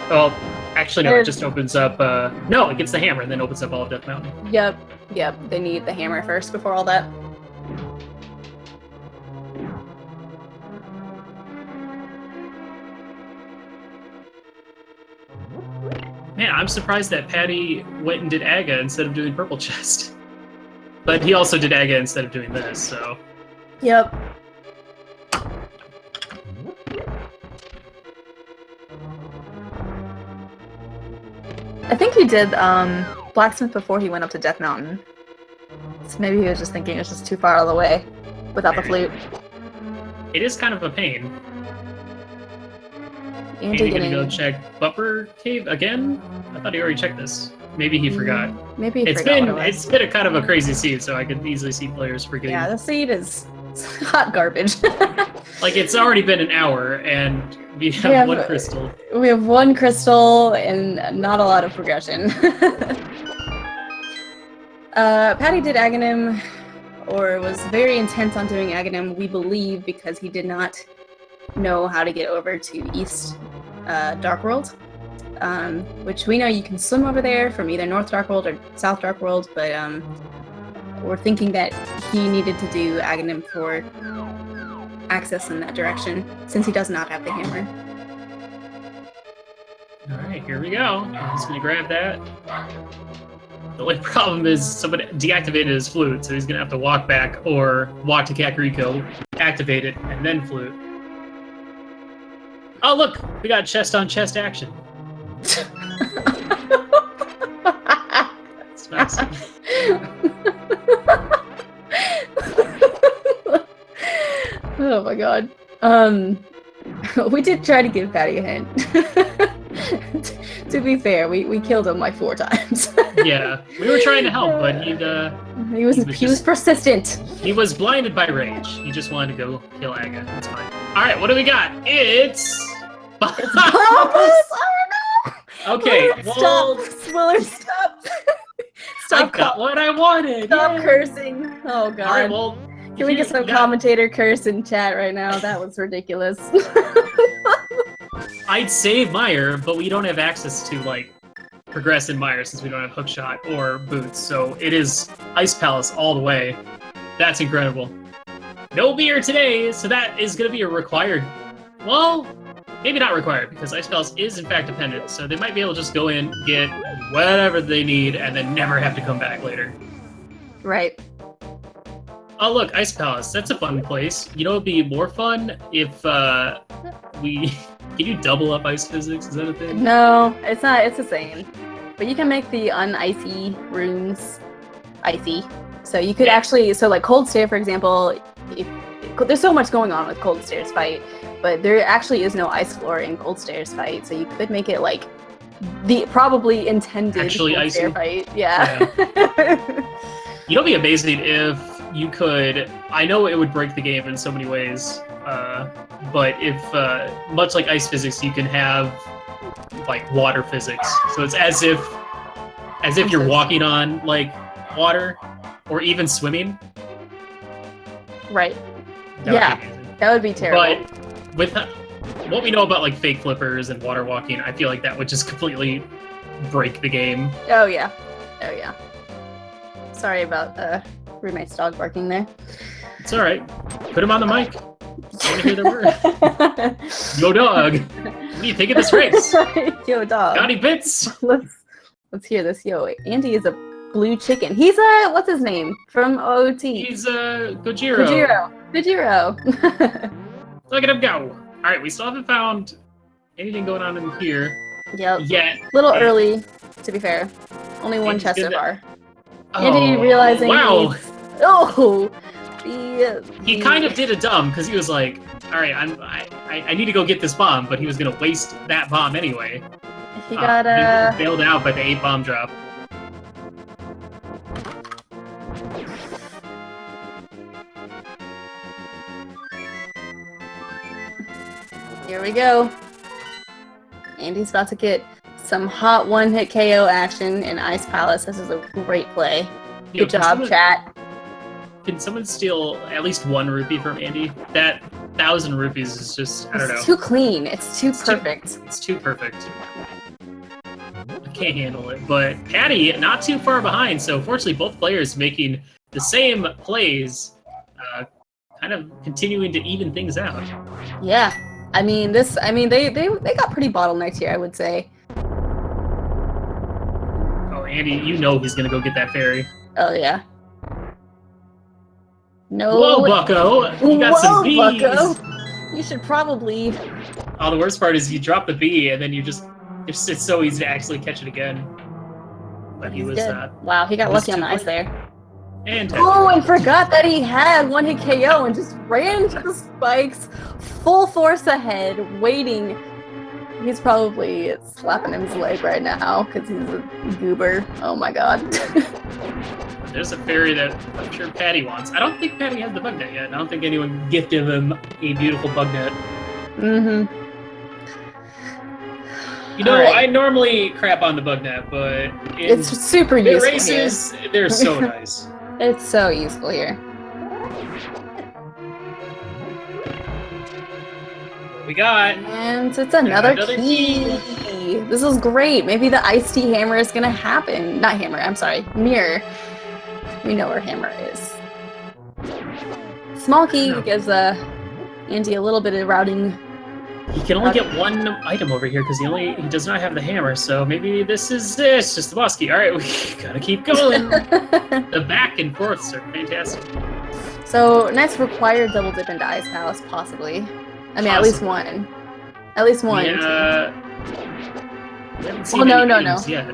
[SPEAKER 2] Well, actually, no, it just opens up. No, it gets the hammer and then opens up all of Death Mountain.
[SPEAKER 1] Yep. They need the hammer first before all that.
[SPEAKER 2] Man, I'm surprised that Patty went and did Aga instead of doing Purple Chest. But he also did Aga instead of doing this, so.
[SPEAKER 1] Yep. I think he did blacksmith before he went up to Death Mountain. So maybe he was just thinking it's just too far out of the way without the flute.
[SPEAKER 2] It is kind of a pain.
[SPEAKER 1] Andy
[SPEAKER 2] gonna go check Buffer Cave again? I thought he already checked this. Maybe he forgot.
[SPEAKER 1] Maybe he forgot.
[SPEAKER 2] It's been a kind of a crazy seed, so I could easily see players forgetting.
[SPEAKER 1] Yeah, the seed is hot garbage.
[SPEAKER 2] Like, it's already been an hour, and we have one crystal.
[SPEAKER 1] We have one crystal and not a lot of progression. Patty did Aghanim, or was very intent on doing Aghanim, we believe, because he did not know how to get over to East Dark World, which we know you can swim over there from either North Dark World or South Dark World, but we're thinking that he needed to do Aghanim for access in that direction, since he does not have the hammer.
[SPEAKER 2] Alright, here we go. I'm just gonna grab that. The only problem is somebody deactivated his flute, so he's gonna have to walk back or walk to Kakariko, activate it, and then flute. Oh look! We got chest-on-chest action. That's nice.
[SPEAKER 1] Oh my god. We did try to give Patty a hint. To be fair, we killed him like 4 times.
[SPEAKER 2] Yeah, we were trying to help, but he
[SPEAKER 1] was persistent.
[SPEAKER 2] He was blinded by rage. He just wanted to go kill Aga. That's fine. All right, what do we got? It's
[SPEAKER 1] Bubbles! Oh no!
[SPEAKER 2] Okay,
[SPEAKER 1] Stop, Swiller, stop!
[SPEAKER 2] I got what I wanted.
[SPEAKER 1] Stop
[SPEAKER 2] Yay.
[SPEAKER 1] cursing! Oh god.
[SPEAKER 2] All right, well,
[SPEAKER 1] can we get some commentator curse in chat right now? That was ridiculous.
[SPEAKER 2] I'd save Meyer, but we don't have access to like progress in Meyer since we don't have hookshot or boots. So it is Ice Palace all the way. That's incredible. No beer today, so that is going to be a required. Well, maybe not required because Ice Palace is in fact dependent. So they might be able to just go in, get whatever they need, and then never have to come back later.
[SPEAKER 1] Right.
[SPEAKER 2] Oh look, Ice Palace. That's a fun place. You know, it'd be more fun if we. Can you double up ice physics? Is that a thing?
[SPEAKER 1] No, it's not. It's the same. But you can make the unicy runes icy. So you could actually, so like Cold Stare, for example, there's so much going on with Cold Stare's fight, but there actually is no ice floor in Cold Stare's fight. So you could make it like the probably intended
[SPEAKER 2] actually
[SPEAKER 1] Cold
[SPEAKER 2] icy
[SPEAKER 1] Stare fight. Yeah.
[SPEAKER 2] You know, it'd be amazing if you could. I know it would break the game in so many ways. But if, much like ice physics, you can have like water physics. So it's as if you're walking on like water, or even swimming.
[SPEAKER 1] Right.
[SPEAKER 2] That
[SPEAKER 1] Yeah.
[SPEAKER 2] would be amazing.
[SPEAKER 1] That would be terrible.
[SPEAKER 2] But with what we know about like fake flippers and water walking, I feel like that would just completely break the game.
[SPEAKER 1] Oh yeah. Oh yeah. Sorry about roommate's dog barking there.
[SPEAKER 2] It's all right. Put him on the mic. I want to hear the word. Yo, dog. What do you think of this race?
[SPEAKER 1] Yo, dog.
[SPEAKER 2] Got any bits?
[SPEAKER 1] Let's hear this. Yo, Andy is a blue chicken. He's what's his name from OT?
[SPEAKER 2] He's Gojiro.
[SPEAKER 1] Gojiro.
[SPEAKER 2] Look at him go. All right, we still haven't found anything going on in here
[SPEAKER 1] Yep.
[SPEAKER 2] yet.
[SPEAKER 1] Little early, to be fair. Only one
[SPEAKER 2] Andy's
[SPEAKER 1] chest so
[SPEAKER 2] gonna-
[SPEAKER 1] far.
[SPEAKER 2] Oh,
[SPEAKER 1] Andy realizing.
[SPEAKER 2] wow. He
[SPEAKER 1] The
[SPEAKER 2] kind of did a dumb because he was like, "All right, I need to go get this bomb," but he was gonna waste that bomb anyway.
[SPEAKER 1] He got
[SPEAKER 2] He bailed out by the 8 bomb drop.
[SPEAKER 1] Here we go. Andy's about to get some hot one-hit KO action in Ice Palace. This is a great play.
[SPEAKER 2] Yo,
[SPEAKER 1] Good job, chat.
[SPEAKER 2] Can someone steal at least 1 rupee from Andy? That 1,000 rupees is just, I don't know.
[SPEAKER 1] It's too clean. It's too perfect.
[SPEAKER 2] It's too perfect. I can't handle it. But Patty, not too far behind, so fortunately both players making the same plays, kind of continuing to even things out.
[SPEAKER 1] Yeah. I mean, they got pretty bottlenecked here, I would say.
[SPEAKER 2] Oh, Andy, you know he's gonna go get that fairy.
[SPEAKER 1] Oh, yeah. No.
[SPEAKER 2] Whoa, Bucko! You got some bees!
[SPEAKER 1] Bucko! You should probably...
[SPEAKER 2] Oh, the worst part is you drop the bee, and then it's so easy to actually catch it again. But he was
[SPEAKER 1] Good.
[SPEAKER 2] not.
[SPEAKER 1] Wow, he got
[SPEAKER 2] he was
[SPEAKER 1] lucky on
[SPEAKER 2] too
[SPEAKER 1] the ice
[SPEAKER 2] late.
[SPEAKER 1] there.
[SPEAKER 2] And
[SPEAKER 1] Oh, I forgot that he had one-hit KO and just ran into the spikes, full force ahead, waiting. He's probably slapping his leg right now because he's a goober. Oh my god.
[SPEAKER 2] there's a fairy that I'm sure Patty wants. I don't think Patty has the bug net yet. I don't think anyone gifted him a beautiful bug net.
[SPEAKER 1] Mm-hmm.
[SPEAKER 2] You know,
[SPEAKER 1] Alright.
[SPEAKER 2] I normally crap on the bug net, but
[SPEAKER 1] It's super
[SPEAKER 2] in
[SPEAKER 1] useful
[SPEAKER 2] races, they're so nice.
[SPEAKER 1] here. It's so useful here.
[SPEAKER 2] What we got?
[SPEAKER 1] And it's another key. This is great. Maybe the iced tea hammer is gonna happen. Not hammer, I'm sorry. Mirror. We know where hammer is. Small key gives Andy a little bit of routing.
[SPEAKER 2] He can only get 1 item over here because he does not have the hammer. So maybe this is just the boss key. All right, we gotta keep going. The back and forths are fantastic.
[SPEAKER 1] So next required double dip into Ice Palace, possibly. I mean, at least one. At least one.
[SPEAKER 2] Yeah. We haven't seen
[SPEAKER 1] Well,
[SPEAKER 2] any
[SPEAKER 1] no.
[SPEAKER 2] games yet.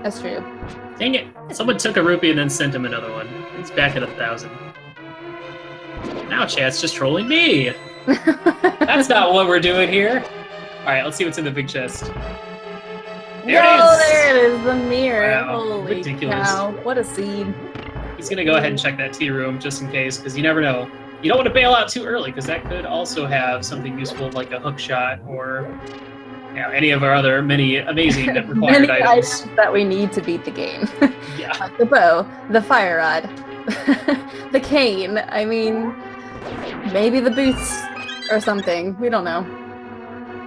[SPEAKER 1] That's true.
[SPEAKER 2] Dang it! Someone took a rupee and then sent him another one. He's back at 1,000. Now chat's just trolling me. That's not what we're doing here. All right, let's see what's in the big chest. There it is.
[SPEAKER 1] There it is, the mirror.
[SPEAKER 2] Wow,
[SPEAKER 1] Holy
[SPEAKER 2] ridiculous.
[SPEAKER 1] cow! What a seed.
[SPEAKER 2] He's gonna go ahead and check that tea room just in case, because you never know. You don't want to bail out too early, because that could also have something useful like a hook shot or any of our other many amazing required
[SPEAKER 1] Many
[SPEAKER 2] items.
[SPEAKER 1] that we need to beat the game.
[SPEAKER 2] Yeah.
[SPEAKER 1] Like the bow, the fire rod, the cane. I mean, maybe the boots or something. We don't know.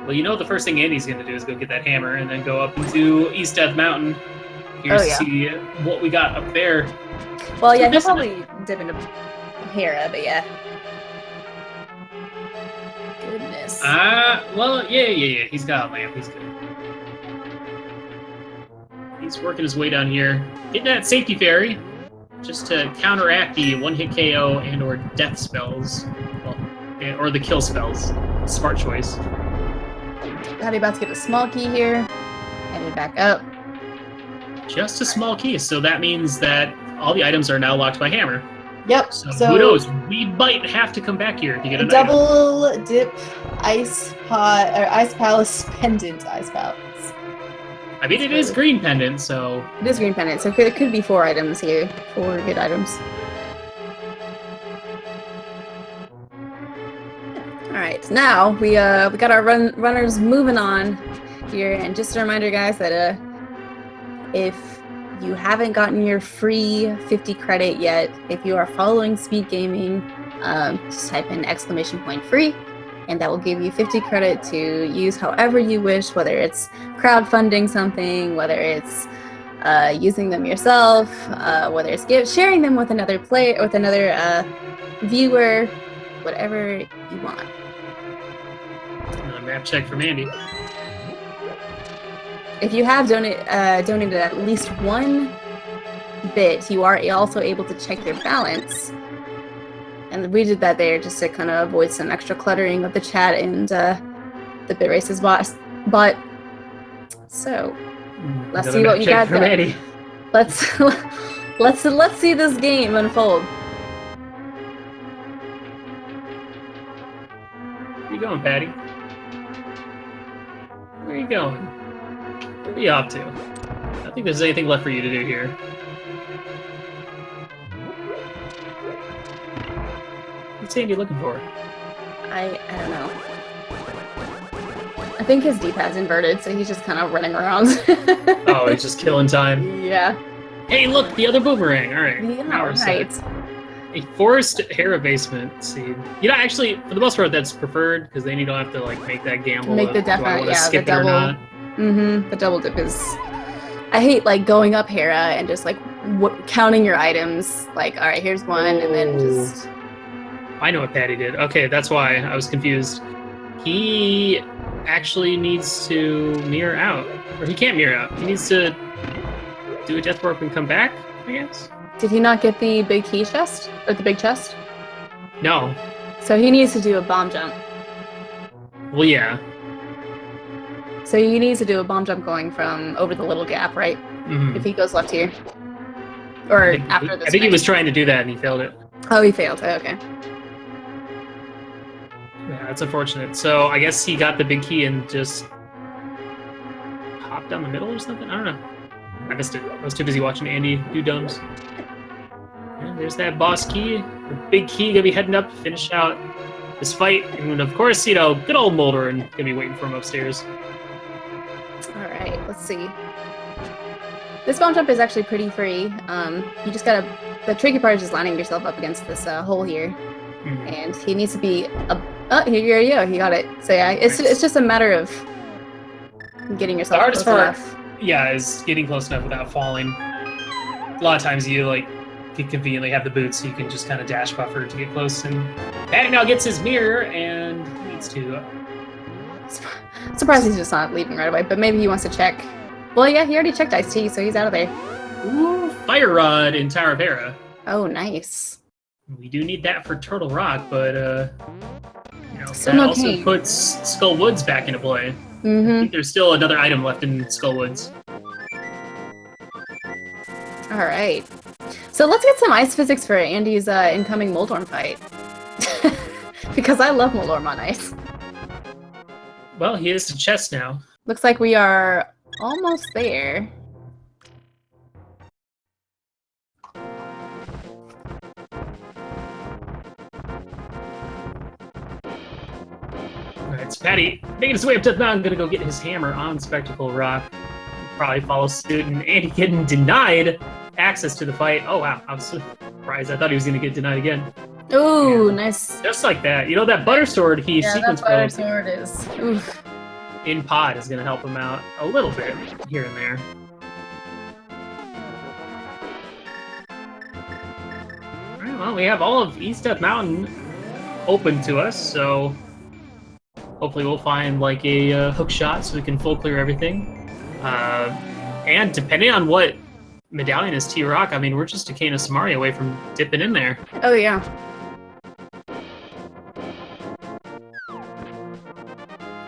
[SPEAKER 2] Well, you know the first thing Andy's going to do is go get that hammer and then go up into East Death Mountain. Here's
[SPEAKER 1] Oh, yeah.
[SPEAKER 2] to see what we got up there.
[SPEAKER 1] Well, yeah, he'll
[SPEAKER 2] Listen-
[SPEAKER 1] probably dip into Hera, but yeah. Goodness.
[SPEAKER 2] Well, yeah. He's got a lamp. He's good. He's working his way down here. Getting that safety fairy just to counteract the one-hit KO and or death spells. Well, or the kill spells. Smart choice.
[SPEAKER 1] Patty about to get a small key here. Headed back up.
[SPEAKER 2] Just a small key, so that means that all the items are now locked by hammer.
[SPEAKER 1] Yep.
[SPEAKER 2] So, who knows? We might have to come back here to get
[SPEAKER 1] A
[SPEAKER 2] an item.
[SPEAKER 1] double dip ice palace pendant ice palace.
[SPEAKER 2] I mean, it is green pendant, so
[SPEAKER 1] It is green pendant, so it could be 4 items here. 4 good items. Alright, now we got our runners moving on here, and just a reminder, guys, that if you haven't gotten your free 50 credit yet, if you are following Speed Gaming, just type in !free, and that will give you 50 credit to use however you wish, whether it's crowdfunding something, whether it's using them yourself, whether it's sharing them with another player, with another viewer, whatever you want.
[SPEAKER 2] Another map check from Andy.
[SPEAKER 1] If you have donated at least 1 bit, you are also able to check your balance. And we did that there just to kind of avoid some extra cluttering of the chat and the bit races bot. So let's see what you got there.
[SPEAKER 2] Eddie.
[SPEAKER 1] Let's see this game unfold.
[SPEAKER 2] Where you going, Patty? Where are you going? What are you up to? I don't think there's anything left for you to do here. What's Andy looking for?
[SPEAKER 1] I don't know. I think his D-pad's inverted, so he's just kind of running around.
[SPEAKER 2] Oh, he's just killing time.
[SPEAKER 1] Yeah.
[SPEAKER 2] Hey, look, the other boomerang. All right.
[SPEAKER 1] Yeah,
[SPEAKER 2] Now we're
[SPEAKER 1] right.
[SPEAKER 2] set. A forced Hera basement seed. You know, actually, for the most part, that's preferred because then you don't have to like make that gamble.
[SPEAKER 1] Make the
[SPEAKER 2] of, do I
[SPEAKER 1] definite,
[SPEAKER 2] wanna
[SPEAKER 1] yeah,
[SPEAKER 2] skip
[SPEAKER 1] the
[SPEAKER 2] it or
[SPEAKER 1] double.
[SPEAKER 2] not?
[SPEAKER 1] Mm-hmm. The double dip is. I hate like going up Hera and just like counting your items. Like, all right, here's one, and then just.
[SPEAKER 2] I know what Patty did. Okay, that's why I was confused. He actually needs to mirror out, or he can't mirror out. He needs to do a death warp and come back, I guess.
[SPEAKER 1] Did he not get the big key chest or the big chest?
[SPEAKER 2] No.
[SPEAKER 1] So he needs to do a bomb jump.
[SPEAKER 2] Well, yeah.
[SPEAKER 1] So he needs to do a bomb jump going from over the little gap, right?
[SPEAKER 2] Mhm.
[SPEAKER 1] If he goes left here, or
[SPEAKER 2] I think,
[SPEAKER 1] after this.
[SPEAKER 2] I think he was trying to do that and he failed it.
[SPEAKER 1] Oh, he failed. Okay.
[SPEAKER 2] Yeah, that's unfortunate. So I guess he got the big key and just hopped down the middle or something? I don't know. I missed it. I was too busy watching Andy do domes. And there's that boss key. The big key gonna be heading up to finish out this fight. And of course, you know, good old Mulder and gonna be waiting for him upstairs.
[SPEAKER 1] Alright, let's see. This bomb jump is actually pretty free. You just gotta... The tricky part is just lining yourself up against this hole here.
[SPEAKER 2] Mhm.
[SPEAKER 1] And he needs to be... Oh, here you go. He got it. So yeah, it's just a matter of getting yourself
[SPEAKER 2] The hardest
[SPEAKER 1] close
[SPEAKER 2] part,
[SPEAKER 1] enough.
[SPEAKER 2] yeah, is getting close enough without falling. A lot of times you like can conveniently have the boots so you can just kind of dash buffer to get close. And Patty now gets his mirror and needs to...
[SPEAKER 1] Surprised he's just not leaving right away, but maybe he wants to check. Well, yeah, he already checked Ice-T, so he's out of there.
[SPEAKER 2] Ooh, Fire Rod in Tower of Hera.
[SPEAKER 1] Oh, nice.
[SPEAKER 2] We do need that for Turtle Rock, but you know,
[SPEAKER 1] Still
[SPEAKER 2] that
[SPEAKER 1] no
[SPEAKER 2] also
[SPEAKER 1] cane.
[SPEAKER 2] puts Skull Woods back into play. I
[SPEAKER 1] Mm-hmm.
[SPEAKER 2] think there's still another item left in Skull Woods.
[SPEAKER 1] Alright. So let's get some ice physics for Andy's incoming Moldorm fight. Because I love Moldorm on ice.
[SPEAKER 2] Well, he is the chest now.
[SPEAKER 1] Looks like we are almost there.
[SPEAKER 2] Alright, so Patty, making his way up to the mountain, gonna go get his hammer on Spectacle Rock. He'll probably follow suit, and Andy getting denied access to the fight. Oh wow, I was surprised. I thought he was gonna get denied again.
[SPEAKER 1] Ooh,
[SPEAKER 2] Yeah.
[SPEAKER 1] nice.
[SPEAKER 2] Just like that. You know, that butter sword he
[SPEAKER 1] Yeah, that
[SPEAKER 2] sequence
[SPEAKER 1] butter
[SPEAKER 2] broke
[SPEAKER 1] sword is... Oof.
[SPEAKER 2] in pod is gonna help him out a little bit here and there. Alright, well, we have all of East Death Mountain open to us, so hopefully we'll find like a hook shot so we can full clear everything. And depending on what medallion is T-Rock, I mean, we're just a cane of Samaria away from dipping in there.
[SPEAKER 1] Oh, yeah.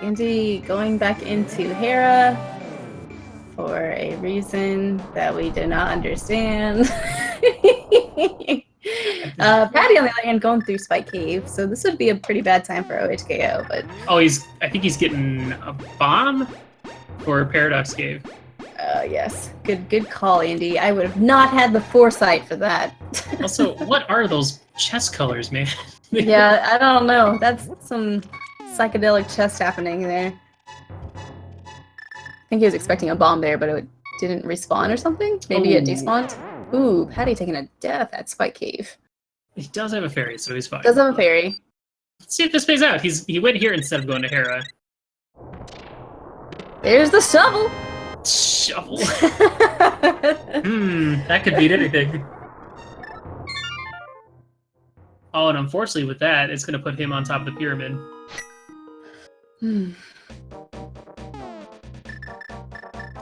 [SPEAKER 1] Andy going back into Hera for a reason that we did not understand. Patty, on the other hand, going through Spike Cave, so this would be a pretty bad time for OHKO, but...
[SPEAKER 2] Oh, I think he's getting a bomb for Paradox Cave.
[SPEAKER 1] Yes. Good call, Andy. I would have not had the foresight for that.
[SPEAKER 2] Also, what are those chest colors, man?
[SPEAKER 1] Yeah, I don't know. That's some psychedelic chest happening there. I think he was expecting a bomb there, but it didn't respawn or something. Maybe it
[SPEAKER 2] Oh.
[SPEAKER 1] despawned. Ooh, Patty taking a death at Spike Cave.
[SPEAKER 2] He does have a fairy, so he's fine.
[SPEAKER 1] Does have a fairy.
[SPEAKER 2] Let's see if this pays out. He went here instead of going to Hera.
[SPEAKER 1] There's the shovel.
[SPEAKER 2] Shovel. That could beat anything. Oh, and unfortunately with that, it's going to put him on top of the pyramid.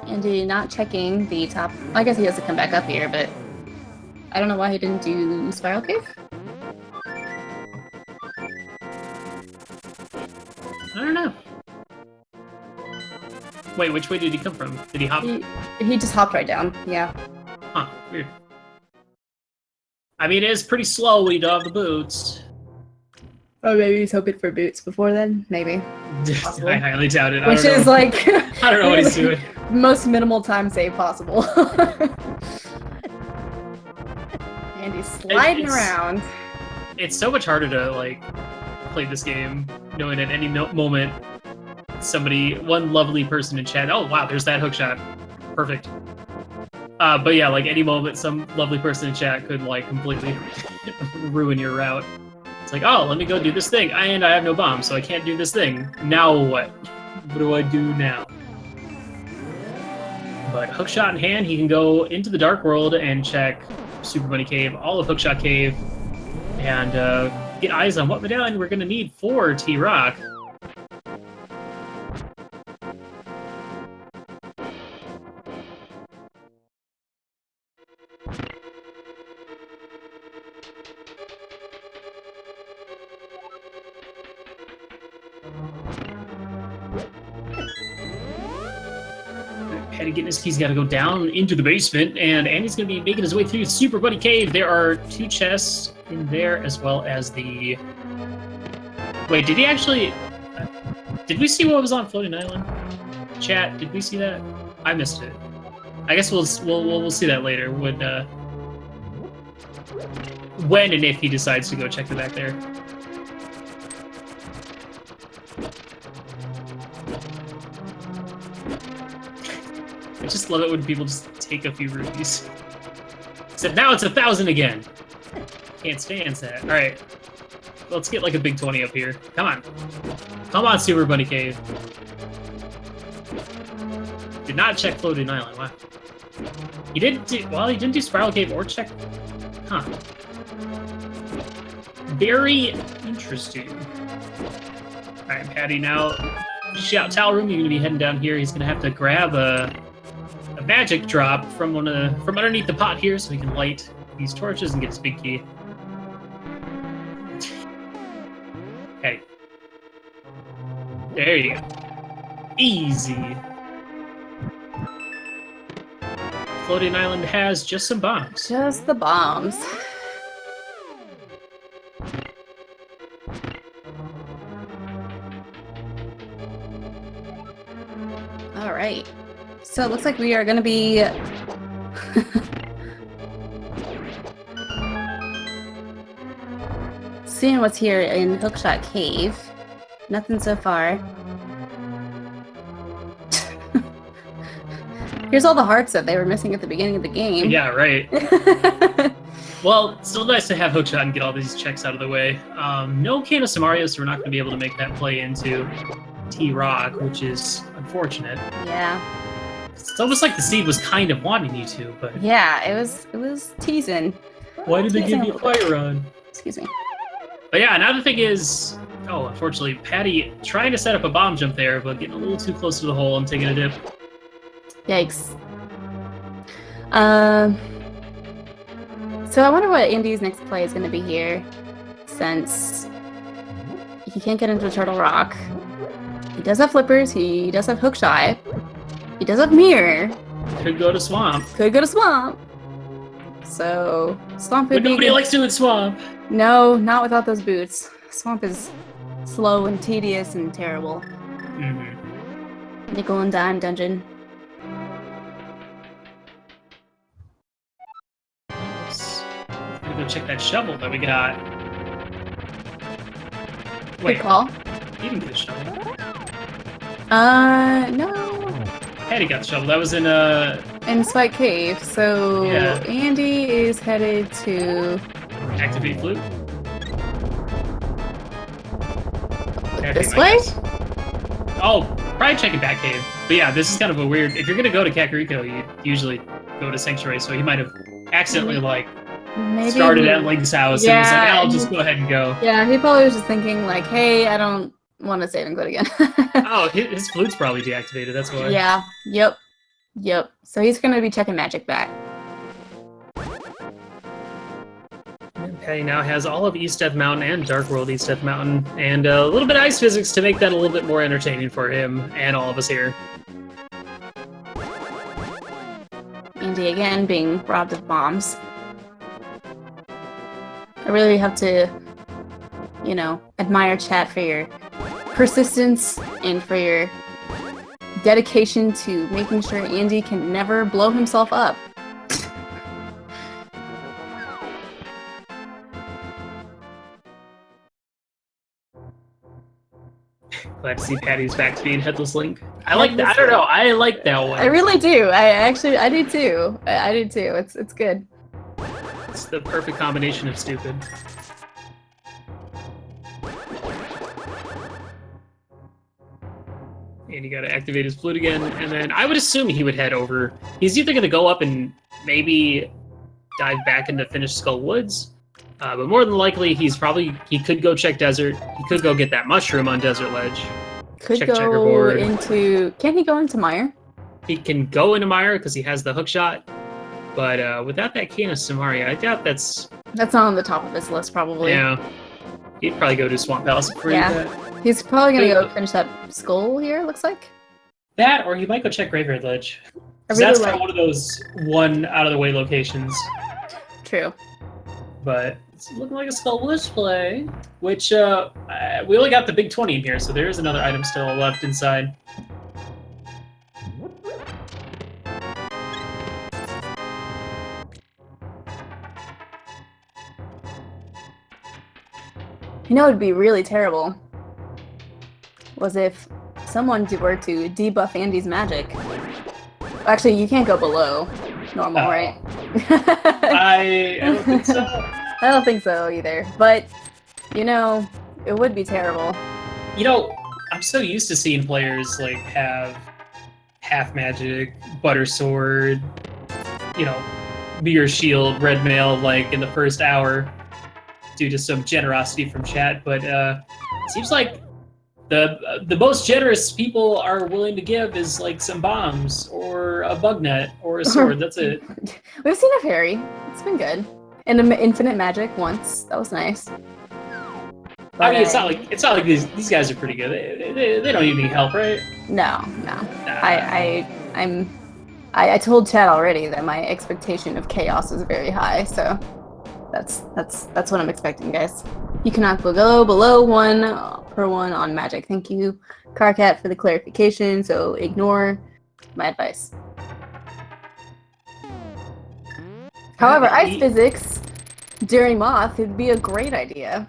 [SPEAKER 1] Andy not checking the top. I guess he has to come back up here, but I don't know why he didn't do Spiral Cave.
[SPEAKER 2] I don't know. Wait, which way did he come from? Did he hop?
[SPEAKER 1] He just hopped right down. Yeah.
[SPEAKER 2] Huh, weird. I mean, it is pretty slow when you don't have the boots.
[SPEAKER 1] Oh, maybe he's hoping for boots before then. Maybe.
[SPEAKER 2] I highly doubt it.
[SPEAKER 1] Which is like
[SPEAKER 2] I don't know what he's doing.
[SPEAKER 1] Most minimal time save possible. And he's sliding around.
[SPEAKER 2] It's so much harder to like play this game knowing at any moment one lovely person in chat. Oh wow, there's that hook shot. Perfect. But yeah, like any moment, some lovely person in chat could like completely ruin your route. It's like, oh, let me go do this thing, and I have no bomb, so I can't do this thing. Now what? What do I do now? But hookshot in hand, he can go into the Dark World and check Super Bunny Cave, all of Hookshot Cave, and get eyes on what medallion we're going to need for T-Rock. Patty getting his keys, got to go down into the basement, and Andy's going to be making his way through Super Bunny Cave. There are 2 chests in there, as well as the... Wait, did he actually... Did we see what was on Floating Island? Chat, did we see that? I missed it. I guess we'll see that later when and if he decides to go check the back there. I just love it when people just take a few rupees. Except now it's 1,000 again. Can't stand that. All right, let's get like a big 20 up here. Come on, come on, Super Bunny Cave. Did not check Floating Island. Wow. He didn't do well. He didn't do Spiral Cave or check. Huh. Very interesting. All right, Patty. Now, shout Towel Room. You're gonna be heading down here. He's gonna have to grab a magic drop from from underneath the pot here, so he can light these torches and get his big key. Okay. There you go. Easy. Floating Island has just some bombs.
[SPEAKER 1] Just the bombs. All right. So it looks like we are going to be seeing what's here in Hookshot Cave. Nothing so far. Here's all the hearts that they were missing at the beginning of the game.
[SPEAKER 2] Yeah, right. Well, it's still nice to have Hookshot and get all these checks out of the way. No Kano Samaria, so we're not going to be able to make that play into T-Rock, which is unfortunate.
[SPEAKER 1] Yeah.
[SPEAKER 2] It's almost like the seed was kind of wanting you to, but...
[SPEAKER 1] Yeah, it was teasing.
[SPEAKER 2] Why did they give you a fire run?
[SPEAKER 1] Excuse me.
[SPEAKER 2] But yeah, another thing is... Oh, unfortunately, Patty trying to set up a bomb jump there, but getting a little too close to the hole and taking a dip.
[SPEAKER 1] Yikes. So I wonder what Andy's next play is going to be here, since he can't get into Turtle Rock. He does have flippers, he does have hookshot, he does have mirror.
[SPEAKER 2] Could go to Swamp.
[SPEAKER 1] Could go to Swamp. So, Swamp would
[SPEAKER 2] But
[SPEAKER 1] be
[SPEAKER 2] nobody
[SPEAKER 1] good.
[SPEAKER 2] likes doing Swamp.
[SPEAKER 1] No, not without those boots. Swamp is slow and tedious and terrible.
[SPEAKER 2] Mm-hmm.
[SPEAKER 1] Nickel and dime dungeon.
[SPEAKER 2] I'm gonna go check that shovel that we got.
[SPEAKER 1] Good call.
[SPEAKER 2] He didn't get a shovel.
[SPEAKER 1] No.
[SPEAKER 2] Patty got the shovel. That was in
[SPEAKER 1] in Spike Cave. So
[SPEAKER 2] Yeah.
[SPEAKER 1] Andy is headed to
[SPEAKER 2] Activate flute. That'd be
[SPEAKER 1] this
[SPEAKER 2] my
[SPEAKER 1] way.
[SPEAKER 2] guess. Oh, probably checking back cave. But yeah, this is kind of a weird. If you're gonna go to Kakariko, you usually go to Sanctuary. So he might have accidentally like
[SPEAKER 1] Maybe
[SPEAKER 2] started at Link's house and was like,
[SPEAKER 1] Yeah,
[SPEAKER 2] "I'll just go ahead and go."
[SPEAKER 1] Yeah, he probably was just thinking like, "Hey, I don't want to save and quit again."
[SPEAKER 2] Oh, his flute's probably deactivated. That's why.
[SPEAKER 1] Yeah. Yep. So he's gonna be checking magic back.
[SPEAKER 2] And Patty now has all of East Death Mountain and Dark World East Death Mountain, and a little bit of ice physics to make that a little bit more entertaining for him and all of us here.
[SPEAKER 1] Andy again being robbed of bombs. I really have to, admire chat for your persistence and for your dedication to making sure Andy can never blow himself up.
[SPEAKER 2] Glad to see Patty's back to being Headless Link. I like that. I don't know. I like that one.
[SPEAKER 1] I really do. I do too. I do too. It's good.
[SPEAKER 2] It's the perfect combination of stupid. And you gotta activate his flute again, and then I would assume he would head over. He's either gonna go up and maybe dive back into Finished Skull Woods, but more than likely he could go check Desert. He could go get that mushroom on Desert Ledge.
[SPEAKER 1] Could
[SPEAKER 2] Check
[SPEAKER 1] go
[SPEAKER 2] checkerboard.
[SPEAKER 1] Can he go into Mire?
[SPEAKER 2] He can go into Mire because he has the hook shot, but without that Cane of Samaria, I doubt that's
[SPEAKER 1] That's not on the top of his list, probably.
[SPEAKER 2] yeah. He'd probably go to Swamp Palace before he did that.
[SPEAKER 1] He's probably gonna go finish that skull here, looks like.
[SPEAKER 2] That, or he might go check Graveyard Ledge.
[SPEAKER 1] I really
[SPEAKER 2] That's
[SPEAKER 1] like-
[SPEAKER 2] not one of those one out of the way locations.
[SPEAKER 1] True.
[SPEAKER 2] But it's looking like a Skull Woods play, which we only got the big 20 in here, so there is another item still left inside.
[SPEAKER 1] You know, it'd be really terrible was if someone were to debuff Andy's magic. Actually, you can't go below normal, right?
[SPEAKER 2] I don't think so.
[SPEAKER 1] I don't think so either. But, it would be terrible.
[SPEAKER 2] I'm so used to seeing players like have half magic, butter sword, mirror shield, red mail like in the first hour due to some generosity from chat, but it seems like the most generous people are willing to give is like some bombs or a bug net or a sword. That's it.
[SPEAKER 1] We've seen a fairy. It's been good. And infinite magic once. That was nice.
[SPEAKER 2] I mean, it's not like these guys are pretty good. They don't need any help, right?
[SPEAKER 1] No.
[SPEAKER 2] Nah.
[SPEAKER 1] I told Chad already that my expectation of chaos is very high, so that's what I'm expecting, guys. You cannot go below 1 per 1 on magic. Thank you, Carcat, for the clarification. So ignore my advice. However, ice physics during Moth would be a great idea.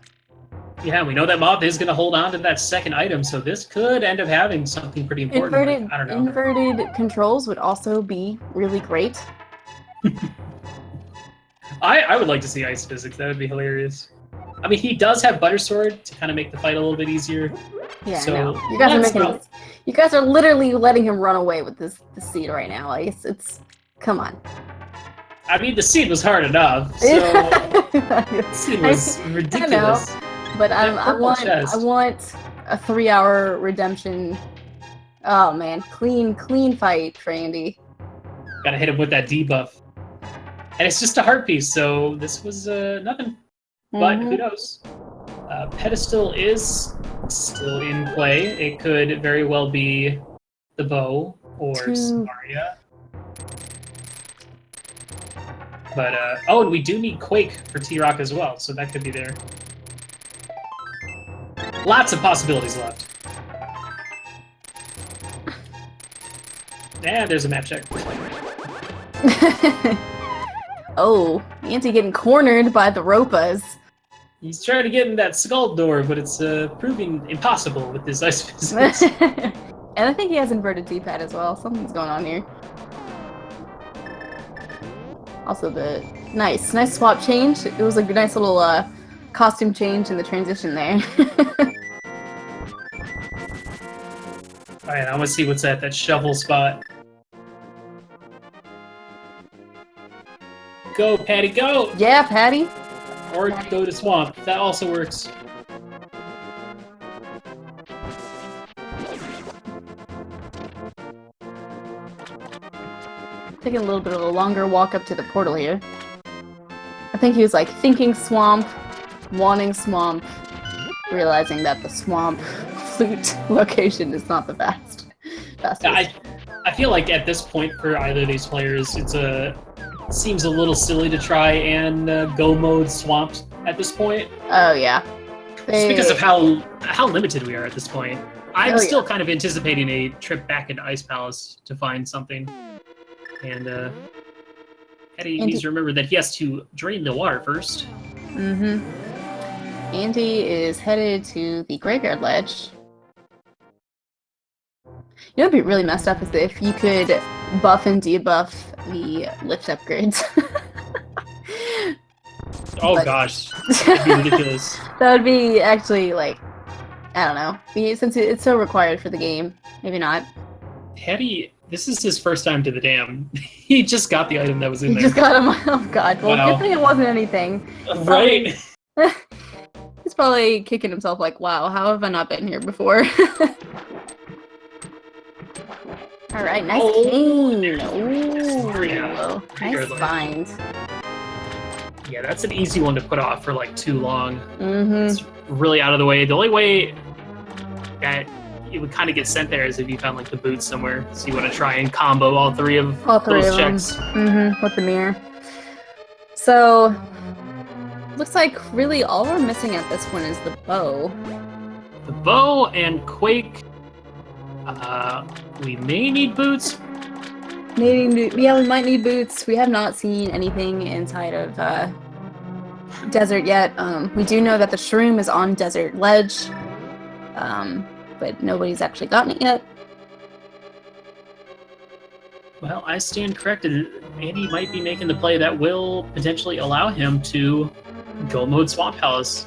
[SPEAKER 2] Yeah, we know that Moth is going to hold on to that second item, so this could end up having something pretty important. I don't know.
[SPEAKER 1] Inverted controls would also be really great.
[SPEAKER 2] I would like to see ice physics. That would be hilarious. I mean, he does have Butter Sword to kind of make the fight a little bit easier.
[SPEAKER 1] Yeah,
[SPEAKER 2] so
[SPEAKER 1] I know. You guys are literally letting him run away with the seed right now. Like it's come on.
[SPEAKER 2] I mean, the seed was hard enough, so the seed was ridiculous.
[SPEAKER 1] I know, but I want a 3-hour redemption. Oh man, clean fight for Andy.
[SPEAKER 2] Gotta hit him with that debuff. And it's just a heart piece, so this was nothing. But who knows? Pedestal is still in play. It could very well be the bow or Samaria. But, and we do need Quake for T-Rock as well, so that could be there. Lots of possibilities left. And there's a map check.
[SPEAKER 1] Oh, Andy getting cornered by the Ropas.
[SPEAKER 2] He's trying to get in that skull door, but it's proving impossible with his ice physics.
[SPEAKER 1] And I think he has inverted D-pad as well. Something's going on here. Also the nice swap change. It was a nice little costume change in the transition there.
[SPEAKER 2] Alright, I want to see what's at that shovel spot. Go, Patty, go!
[SPEAKER 1] Yeah, Patty.
[SPEAKER 2] Or go to swamp. That also works.
[SPEAKER 1] Taking a little bit of a longer walk up to the portal here. I think he was like thinking swamp, wanting swamp, realizing that the swamp flute location is not the fastest.
[SPEAKER 2] I feel like at this point for either of these players, seems a little silly to try and go mode swamped at this point.
[SPEAKER 1] Oh yeah.
[SPEAKER 2] Just because of how limited we are at this point. I'm still kind of anticipating a trip back into Ice Palace to find something. And Eddie needs to remember that he has to drain the water first.
[SPEAKER 1] Mm-hmm. Andy is headed to the graveyard ledge. You know what'd be really messed up is if you could buff and debuff the lift upgrades.
[SPEAKER 2] Oh gosh, that'd be ridiculous.
[SPEAKER 1] That would be actually like, I don't know, since it's so required for the game, maybe not.
[SPEAKER 2] Hetty, this is his first time to the dam. He just got the item that was in there.
[SPEAKER 1] He just got him. Oh god. Well, good thing it wasn't anything.
[SPEAKER 2] Right.
[SPEAKER 1] He's probably kicking himself like, wow, how have I not been here before? Alright, nice cane. Ooh, nice find.
[SPEAKER 2] Yeah, that's an easy one to put off for like too long.
[SPEAKER 1] Mm-hmm.
[SPEAKER 2] It's really out of the way. The only way that it would kind of get sent there is if you found like the boots somewhere. So you want to try and combo all three of those checks.
[SPEAKER 1] Mm-hmm, with the mirror. So, looks like really all we're missing at this one is the bow.
[SPEAKER 2] The bow and Quake. We may need boots.
[SPEAKER 1] Yeah, we might need boots. We have not seen anything inside of desert yet. We do know that the shroom is on desert ledge, but nobody's actually gotten it yet.
[SPEAKER 2] Well, I stand corrected. Andy might be making the play that will potentially allow him to go mode Swamp Palace.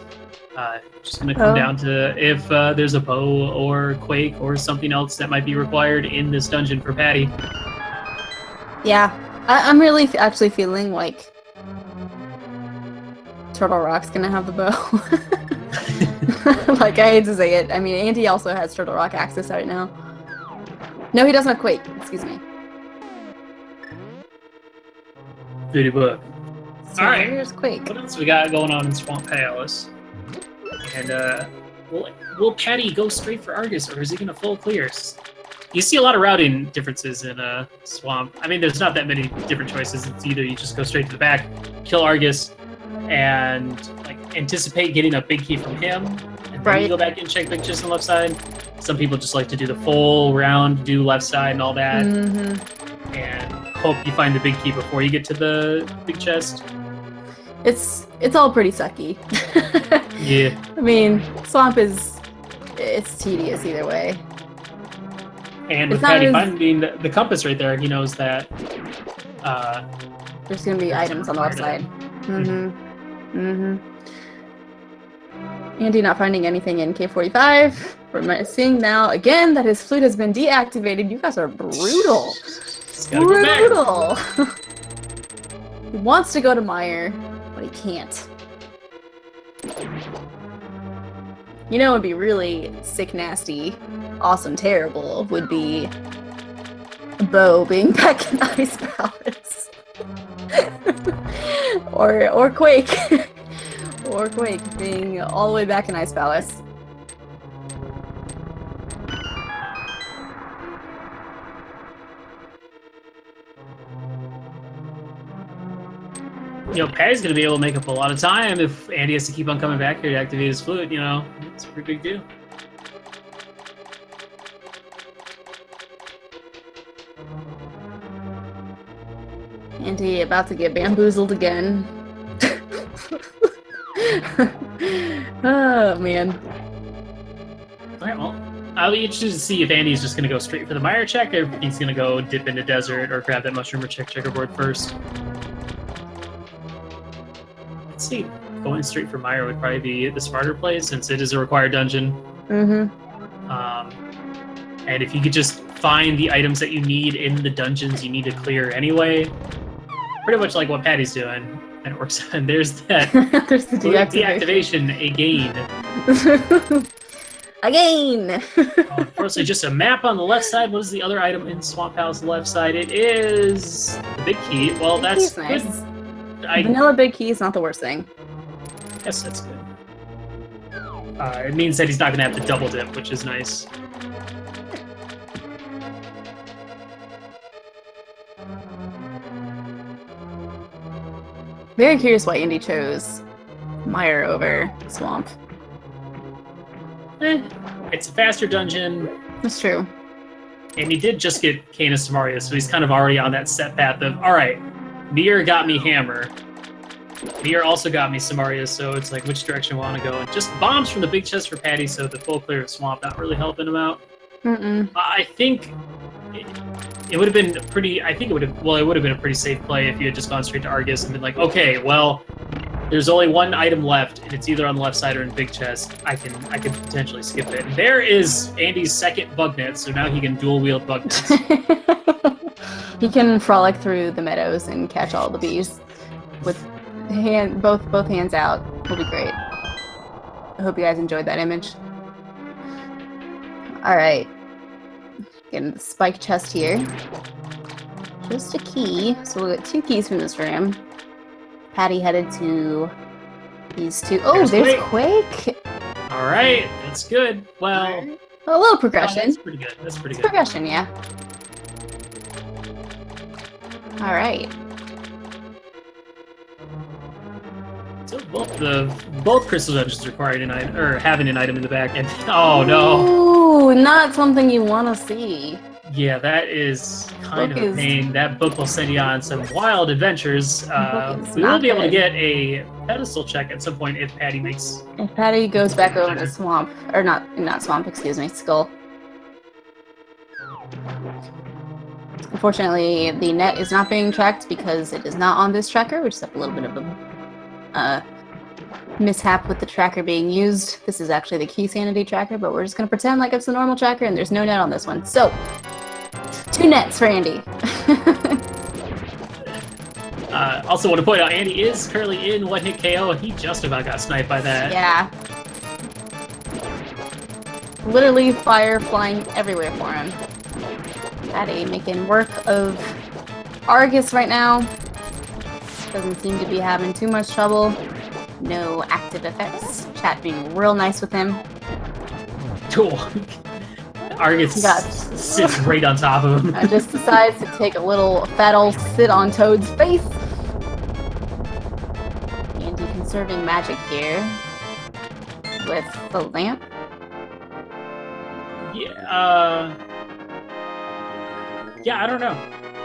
[SPEAKER 2] Just going to come down to if there's a bow or Quake or something else that might be required in this dungeon for Patty.
[SPEAKER 1] Yeah, I'm really actually feeling like Turtle Rock's gonna have the bow. Like, I hate to say it. I mean, Andy also has Turtle Rock access right now. No, he doesn't have Quake. Excuse me.
[SPEAKER 2] Beauty book.
[SPEAKER 1] So
[SPEAKER 2] all right.
[SPEAKER 1] Here's Quake.
[SPEAKER 2] What else we got going on in Swamp Palace? And will Patty go straight for Argus, or is he gonna full clear? You see a lot of routing differences in Swamp. I mean, there's not that many different choices. It's either you just go straight to the back, kill Argus, and like anticipate getting a big key from him, and then you go back and check big chest on the left side. Some people just like to do the full round, do left side and all that, and hope you find the big key before you get to the big chest.
[SPEAKER 1] It's all pretty sucky.
[SPEAKER 2] Yeah.
[SPEAKER 1] I mean, Swamp it's tedious either way.
[SPEAKER 2] And with Patty finding the compass right there, he knows that
[SPEAKER 1] there's gonna be items on the left side. Andy not finding anything in K45. We're seeing now again that his flute has been deactivated. You guys are brutal. Brutal. He wants to go to Meyer, but he can't. You know, it would be really sick, nasty, awesome, terrible would be Bo being back in Ice Palace. or Quake. Or Quake being all the way back in Ice Palace.
[SPEAKER 2] You know, Patty's going to be able to make up a lot of time if Andy has to keep on coming back here to activate his flute, you know. It's a pretty big deal.
[SPEAKER 1] Andy about to get bamboozled again. Oh, man.
[SPEAKER 2] Alright, well, I'll be interested to see if Andy's just going to go straight for the Meyer check, or if he's going to go dip into desert or grab that mushroom or check checkerboard first. honestly, going straight for Meyer would probably be the smarter play since it is a required dungeon.
[SPEAKER 1] Mm-hmm.
[SPEAKER 2] And if you could just find the items that you need in the dungeons you need to clear anyway, pretty much like what Patty's doing, and it works. And there's that
[SPEAKER 1] There's the
[SPEAKER 2] deactivation again.
[SPEAKER 1] Again!
[SPEAKER 2] Unfortunately, just a map on the left side. What is the other item in Swamp Palace left side? It is the big key. Well, that's
[SPEAKER 1] nice.
[SPEAKER 2] good.
[SPEAKER 1] Vanilla big key is not the worst thing.
[SPEAKER 2] Yes, that's good. It means that he's not going to have to double dip, which is nice.
[SPEAKER 1] Very curious why Indy chose Meyer over Swamp.
[SPEAKER 2] It's a faster dungeon.
[SPEAKER 1] That's true.
[SPEAKER 2] And he did just get Canis Samaria, so he's kind of already on that set path of, alright, Mir got me Hammer. Mir also got me Samaria, so it's like, which direction I want to go? And just bombs from the big chest for Patty, so the full clear of Swamp, not really helping him out. I think it would have been pretty, it would have been a pretty safe play if you had just gone straight to Argus and been like, okay, well, there's only one item left, and it's either on the left side or in big chest. I can potentially skip it. And there is Andy's second bug net, so now he can dual wield bug nets.
[SPEAKER 1] He can frolic through the meadows and catch all the bees with both hands out. It'll be great. I hope you guys enjoyed that image. Alright. Getting the spike chest here. Just a key. So we'll get 2 keys from this room. Patty headed to these 2. Oh, there's Quake!
[SPEAKER 2] Alright, that's good. Well,
[SPEAKER 1] a little progression.
[SPEAKER 2] That's pretty good. That's pretty good.
[SPEAKER 1] Progression, yeah. Alright.
[SPEAKER 2] So both crystal dungeons required an item, or having an item in the back end. Oh no!
[SPEAKER 1] Ooh, not something you want to see.
[SPEAKER 2] Yeah, that is kind of a pain. That book will send you on some wild adventures. We will be able to get a pedestal check at some point if Patty makes.
[SPEAKER 1] If Patty goes back over to Swamp, or not Swamp, excuse me, Skull. Unfortunately, the net is not being tracked because it is not on this tracker. We just have a little bit of a mishap with the tracker being used. This is actually the key sanity tracker, but we're just going to pretend like it's a normal tracker and there's no net on this one. So, 2 nets for Andy.
[SPEAKER 2] Also want to point out, Andy is currently in one-hit KO, and he just about got sniped by that.
[SPEAKER 1] Yeah. Literally fire flying everywhere for him. Patty making work of Argus right now. Doesn't seem to be having too much trouble. No active effects. Chat being real nice with him.
[SPEAKER 2] Cool. Argus sits right on top of him.
[SPEAKER 1] Just decides to take a little fat old sit on Toad's face. Andy conserving magic here with the lamp.
[SPEAKER 2] Yeah, I don't know.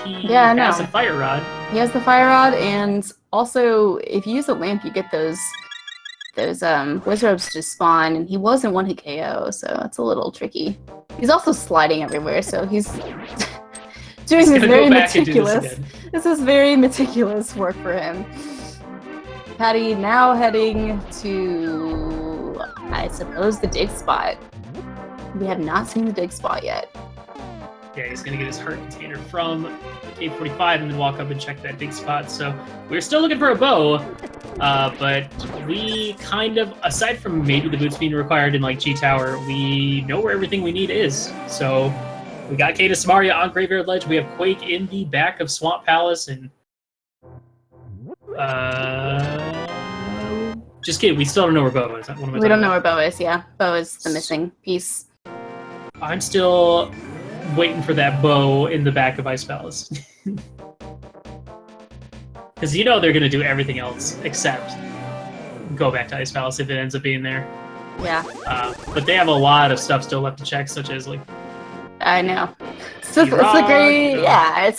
[SPEAKER 2] He has a fire rod.
[SPEAKER 1] He has the fire rod, and also if you use a lamp, you get those wizards to spawn, and he wasn't one-hit KO, so it's a little tricky. He's also sliding everywhere, so he's doing this very meticulous. This is very meticulous work for him. Patty now heading to, I suppose, the dig spot. We have not seen the dig spot yet.
[SPEAKER 2] Yeah, he's gonna get his heart container from Cave 45 and then walk up and check that dig spot. So we're still looking for a bow, but we kind of, aside from maybe the boots being required in like G Tower, we know where everything we need is. So we got Canis Samaria on Graveyard Ledge. We have Quake in the back of Swamp Palace, and just kidding. We still don't know where Bo is.
[SPEAKER 1] We don't know where Bo is. Yeah, Bo is the missing piece.
[SPEAKER 2] I'm still waiting for that bow in the back of Ice Palace. Because you know they're going to do everything else except go back to Ice Palace if it ends up being there.
[SPEAKER 1] Yeah.
[SPEAKER 2] But they have a lot of stuff still left to check, such as like...
[SPEAKER 1] I know. It's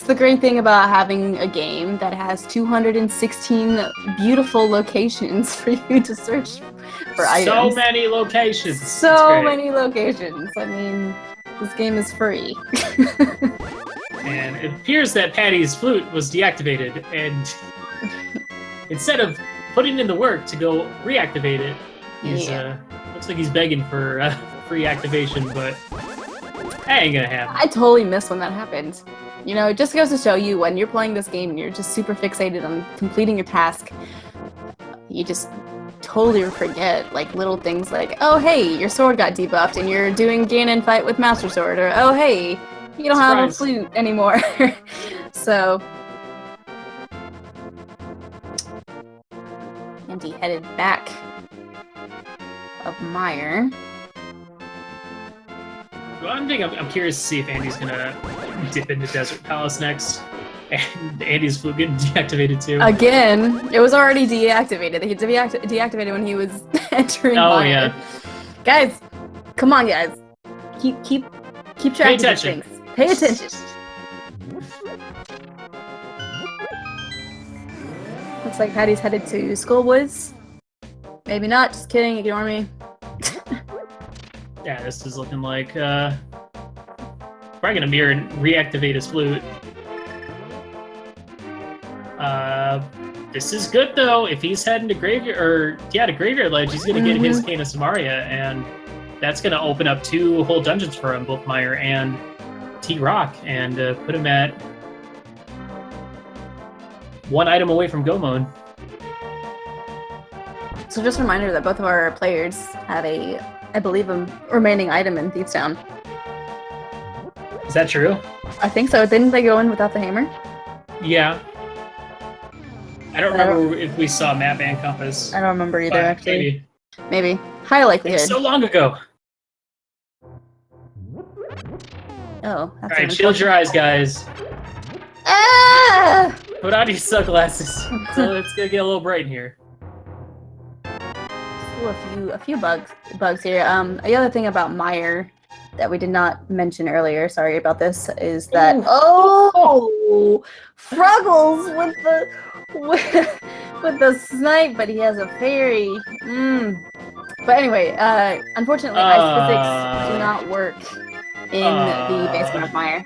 [SPEAKER 1] the great thing about having a game that has 216 beautiful locations for you to search for items.
[SPEAKER 2] So many locations.
[SPEAKER 1] So many locations. I mean, this game is free.
[SPEAKER 2] And it appears that Patty's flute was deactivated, and instead of putting in the work to go reactivate it. He's
[SPEAKER 1] Yeah.
[SPEAKER 2] looks like he's begging for free activation, but that ain't gonna happen.
[SPEAKER 1] I totally miss when that happened. You know, it just goes to show you when you're playing this game and you're just super fixated on completing a task, you just totally forget like little things like, oh hey, your sword got debuffed and you're doing Ganon fight with Master Sword, or oh hey, you don't have a flute anymore. So Andy headed back of Mire.
[SPEAKER 2] One thing I'm curious to see if Andy's gonna dip into Desert Palace next. And Andy's flute getting deactivated too.
[SPEAKER 1] Again, it was already deactivated. He deactivated when he was entering Mire.
[SPEAKER 2] Yeah.
[SPEAKER 1] Guys, come on, guys. Keep track of these things. Pay attention. Looks like Patty's headed to Skullwoods. Maybe not. Just kidding. Ignore me.
[SPEAKER 2] Yeah, this is looking like probably gonna mirror and reactivate his flute. This is good though. If he's heading to Graveyard Ledge, he's gonna get his Cane of Samaria, and that's gonna open up 2 whole dungeons for him, both Mire and T-Rock, and put him at 1 item away from Go Mode.
[SPEAKER 1] So just a reminder that both of our players have I believe, a remaining item in Thieves Town.
[SPEAKER 2] Is that true?
[SPEAKER 1] I think so. Didn't they go in without the hammer?
[SPEAKER 2] Yeah. I don't remember if we saw map and compass.
[SPEAKER 1] I don't remember either, actually.
[SPEAKER 2] Maybe.
[SPEAKER 1] Maybe. High likelihood.
[SPEAKER 2] It's so long ago.
[SPEAKER 1] Oh, that's
[SPEAKER 2] Alright, shield your eyes, guys.
[SPEAKER 1] Ah!
[SPEAKER 2] Put on your sunglasses. So it's gonna get a little bright in here.
[SPEAKER 1] Still a few bugs here. The other thing about Mire that we did not mention earlier, sorry about this, is that Fruggles with the snipe, but he has a fairy. But anyway, unfortunately, ice physics do not work in the basement of Mire.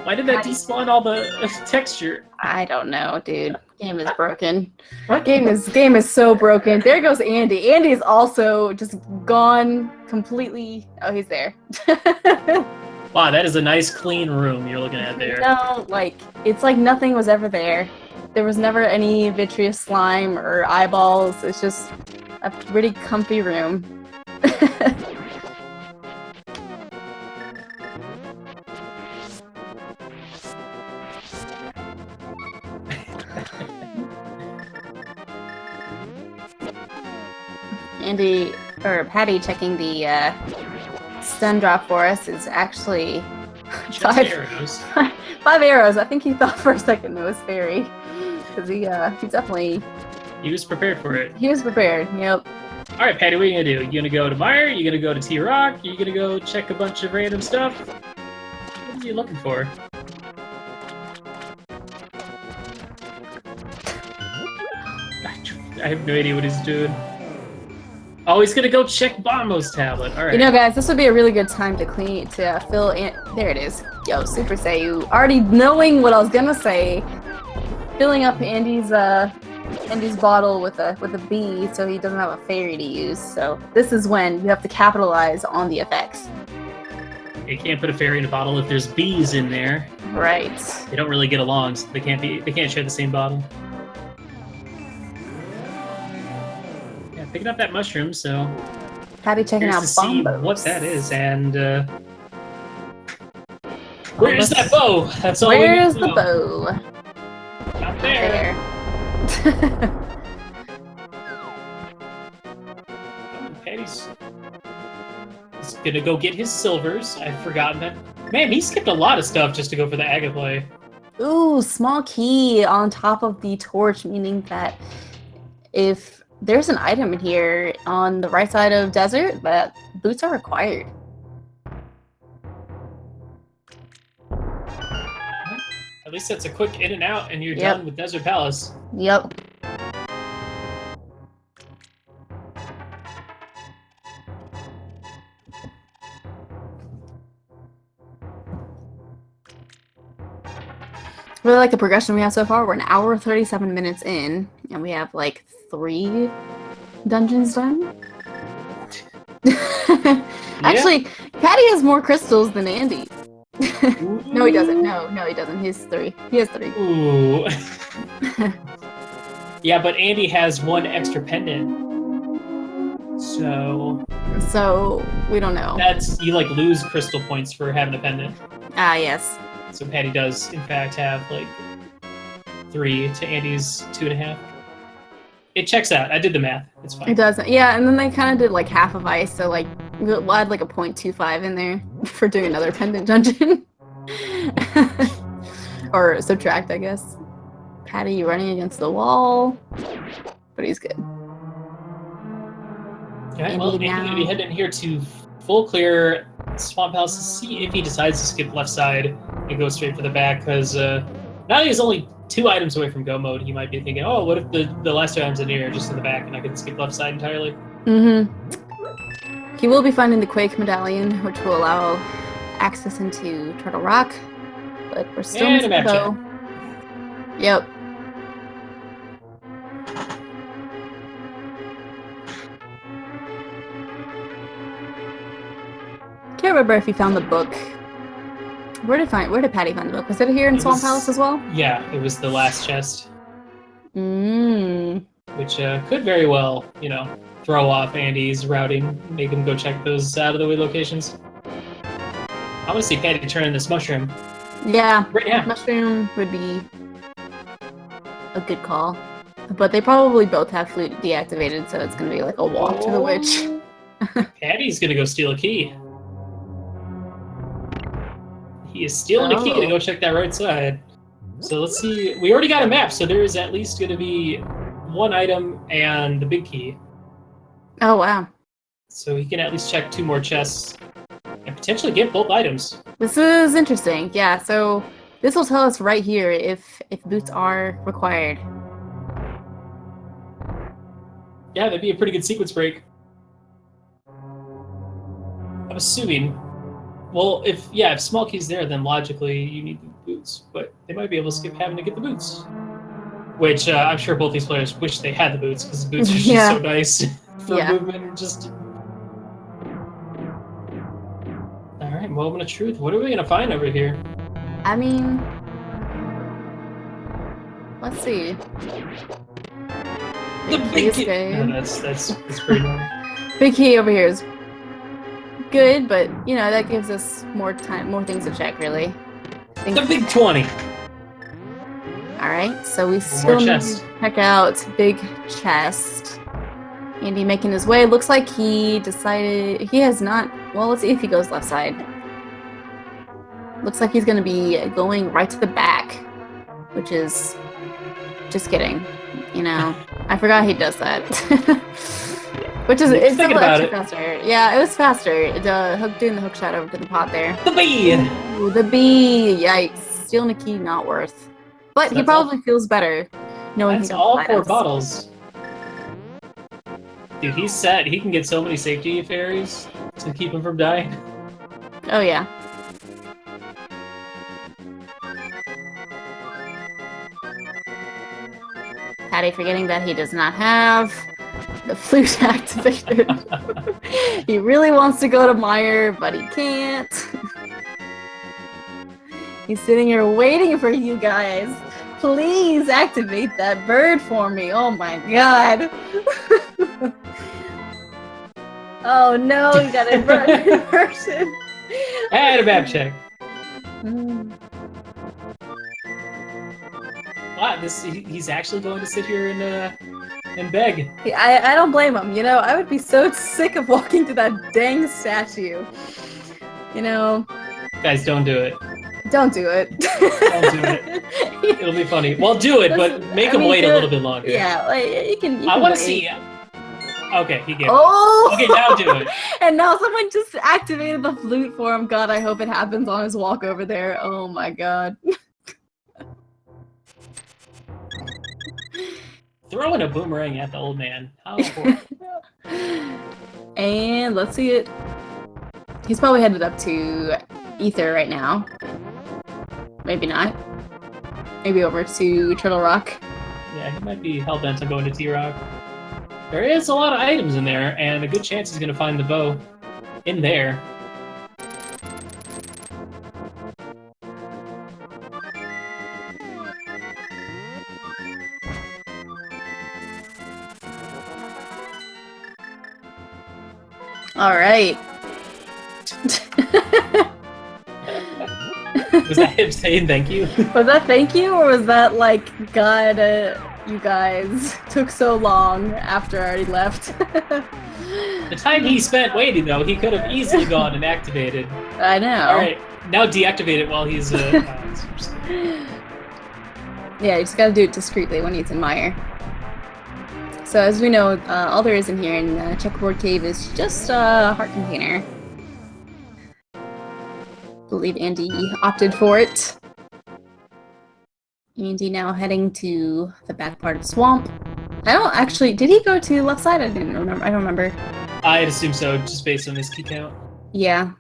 [SPEAKER 2] Why did that despawn all the texture?
[SPEAKER 1] I don't know, dude. Game is broken. Game is so broken. There goes Andy. Andy's also just gone completely. Oh, he's there.
[SPEAKER 2] Wow, that is a nice clean room you're looking at there.
[SPEAKER 1] No, it's like nothing was ever there. There was never any vitreous slime or eyeballs. It's just a pretty comfy room. Andy, or Patty checking the stun drop for us is actually 5
[SPEAKER 2] arrows.
[SPEAKER 1] 5 arrows. I think he thought for a second it was fairy. Because he definitely...
[SPEAKER 2] He was prepared for it.
[SPEAKER 1] He was prepared, yep.
[SPEAKER 2] Alright, Patty, what are you gonna do? You gonna go to Mire? You gonna go to T-Rock? You gonna go check a bunch of random stuff? What are you looking for? I have no idea what he's doing. Oh, he's gonna go check Bombo's tablet. All right.
[SPEAKER 1] You know, guys, this would be a really good time to fill in. There it is. Yo, Super Saiyu. Already knowing what I was gonna say, filling up Andy's bottle with a bee, so he doesn't have a fairy to use. So this is when you have to capitalize on the effects.
[SPEAKER 2] You can't put a fairy in a bottle if there's bees in there.
[SPEAKER 1] Right.
[SPEAKER 2] They don't really get along, so they can't share the same bottle. Picking up that mushroom, so
[SPEAKER 1] Patty checking out
[SPEAKER 2] to see
[SPEAKER 1] Bombos.
[SPEAKER 2] what that is, and where's that bow? That's all.
[SPEAKER 1] Where's the bow?
[SPEAKER 2] Not there. Patty's gonna go get his silvers. I've forgotten that. Man, he skipped a lot of stuff just to go for the Agaplay.
[SPEAKER 1] Ooh, small key on top of the torch, meaning that if there's an item in here on the right side of desert, but boots are required.
[SPEAKER 2] At least that's a quick in and out, and you're done with Desert Palace.
[SPEAKER 1] Yep. Really like the progression we have so far. We're an hour 37 minutes in, and we have like 3 dungeons done. Actually, Patty has more crystals than Andy. No, he doesn't. No, he doesn't. He has 3. He has 3.
[SPEAKER 2] Ooh. Yeah, but Andy has 1 extra pendant. So
[SPEAKER 1] we don't know.
[SPEAKER 2] That's you like lose crystal points for having a pendant.
[SPEAKER 1] Ah, yes.
[SPEAKER 2] So Patty does in fact have like 3 to Andy's 2.5. It checks out. I did the math. It's fine.
[SPEAKER 1] It does. Yeah, and then they kind of did like half of ice, so like we'll add like a 0.25 in there for doing another pendant dungeon. Or subtract, I guess. Patty running against the wall, but he's good.
[SPEAKER 2] Alright, well, Andy's gonna be heading here to full clear Swamp House to see if he decides to skip left side and go straight for the back, because now that he's only 2 items away from go mode, he might be thinking, oh, what if the last 2 items in here are just in the back and I can skip left side entirely?
[SPEAKER 1] He will be finding the Quake Medallion, which will allow access into Turtle Rock, but we're still missing the bow. Yep. Can't remember if he found the book. Where did Patty find the book? Was it here in Swamp Palace as well?
[SPEAKER 2] Yeah, it was the last chest. Which could very well, throw off Andy's routing, make him go check those out of the way locations. I want to see Patty turn in this mushroom.
[SPEAKER 1] Yeah,
[SPEAKER 2] right now.
[SPEAKER 1] Mushroom would be a good call. But they probably both have flute deactivated, so it's going to be like a walk to the witch.
[SPEAKER 2] Patty's going to go steal a key. He is stealing a key to go check that right side. So let's see. We already got a map, so there is at least going to be 1 item and the big key.
[SPEAKER 1] Oh, wow.
[SPEAKER 2] So he can at least check 2 more chests and potentially get both items.
[SPEAKER 1] This is interesting. Yeah, so this will tell us right here if boots are required.
[SPEAKER 2] Yeah, that'd be a pretty good sequence break. I'm assuming. Well, if small key's there, then logically you need the boots. But they might be able to skip having to get the boots. Which I'm sure both these players wish they had the boots, because the boots are just so nice for movement and just... Alright, moment of truth. What are we going to find over here?
[SPEAKER 1] I mean... Let's see.
[SPEAKER 2] The big key! No, that's pretty normal.
[SPEAKER 1] Big key over here is good, but that gives us more time, more things to check, really.
[SPEAKER 2] The big 20.
[SPEAKER 1] All right, so we still need to check out big chest. Andy making his way. Looks like he decided he has not. Well, let's see if he goes left side. Looks like he's going to be going right to the back, which is just kidding. I forgot he does that. Which is it's
[SPEAKER 2] thinking about it.
[SPEAKER 1] Faster. Yeah, it was faster. Doing the hook shot over to the pot there.
[SPEAKER 2] The bee.
[SPEAKER 1] Ooh, the bee. Yikes! Stealing a key, not worth. But he probably feels better knowing
[SPEAKER 2] that's all 4 bottles. Dude, he's set. He can get so many safety fairies to keep him from dying.
[SPEAKER 1] Oh yeah. Patty forgetting that he does not have the flute activated. He really wants to go to Meyer, but he can't. He's sitting here waiting for you guys. Please activate that bird for me. Oh my god. Oh no, you got inversion.
[SPEAKER 2] And a map check. Wow, he's actually going to sit here and beg.
[SPEAKER 1] I don't blame him. I would be so sick of walking to that dang statue.
[SPEAKER 2] Guys, don't do it.
[SPEAKER 1] Don't do it.
[SPEAKER 2] Don't do it. It'll be funny. Well, do it, but make him wait a little bit longer.
[SPEAKER 1] Yeah, you can
[SPEAKER 2] I want to see. Okay, he gave
[SPEAKER 1] it.
[SPEAKER 2] Okay, now do it.
[SPEAKER 1] And now someone just activated the flute for him. God, I hope it happens on his walk over there. Oh my god.
[SPEAKER 2] Throwing a boomerang at the old man. How horrible.
[SPEAKER 1] And let's see it. He's probably headed up to Ether right now. Maybe not. maybe over to Turtle Rock.
[SPEAKER 2] Yeah, he might be hell-bent on going to T-Rock. There is a lot of items in there, and a good chance he's going to find the bow in there.
[SPEAKER 1] All right.
[SPEAKER 2] Was that him saying thank you?
[SPEAKER 1] Was that thank you, or was that like, God, you guys took so long after I already left?
[SPEAKER 2] The time he spent waiting, though, he could have easily gone and activated.
[SPEAKER 1] I know.
[SPEAKER 2] All right, now deactivate it while he's...
[SPEAKER 1] Yeah, you just gotta do it discreetly when he's in mire. So as we know, all there is in here in Checkerboard Cave is just a heart container. I believe Andy opted for it. Andy now heading to the back part of the swamp. I don't actually... Did he go to left side? I don't remember.
[SPEAKER 2] I'd assume so, just based on his key count.
[SPEAKER 1] Yeah.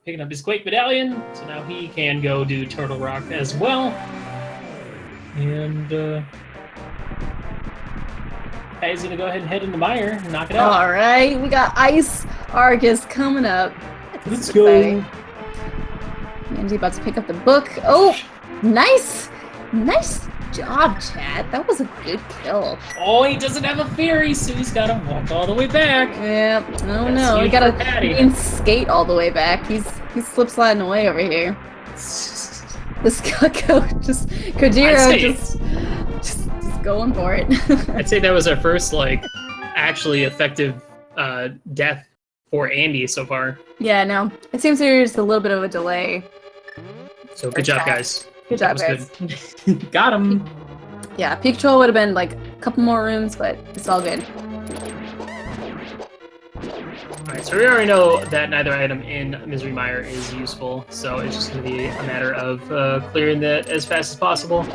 [SPEAKER 2] Picking up his Quake Medallion, so now he can go do Turtle Rock as well. And, he's gonna go ahead and head into mire and knock it out.
[SPEAKER 1] Alright, we got Ice Argus coming up.
[SPEAKER 2] Let's go.
[SPEAKER 1] Andy about to pick up the book. Oh, nice! Nice job, Chad. That was a good kill.
[SPEAKER 2] Oh, he doesn't have a fairy, so he's gotta walk all the way back.
[SPEAKER 1] Yeah, oh no, we gotta skate all the way back. He's slip sliding away over here. This Kojiro just going for it.
[SPEAKER 2] I'd say that was our first, like, actually effective death for Andy so far.
[SPEAKER 1] Yeah, no. It seems there's a little bit of a delay.
[SPEAKER 2] So good job, guys.
[SPEAKER 1] Good job, guys.
[SPEAKER 2] Good. Got him.
[SPEAKER 1] Yeah, peak control would have been like a couple more rooms, but it's all good.
[SPEAKER 2] Alright, so we already know that neither item in Misery Mire is useful, so it's just going to be a matter of clearing that as fast as possible.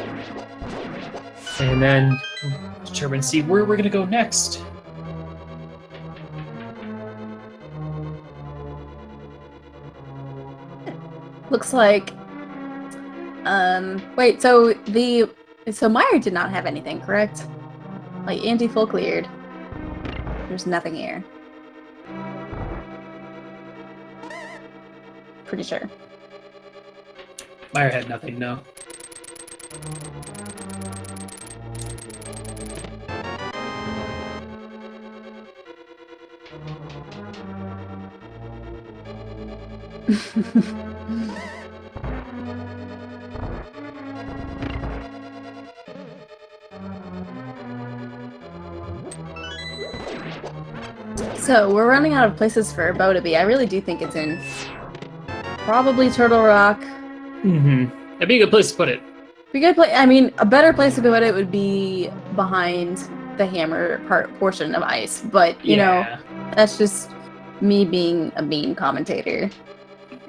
[SPEAKER 2] And then determine, see where we're going to go next.
[SPEAKER 1] Looks like... wait, so Mire did not have anything, correct? Like, Andy full cleared. There's nothing here. Pretty sure.
[SPEAKER 2] Mire had nothing, no.
[SPEAKER 1] So, we're running out of places for a bow to be. I really do think it's in probably Turtle Rock.
[SPEAKER 2] Mm-hmm. That'd be a good place to put it.
[SPEAKER 1] I mean, a better place to put it would be behind the hammer portion of ice. But, you know, that's just me being a mean commentator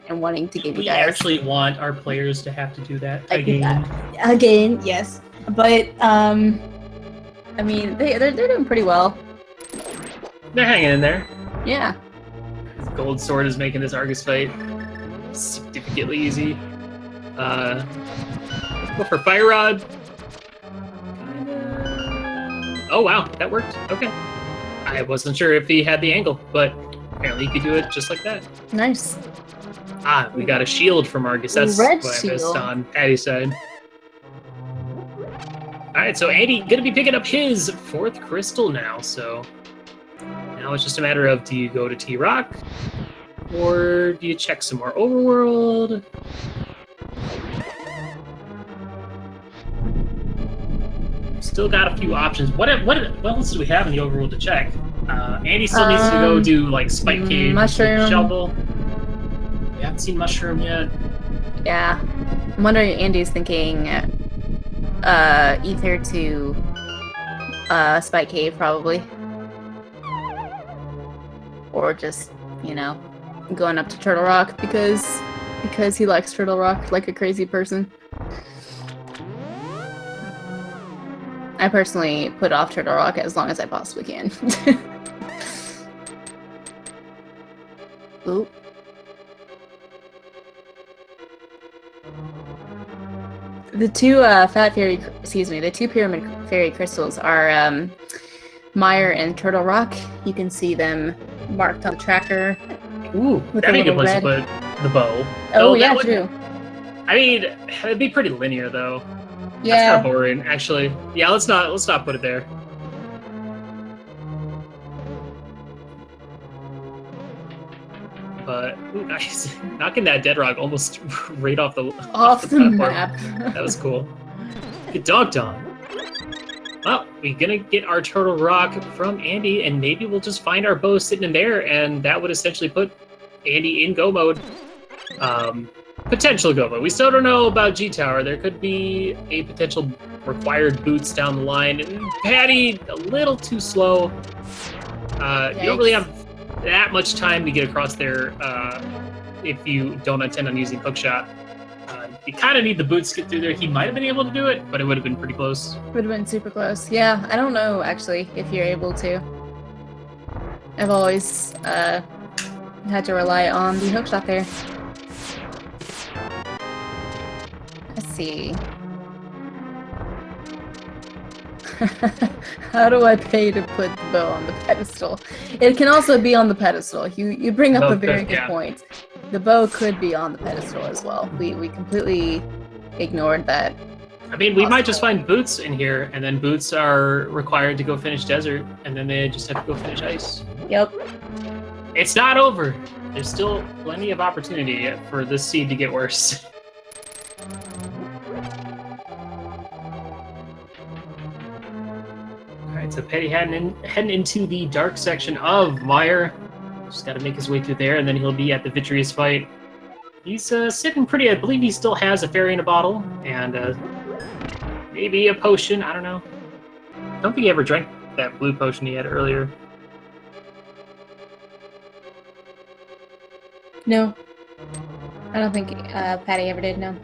[SPEAKER 1] and wanting to give you guys...
[SPEAKER 2] We actually want our players to have to do that
[SPEAKER 1] again. Again, yes. But, I mean, they're doing pretty well.
[SPEAKER 2] They're hanging in there.
[SPEAKER 1] Yeah.
[SPEAKER 2] His gold sword is making this Argus fight significantly easy. Let's go for Fire Rod. Oh wow, that worked. Okay. I wasn't sure if he had the angle, but apparently he could do it just like that.
[SPEAKER 1] Nice.
[SPEAKER 2] Ah, we got a shield from Argus. That's
[SPEAKER 1] Red
[SPEAKER 2] what
[SPEAKER 1] shield.
[SPEAKER 2] I missed on Patty's side. Alright, so Andy gonna be picking up his 4th crystal now, so now it's just a matter of, do you go to T-Rock? Or do you check some more overworld? Still got a few options. What else do we have in the overworld to check? Andy still needs to go do like Spike Cave,
[SPEAKER 1] Mushroom.
[SPEAKER 2] Shovel. We haven't seen Mushroom yet.
[SPEAKER 1] Yeah. I'm wondering Andy's thinking Ether to Spike Cave probably. Or just, you know, going up to Turtle Rock because he likes Turtle Rock like a crazy person. I personally put off Turtle Rock as long as I possibly can. Ooh. The two the two pyramid fairy crystals are Mire and Turtle Rock. You can see them marked on the tracker.
[SPEAKER 2] Ooh,
[SPEAKER 1] With
[SPEAKER 2] that'd be a
[SPEAKER 1] a
[SPEAKER 2] good place
[SPEAKER 1] little
[SPEAKER 2] to put the bow.
[SPEAKER 1] Oh
[SPEAKER 2] that
[SPEAKER 1] yeah,
[SPEAKER 2] would-
[SPEAKER 1] true.
[SPEAKER 2] I mean, it'd be pretty linear though. That's kind
[SPEAKER 1] Yeah.
[SPEAKER 2] of boring, actually. Yeah, let's not put it there. But ooh, nice, knocking that dead rock almost right off the platform.
[SPEAKER 1] map.
[SPEAKER 2] That was cool. Good dog, Don. Well, we're gonna get our turtle rock from Andy, and maybe we'll just find our bow sitting in there, and that would essentially put Andy in go mode. Potential go mode. We still don't know about G Tower. There could be a potential required boots down the line. And Patty, a little too slow. You don't really have that much time to get across there if you don't intend on using hookshot. You kind of need the boots to get through there. He might have been able to do it, but it would have been pretty close.
[SPEAKER 1] Would have been super close. Yeah, I don't know actually if you're able to. I've always had to rely on the hookshot there. Let's see. How do I pay to put the bow on the pedestal? It can also be on the pedestal. You bring up a very good point. The bow could be on the pedestal as well. We completely ignored that.
[SPEAKER 2] I mean, we might just find boots in here, and then boots are required to go finish desert, and then they just have to go finish ice.
[SPEAKER 1] Yep.
[SPEAKER 2] It's not over. There's still plenty of opportunity for this seed to get worse. Alright, so Petty heading into the dark section of Mire. Just got to make his way through there, and then he'll be at the Vitreous fight. He's sitting pretty. I believe he still has a fairy in a bottle, and maybe a potion. I don't know. I don't think he ever drank that blue potion he had earlier.
[SPEAKER 1] No. I don't think Patty ever did, no.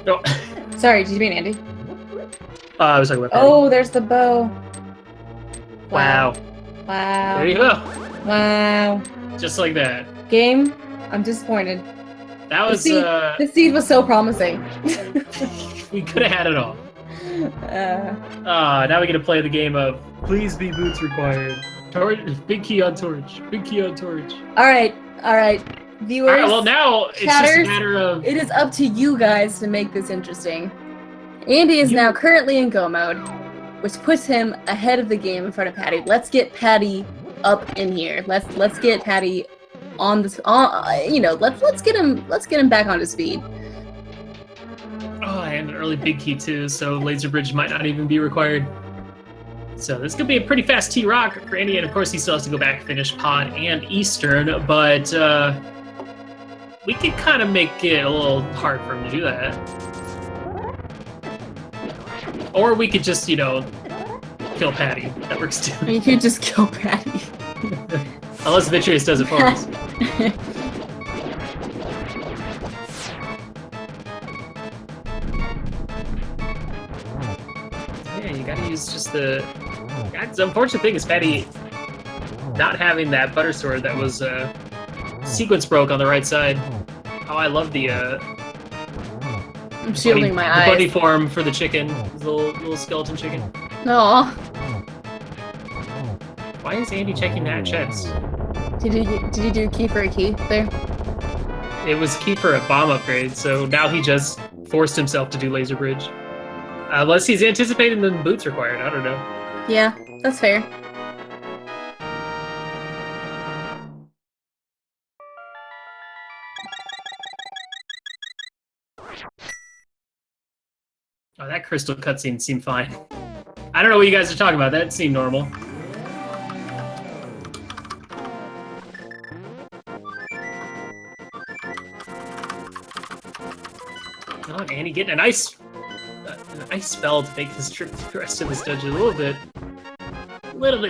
[SPEAKER 2] Oh.
[SPEAKER 1] Sorry, did you mean Andy?
[SPEAKER 2] I was talking about Patty.
[SPEAKER 1] Oh, there's the bow.
[SPEAKER 2] Wow.
[SPEAKER 1] Wow.
[SPEAKER 2] There you go.
[SPEAKER 1] Wow.
[SPEAKER 2] Just like that.
[SPEAKER 1] Game, I'm disappointed.
[SPEAKER 2] That was,
[SPEAKER 1] the seed was so promising.
[SPEAKER 2] we could have had it all. Now we get to play the game of please be boots required. Torch, big key on torch. Big key on torch.
[SPEAKER 1] All right. Viewers.
[SPEAKER 2] All right, well, now it's
[SPEAKER 1] chatters,
[SPEAKER 2] just a matter of...
[SPEAKER 1] It is up to you guys to make this interesting. Andy is now currently in go mode, which puts him ahead of the game in front of Patty. Let's get Patty up in here. Let's get Patty on this. Let's get him back onto speed.
[SPEAKER 2] Oh, and an early big key too, so laser bridge might not even be required. So this could be a pretty fast T-Rock for Andy, and of course he still has to go back and finish Pod and Eastern, but we could kind of make it a little hard for him to do that. Or we could just, kill Patty. That works too.
[SPEAKER 1] You could just kill Patty.
[SPEAKER 2] Unless Vitreous does it for us. Yeah, you gotta use just the... The unfortunate thing is Patty not having that butter sword that was sequence broke on the right side. Oh, I love the...
[SPEAKER 1] I'm shielding my eyes.
[SPEAKER 2] The buddy form for the chicken. The little skeleton chicken.
[SPEAKER 1] Aww.
[SPEAKER 2] Why is Andy checking that chats?
[SPEAKER 1] Did you do key for a key there?
[SPEAKER 2] It was key for a bomb upgrade, so now he just forced himself to do laser bridge. Unless he's anticipating the boots required, I don't know.
[SPEAKER 1] Yeah, that's fair.
[SPEAKER 2] Oh, that crystal cutscene seemed fine. I don't know what you guys are talking about. That seemed normal. Oh, and Andy getting a nice spell to make his trip to the rest of this dungeon a little bit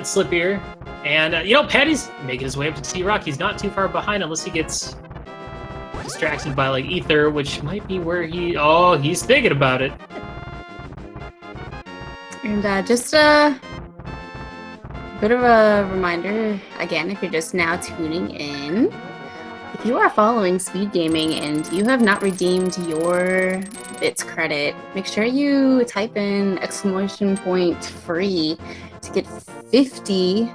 [SPEAKER 2] slippier. And, Patty's making his way up to T-Rock. He's not too far behind unless he gets distracted by, Ether, which might be where he's thinking about it.
[SPEAKER 1] And just a bit of a reminder, again, if you're just now tuning in, the If you are following Speed Gaming and you have not redeemed your bits credit, make sure you type in !free to get 50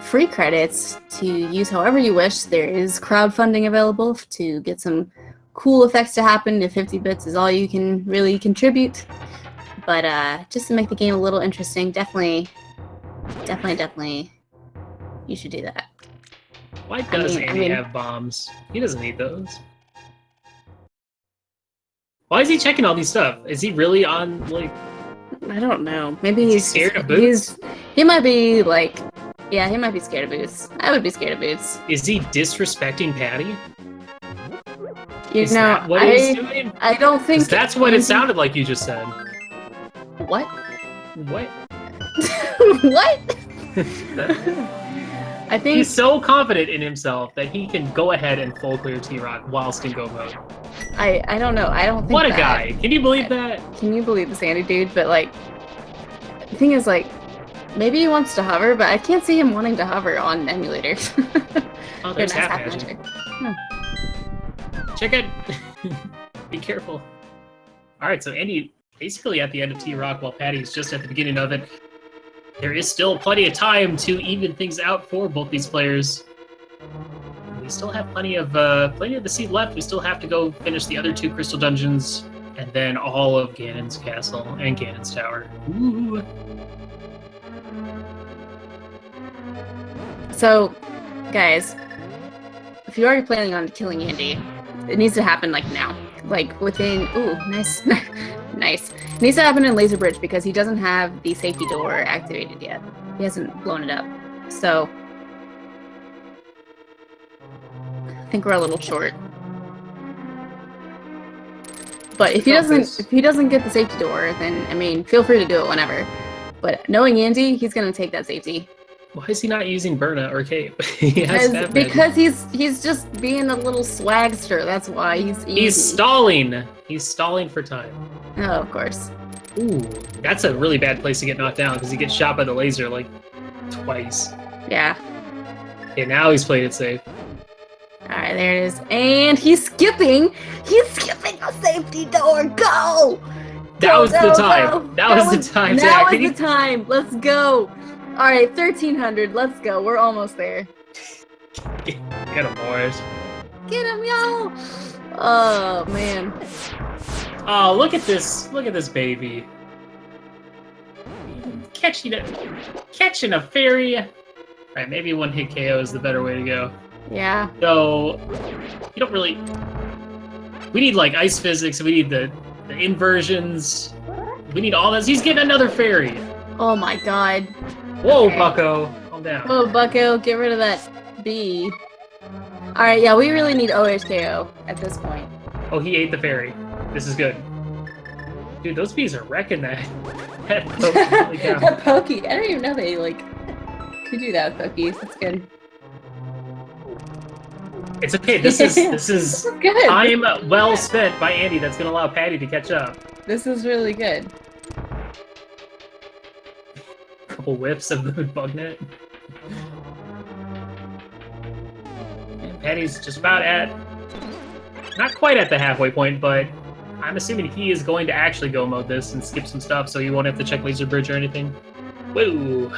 [SPEAKER 1] free credits to use however you wish. There is crowdfunding available to get some cool effects to happen if 50 bits is all you can really contribute. But just to make the game a little interesting, definitely, you should do that.
[SPEAKER 2] Why does Andy have bombs? He doesn't need those. Why is he checking all these stuff? Is he really on, like...
[SPEAKER 1] I don't know. Maybe
[SPEAKER 2] he's scared of boots?
[SPEAKER 1] He might be, like... Yeah, he might be scared of boots. I would be scared of boots.
[SPEAKER 2] Is he disrespecting Patty?
[SPEAKER 1] Is that what he's doing? I don't think...
[SPEAKER 2] That's what it sounded like you just said.
[SPEAKER 1] What?
[SPEAKER 2] What?
[SPEAKER 1] What? I think
[SPEAKER 2] he's so confident in himself that he can go ahead and full clear T-Rock whilst in go mode.
[SPEAKER 1] I don't know. I don't think
[SPEAKER 2] what a guy. Can you believe that?
[SPEAKER 1] Can you believe this Andy dude? But like, the thing is, like, maybe he wants to hover, but I can't see him wanting to hover on emulators.
[SPEAKER 2] Oh, there's half magic. Check it. Be careful. All right, so Andy basically at the end of T-Rock while Patty's just at the beginning of it. There is still plenty of time to even things out for both these players. We still have plenty of the seed left. We still have to go finish the other 2 crystal dungeons, and then all of Ganon's castle and Ganon's tower. Ooh. So, guys, if you're already planning on killing Andy, it needs to happen like now, like within. Ooh, nice. Nice. It needs to happen in Laser Bridge because he doesn't have the safety door activated yet. He hasn't blown it up. So I think we're a little short. But if he doesn't get the safety door, then I mean, feel free to do it whenever. But knowing Andy, he's gonna take that safety. Why is he not using Burna or Cape?
[SPEAKER 1] Because he's just being a little swagster. That's why he's easy.
[SPEAKER 2] He's stalling. He's stalling for time.
[SPEAKER 1] Oh, of course.
[SPEAKER 2] Ooh, that's a really bad place to get knocked down because he gets shot by the laser like twice.
[SPEAKER 1] Yeah.
[SPEAKER 2] Okay, now he's played it safe.
[SPEAKER 1] Alright, there it is. And he's skipping! He's skipping the safety door! Go!
[SPEAKER 2] That was the time. That was the time, Zach.
[SPEAKER 1] That was the time. Let's go. Alright, 1300. Let's go. We're almost there.
[SPEAKER 2] Get him, boys.
[SPEAKER 1] Get him, y'all! Oh, man.
[SPEAKER 2] Oh, look at this. Look at this baby. Catching a fairy. Alright, maybe one hit KO is the better way to go.
[SPEAKER 1] Yeah.
[SPEAKER 2] So, you don't really... We need, like, ice physics. We need the inversions. We need all this. He's getting another fairy.
[SPEAKER 1] Oh my god.
[SPEAKER 2] Whoa,
[SPEAKER 1] okay.
[SPEAKER 2] Bucko. Calm down.
[SPEAKER 1] Whoa, Bucko. Get rid of that B. Alright, yeah, we really need OHKO at this point.
[SPEAKER 2] Oh, he ate the fairy. This is good. Dude, those bees are wrecking that. That Pokey. Holy cow.
[SPEAKER 1] That Pokey. I don't even know they, like, could do that with Pokies. That's good.
[SPEAKER 2] It's okay. This is
[SPEAKER 1] good.
[SPEAKER 2] Time well spent by Andy that's going to allow Patty to catch up.
[SPEAKER 1] This is really good.
[SPEAKER 2] Couple whiffs of the bug net. And Patty's just about at... Not quite at the halfway point, but I'm assuming he is going to actually go mode this and skip some stuff so you won't have to check Laser Bridge or anything. Woo!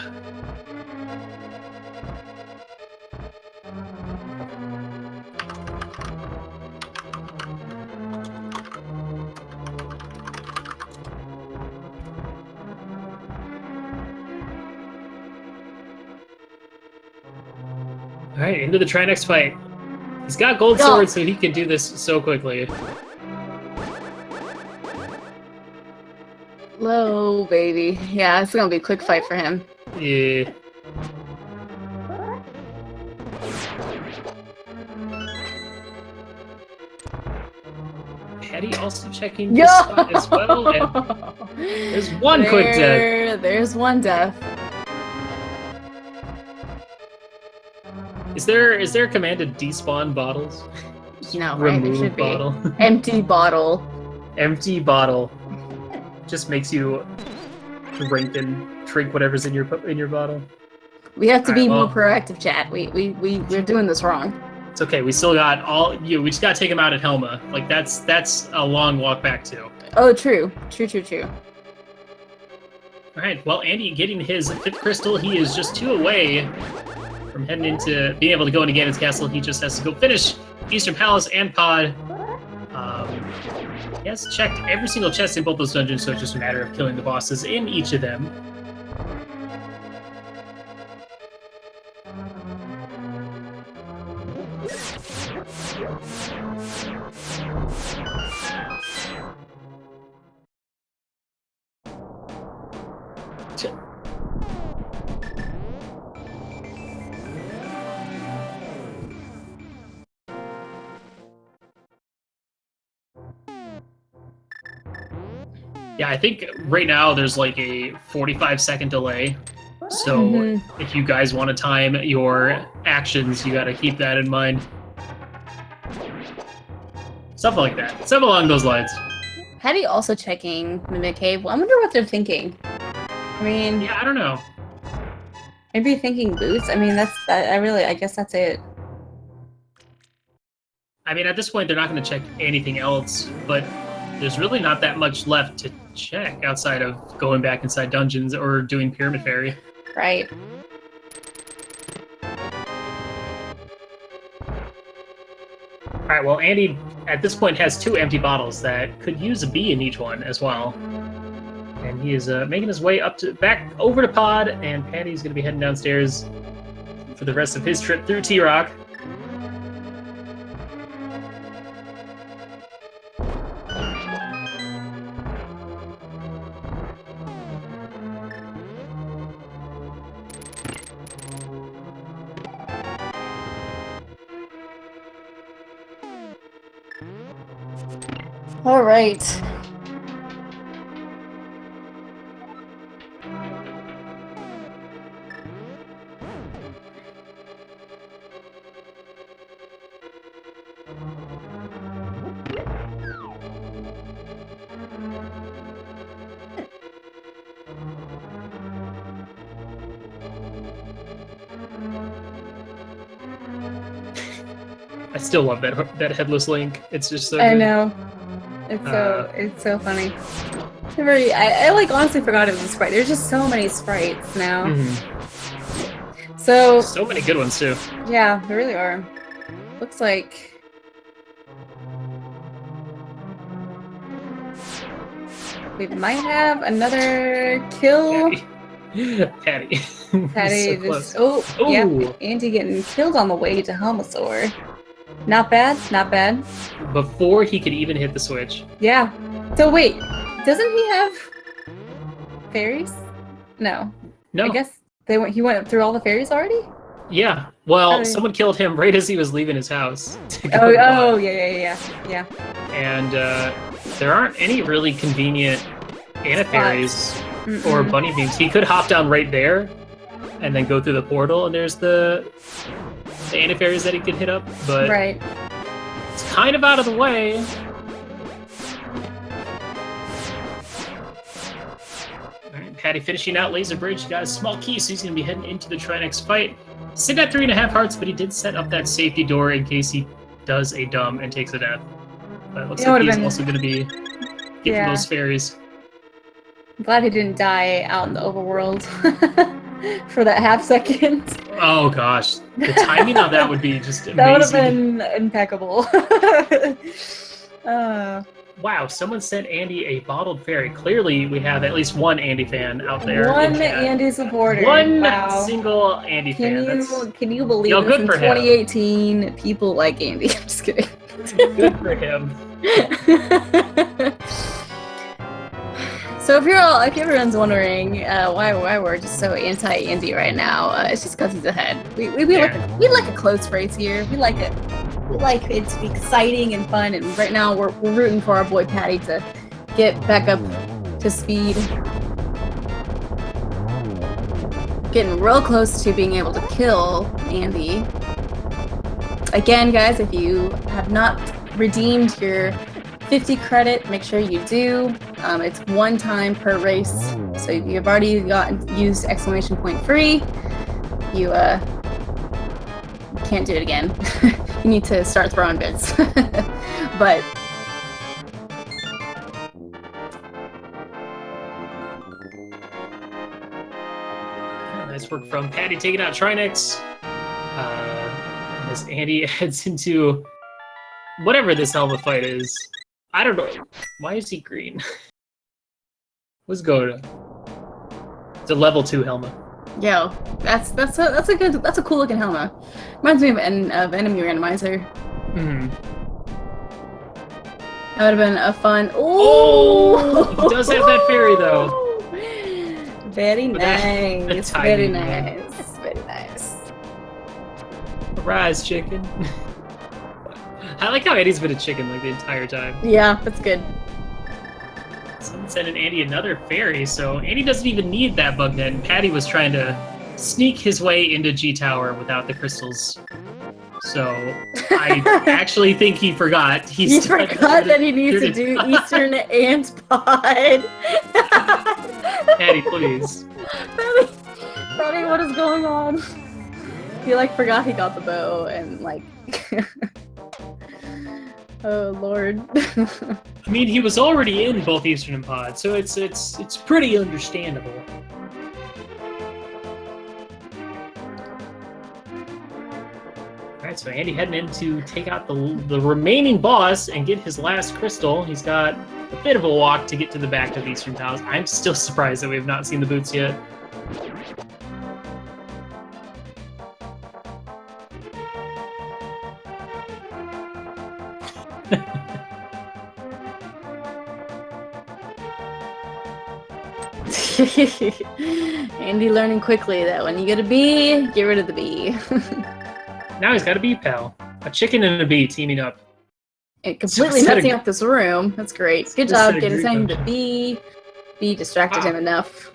[SPEAKER 2] Alright, into the Trinex fight. He's got gold swords, so he can do this so quickly.
[SPEAKER 1] Low, baby. Yeah, it's gonna be a quick fight for him.
[SPEAKER 2] Yeah. Patty also checking this spot as well. And there's one quick death.
[SPEAKER 1] There's one death.
[SPEAKER 2] Is there a command to despawn bottles?
[SPEAKER 1] No, right? There should
[SPEAKER 2] bottle.
[SPEAKER 1] be. Empty bottle.
[SPEAKER 2] Empty bottle. Just makes you drink whatever's in your bottle.
[SPEAKER 1] We have to be more proactive, chat. We're doing this wrong.
[SPEAKER 2] It's okay. We still got we just gotta take him out at Helma. Like that's a long walk back too.
[SPEAKER 1] Oh, true.
[SPEAKER 2] All right. Well, Andy getting his 5th crystal. He is just 2 away from heading into being able to go into Ganon's castle. He just has to go finish Eastern Palace and Pod. He has checked every single chest in both those dungeons, so it's just a matter of killing the bosses in each of them. Yeah, I think right now there's like a 45-second delay. So if you guys want to time your actions, you got to keep that in mind. Something like that. Something along those lines.
[SPEAKER 1] Patty also checking Mimic Cave. Well, I wonder what they're thinking. I mean,
[SPEAKER 2] yeah, I don't know.
[SPEAKER 1] Maybe thinking boots. I mean, I guess that's it.
[SPEAKER 2] I mean, at this point, they're not going to check anything else, but there's really not that much left to check outside of going back inside dungeons or doing Pyramid Fairy.
[SPEAKER 1] Right.
[SPEAKER 2] All right, well, Andy, at this point, has 2 empty bottles that could use a B in each one as well. And he is making his way back over to Pod, and Patty's going to be heading downstairs for the rest of his trip through T-Rock.
[SPEAKER 1] All right.
[SPEAKER 2] I still love that headless Link. It's just so good.
[SPEAKER 1] I know. It's so funny. I like honestly forgot it was a sprite. There's just so many sprites now.
[SPEAKER 2] Mm-hmm.
[SPEAKER 1] So
[SPEAKER 2] many good ones too.
[SPEAKER 1] Yeah, there really are. Looks like we might have another kill.
[SPEAKER 2] Patty.
[SPEAKER 1] Patty
[SPEAKER 2] So
[SPEAKER 1] just
[SPEAKER 2] close.
[SPEAKER 1] yeah, Andy getting killed on the way to Helmasaur. Not bad, not bad.
[SPEAKER 2] Before he could even hit the switch.
[SPEAKER 1] Yeah. So wait, doesn't he have fairies? No.
[SPEAKER 2] No.
[SPEAKER 1] I guess he went through all the fairies already?
[SPEAKER 2] Yeah. Well, someone killed him right as he was leaving his house.
[SPEAKER 1] Yeah.
[SPEAKER 2] And there aren't any really convenient anafairies or bunny beams. He could hop down right there and then go through the portal, and there's the anafairies that he could hit up, but
[SPEAKER 1] right.
[SPEAKER 2] It's kind of out of the way. Alright, Patty finishing out Laser Bridge. He got a small key, so he's going to be heading into the Trinex fight. Sitting at 3.5 hearts, but he did set up that safety door in case he does a dumb and takes a death. But it looks like he's also going to be getting those fairies.
[SPEAKER 1] I'm glad he didn't die out in the overworld for that half second.
[SPEAKER 2] Oh gosh, the timing on that would be just amazing.
[SPEAKER 1] That would have been impeccable.
[SPEAKER 2] Wow, someone sent Andy a bottled fairy. Clearly, we have at least one Andy fan out there.
[SPEAKER 1] One Andy supporter.
[SPEAKER 2] One
[SPEAKER 1] wow.
[SPEAKER 2] single Andy fan.
[SPEAKER 1] Can you believe this?
[SPEAKER 2] Good
[SPEAKER 1] in
[SPEAKER 2] for
[SPEAKER 1] 2018, him. People like Andy. I'm just kidding.
[SPEAKER 2] Good for him.
[SPEAKER 1] So if everyone's wondering why we're just so anti-Andy right now, it's just because he's ahead. We like a close race here. We like it. We like it to be exciting and fun. And right now we're rooting for our boy Patty to get back up to speed. Getting real close to being able to kill Andy. Again, guys, if you have not redeemed your 50 credit, make sure you do. It's 1 time per race, so if you've already used exclamation point free, you can't do it again. You need to start throwing bits. But
[SPEAKER 2] nice work from Patty taking out Trinex. As Andy heads into whatever this Helma fight is. I don't know. Why is he green? Let's go to. It's a level 2 Helma.
[SPEAKER 1] yo, that's a cool looking Helma. Reminds me of Enemy Randomizer.
[SPEAKER 2] Hmm.
[SPEAKER 1] That would have been a fun.
[SPEAKER 2] Oh, he does have that fairy though.
[SPEAKER 1] Very
[SPEAKER 2] But that-
[SPEAKER 1] nice.
[SPEAKER 2] the
[SPEAKER 1] Very
[SPEAKER 2] timing,
[SPEAKER 1] nice. Very nice.
[SPEAKER 2] Rise, chicken. I like how Eddie's been a chicken like the entire time.
[SPEAKER 1] Yeah, that's good.
[SPEAKER 2] Someone sending Andy another fairy, so Andy doesn't even need that bug net, and Patty was trying to sneak his way into G Tower without the crystals. So I actually think he forgot.
[SPEAKER 1] He forgot that he needs to do Eastern and Pod.
[SPEAKER 2] Patty, please.
[SPEAKER 1] Patty, what is going on? He like forgot he got the bow and like oh lord.
[SPEAKER 2] I mean, he was already in both Eastern and Pod, so it's pretty understandable. Alright, so Andy heading in to take out the remaining boss and get his last crystal. He's got a bit of a walk to get to the back of the Eastern Palace. I'm still surprised that we have not seen the boots yet.
[SPEAKER 1] Andy learning quickly that when you get a bee, get rid of the bee.
[SPEAKER 2] Now he's got a bee pal. A chicken and a bee teaming up.
[SPEAKER 1] It completely
[SPEAKER 2] Set a-
[SPEAKER 1] messing up this room. That's great. Good
[SPEAKER 2] Just set
[SPEAKER 1] job
[SPEAKER 2] a
[SPEAKER 1] getting
[SPEAKER 2] group
[SPEAKER 1] him
[SPEAKER 2] of
[SPEAKER 1] the
[SPEAKER 2] them.
[SPEAKER 1] bee. Bee distracted him enough.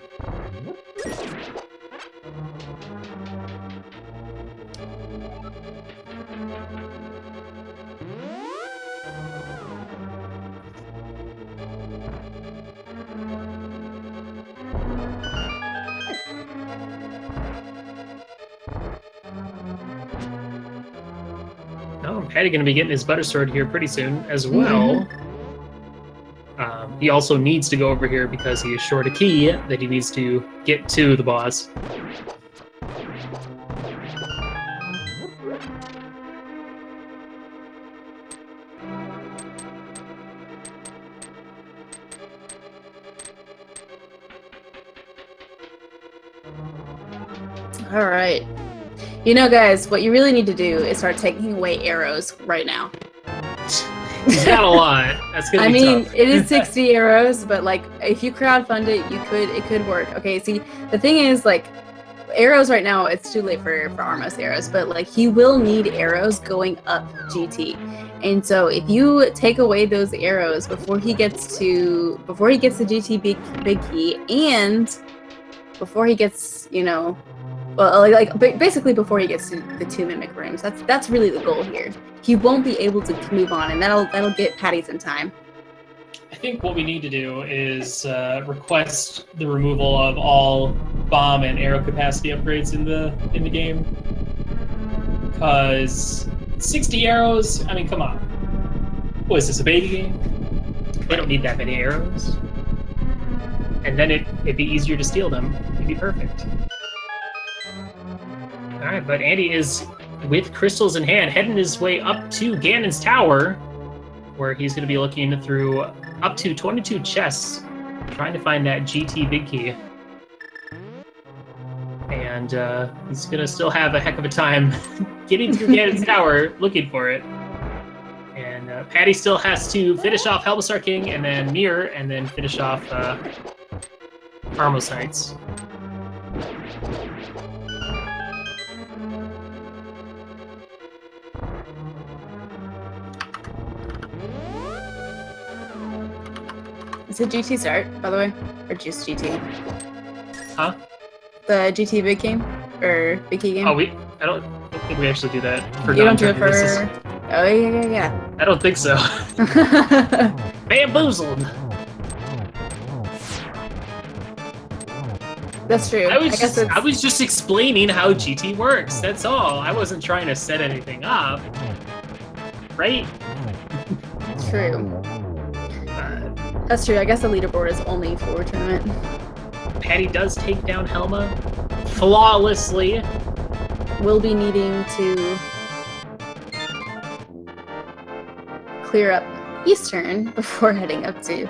[SPEAKER 2] Oh, Patty going to be getting his butter sword here pretty soon as well. He also needs to go over here because he is short a key that he needs to get to the boss.
[SPEAKER 1] All right. You know, guys, what you really need to do is start taking away arrows right now.
[SPEAKER 2] He's got a lot. That's gonna
[SPEAKER 1] I
[SPEAKER 2] be
[SPEAKER 1] mean,
[SPEAKER 2] tough.
[SPEAKER 1] it is 60 arrows, but like, if you crowdfund it, it could work. Okay, see, the thing is, like, arrows right now, it's too late for Armos arrows, but like, he will need arrows going up GT. And so if you take away those arrows before he gets to GT big key, and before he gets, you know, well, basically before he gets to the 2 mimic rooms, that's really the goal here. He won't be able to move on, and that'll get Patty's in time.
[SPEAKER 2] I think what we need to do is request the removal of all bomb and arrow capacity upgrades in the game. Because 60 arrows, I mean, come on. What is this, a baby game? They don't need that many arrows. And then it'd be easier to steal them. It'd be perfect. Alright, but Andy is, with crystals in hand, heading his way up to Ganon's tower, where he's going to be looking through up to 22 chests, trying to find that GT big key. And he's going to still have a heck of a time getting through Ganon's tower, looking for it. And Patty still has to finish off Helbasar King, and then Mirror, and then finish off Armosites.
[SPEAKER 1] Is it GT start, by the way? Or just GT?
[SPEAKER 2] Huh?
[SPEAKER 1] The GT big game? Or big key game?
[SPEAKER 2] Oh, I don't think we actually do that for
[SPEAKER 1] You don't do it
[SPEAKER 2] non-turkey.
[SPEAKER 1] for... Oh, yeah.
[SPEAKER 2] I don't think so. Bamboozled!
[SPEAKER 1] That's true.
[SPEAKER 2] I was
[SPEAKER 1] guess it's...
[SPEAKER 2] just explaining how GT works, that's all. I wasn't trying to set anything up. right?
[SPEAKER 1] True. That's true. I guess the leaderboard is only for tournament.
[SPEAKER 2] Patty does take down Helma flawlessly.
[SPEAKER 1] We'll be needing to clear up Eastern before heading up to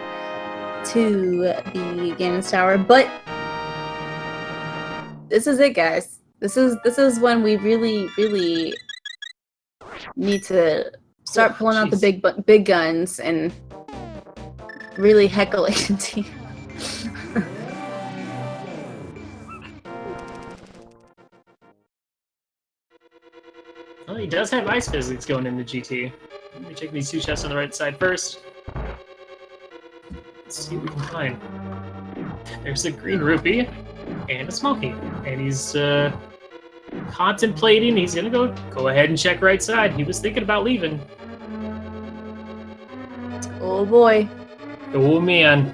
[SPEAKER 1] the Ganon's Tower, but this is it, guys. This is when we really need to start pulling out the big guns and really heckle AT&T.
[SPEAKER 2] Well, he does have ice physics going into GT. Let me check these two chests on the right side first. Let's see what we can find. There's a green rupee and a smoky, and he's contemplating. He's gonna go ahead and check right side. He was thinking about leaving.
[SPEAKER 1] Oh boy.
[SPEAKER 2] Oh man.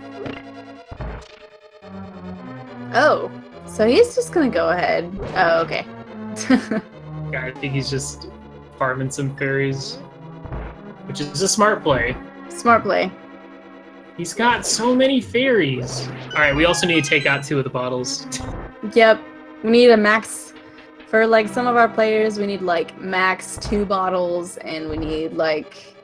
[SPEAKER 1] Oh, so he's just gonna go ahead. Oh, okay.
[SPEAKER 2] Yeah, I think he's just farming some fairies, which is a smart play.
[SPEAKER 1] Smart play.
[SPEAKER 2] He's got so many fairies. All right, we also need to take out 2 of the bottles.
[SPEAKER 1] Yep, we need a max for like some of our players. We need like max 2 bottles, and we need like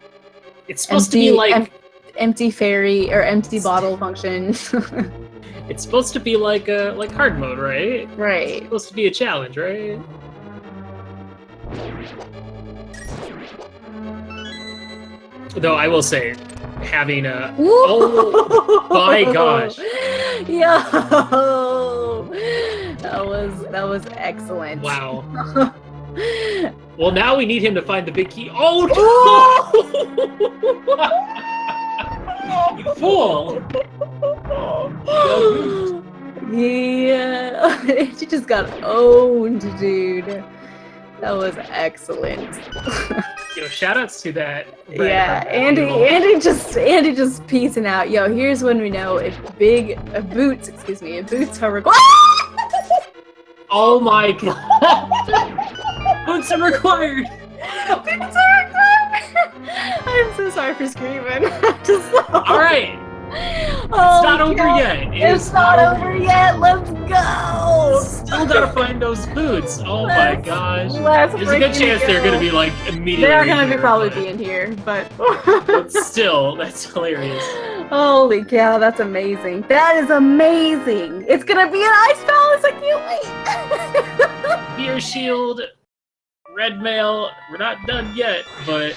[SPEAKER 2] It's supposed to be like
[SPEAKER 1] empty fairy or empty bottle function.
[SPEAKER 2] it's supposed to be like hard mode, right?
[SPEAKER 1] Right.
[SPEAKER 2] It's supposed to be a challenge, right? Though I will say, having a oh my gosh,
[SPEAKER 1] yo, that was excellent.
[SPEAKER 2] wow. Well, now we need him to find the big key. Oh no! You fool!
[SPEAKER 1] Yeah, she just got owned, dude. That was excellent.
[SPEAKER 2] Shoutouts to that.
[SPEAKER 1] Yeah, Andy just peacing out. Yo, here's when we know if boots are required.
[SPEAKER 2] Oh my god! Boots are required.
[SPEAKER 1] Boots are required. I'm so sorry for screaming.
[SPEAKER 2] All right. It's not over yet.
[SPEAKER 1] It's not over yet. Let's go.
[SPEAKER 2] Still gotta find those boots. Oh my gosh. There's a good chance they're gonna be like immediately.
[SPEAKER 1] They're gonna probably be in here, but
[SPEAKER 2] still, that's hilarious.
[SPEAKER 1] Holy cow, that's amazing. That is amazing. It's gonna be an ice palace. I can't wait.
[SPEAKER 2] Beer shield, red mail. We're not done yet, but.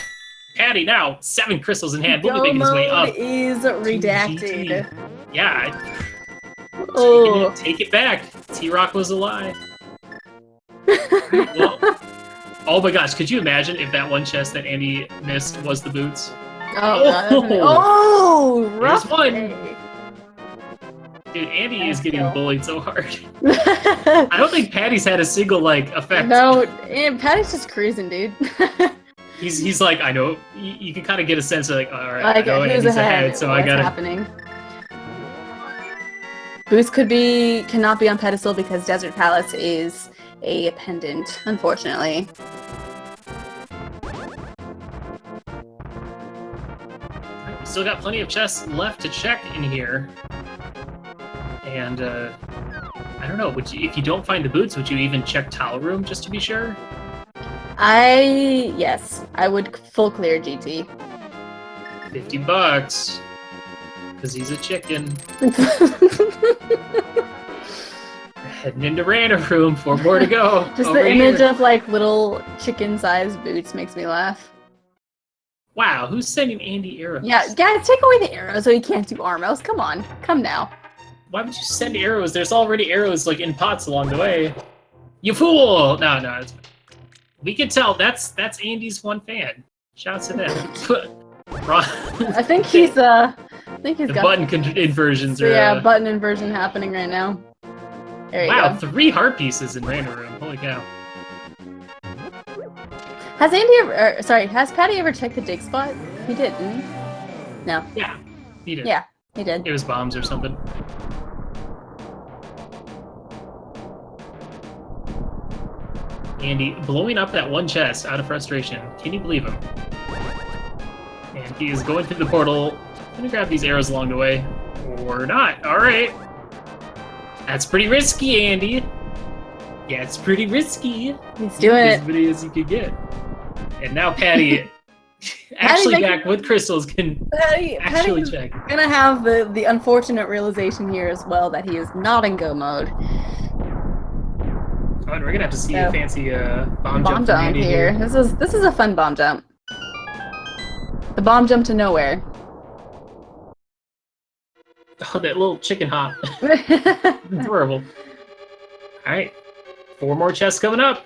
[SPEAKER 2] Patty now, 7 crystals in hand. We'll be making his way up.
[SPEAKER 1] Is redacted.
[SPEAKER 2] Yeah.
[SPEAKER 1] Oh.
[SPEAKER 2] Take it back. T-Rock was a lie. Well, oh my gosh, could you imagine if that one chest that Andy missed was the boots?
[SPEAKER 1] Oh, rough.
[SPEAKER 2] There's one.
[SPEAKER 1] Day.
[SPEAKER 2] Dude, Andy is getting bullied so hard. I don't think Patty's had a single, effect.
[SPEAKER 1] No, and Patty's just cruising, dude.
[SPEAKER 2] He's like, I know. You can kind of get a sense of all right, I know
[SPEAKER 1] who's
[SPEAKER 2] Andy's
[SPEAKER 1] ahead,
[SPEAKER 2] so I gotta.
[SPEAKER 1] Happening. Boots cannot be on pedestal because Desert Palace is a pendant, unfortunately.
[SPEAKER 2] We still got plenty of chests left to check in here, and I don't know. If you don't find the boots, would you even check towel room just to be sure?
[SPEAKER 1] Yes, I would full clear GT.
[SPEAKER 2] $50, because he's a chicken. Heading into random room, 4 more to go.
[SPEAKER 1] Just the image of little chicken-sized boots makes me laugh.
[SPEAKER 2] Wow, who's sending Andy arrows?
[SPEAKER 1] Yeah, guys, take away the arrows so he can't do armos. Come on, come now.
[SPEAKER 2] Why would you send arrows? There's already arrows in pots along the way. You fool! No, it's fine. We can tell that's Andy's one fan. Shouts to them.
[SPEAKER 1] I think he's got
[SPEAKER 2] button inversions.
[SPEAKER 1] Button inversion happening right now. There you go.
[SPEAKER 2] Wow, 3 heart pieces in random room. Holy cow.
[SPEAKER 1] Has Patty ever checked the dig spot? He did, didn't he? No.
[SPEAKER 2] Yeah, he did.
[SPEAKER 1] Yeah, he did.
[SPEAKER 2] It was bombs or something. Andy blowing up that one chest out of frustration. Can you believe him? And he is going through the portal. Gonna grab these arrows along the way. Or not. Alright. That's pretty risky, Andy. Yeah, it's pretty risky.
[SPEAKER 1] He's doing
[SPEAKER 2] As
[SPEAKER 1] it.
[SPEAKER 2] many as you could get. And now Patty, actually back with crystals, can actually
[SPEAKER 1] Patty's
[SPEAKER 2] check.
[SPEAKER 1] gonna have the unfortunate realization here as well that he is not in go mode.
[SPEAKER 2] Oh, and we're gonna have to see a fancy bomb
[SPEAKER 1] Bomb
[SPEAKER 2] jump from
[SPEAKER 1] jump
[SPEAKER 2] Andy
[SPEAKER 1] here. This is a fun bomb jump. The bomb jump to nowhere.
[SPEAKER 2] Oh, that little chicken hop. It's horrible. Alright. 4 more chests coming up.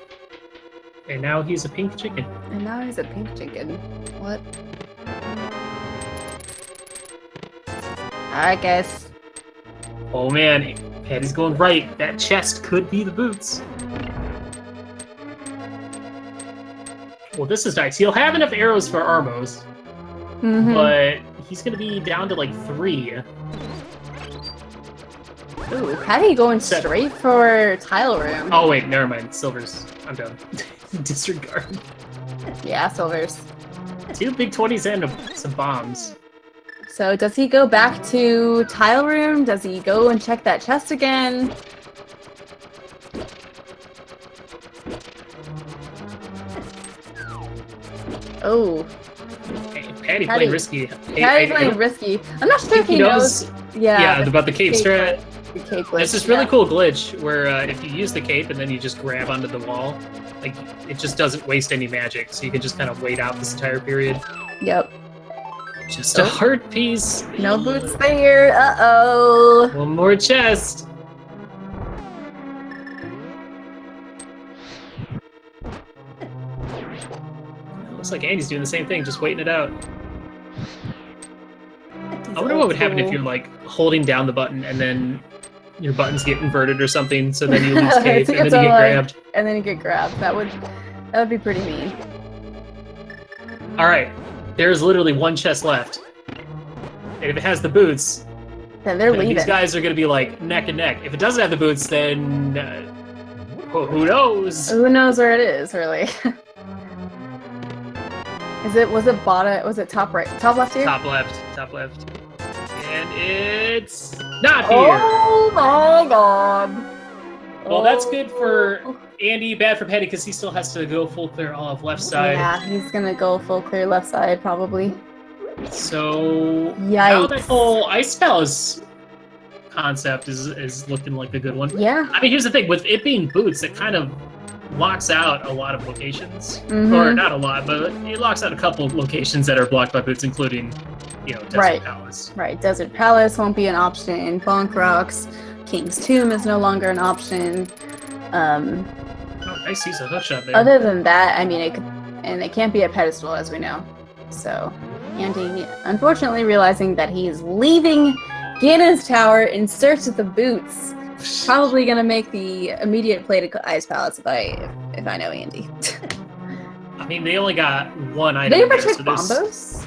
[SPEAKER 2] And now he's a pink chicken.
[SPEAKER 1] And now he's a pink chicken. What? Alright, guys.
[SPEAKER 2] Oh man, Patty's going right. That chest could be the boots. Well, this is nice. He'll have enough arrows for Armos, but he's gonna be down to like 3.
[SPEAKER 1] Ooh, Patty going straight for tile room.
[SPEAKER 2] Oh wait, never mind. Silvers. I'm done. Disregard.
[SPEAKER 1] Yeah, silvers.
[SPEAKER 2] 2 big 20s and some bombs.
[SPEAKER 1] So does he go back to tile room? Does he go and check that chest again? Oh.
[SPEAKER 2] Hey, Patty playing risky.
[SPEAKER 1] Patty playing risky. I'm not sure if he knows.
[SPEAKER 2] Yeah, about the cape strat.
[SPEAKER 1] The cape glitch.
[SPEAKER 2] There's this really cool glitch where if you use the cape and then you just grab onto the wall, like it just doesn't waste any magic, so you can just kind of wait out this entire period.
[SPEAKER 1] Yep.
[SPEAKER 2] Just a heart piece.
[SPEAKER 1] No boots there. Uh-oh.
[SPEAKER 2] 1 more chest. Looks like Andy's doing the same thing, just waiting it out. I wonder what would happen if you're like holding down the button and then your buttons get inverted or something, so then you lose cape and then you get grabbed.
[SPEAKER 1] And then you get grabbed. That would be pretty mean.
[SPEAKER 2] Alright. There's literally 1 chest left. And if it has the boots,
[SPEAKER 1] then they're leaving.
[SPEAKER 2] These guys are going to be like neck and neck. If it doesn't have the boots, then who knows?
[SPEAKER 1] Who knows where it is, really? Was it bottom? Was it top right? Top left here?
[SPEAKER 2] Top left. Top left. And it's not here.
[SPEAKER 1] Oh my god.
[SPEAKER 2] Well, that's good for Andy, bad for Patty, because he still has to go full clear all of left side.
[SPEAKER 1] Yeah, he's gonna go full clear left side, probably.
[SPEAKER 2] So,
[SPEAKER 1] yikes.
[SPEAKER 2] Now that whole Ice Palace concept is looking like a good one.
[SPEAKER 1] Yeah.
[SPEAKER 2] I mean, here's the thing. With it being boots, it kind of locks out a lot of locations. Or not a lot, but it locks out a couple of locations that are blocked by boots, including, Desert Palace.
[SPEAKER 1] Right. Desert Palace won't be an option. Bonk Rocks. King's Tomb is no longer an option.
[SPEAKER 2] Oh, nice use of hook shot there.
[SPEAKER 1] Other than that, I mean, it can't be a pedestal, as we know. So, Andy, unfortunately, realizing that he is leaving Ganon's tower in search of the boots, probably gonna make the immediate play to Ice Palace if I know Andy.
[SPEAKER 2] I mean, they only got 1 item.
[SPEAKER 1] Did they ever
[SPEAKER 2] there,
[SPEAKER 1] check bombos?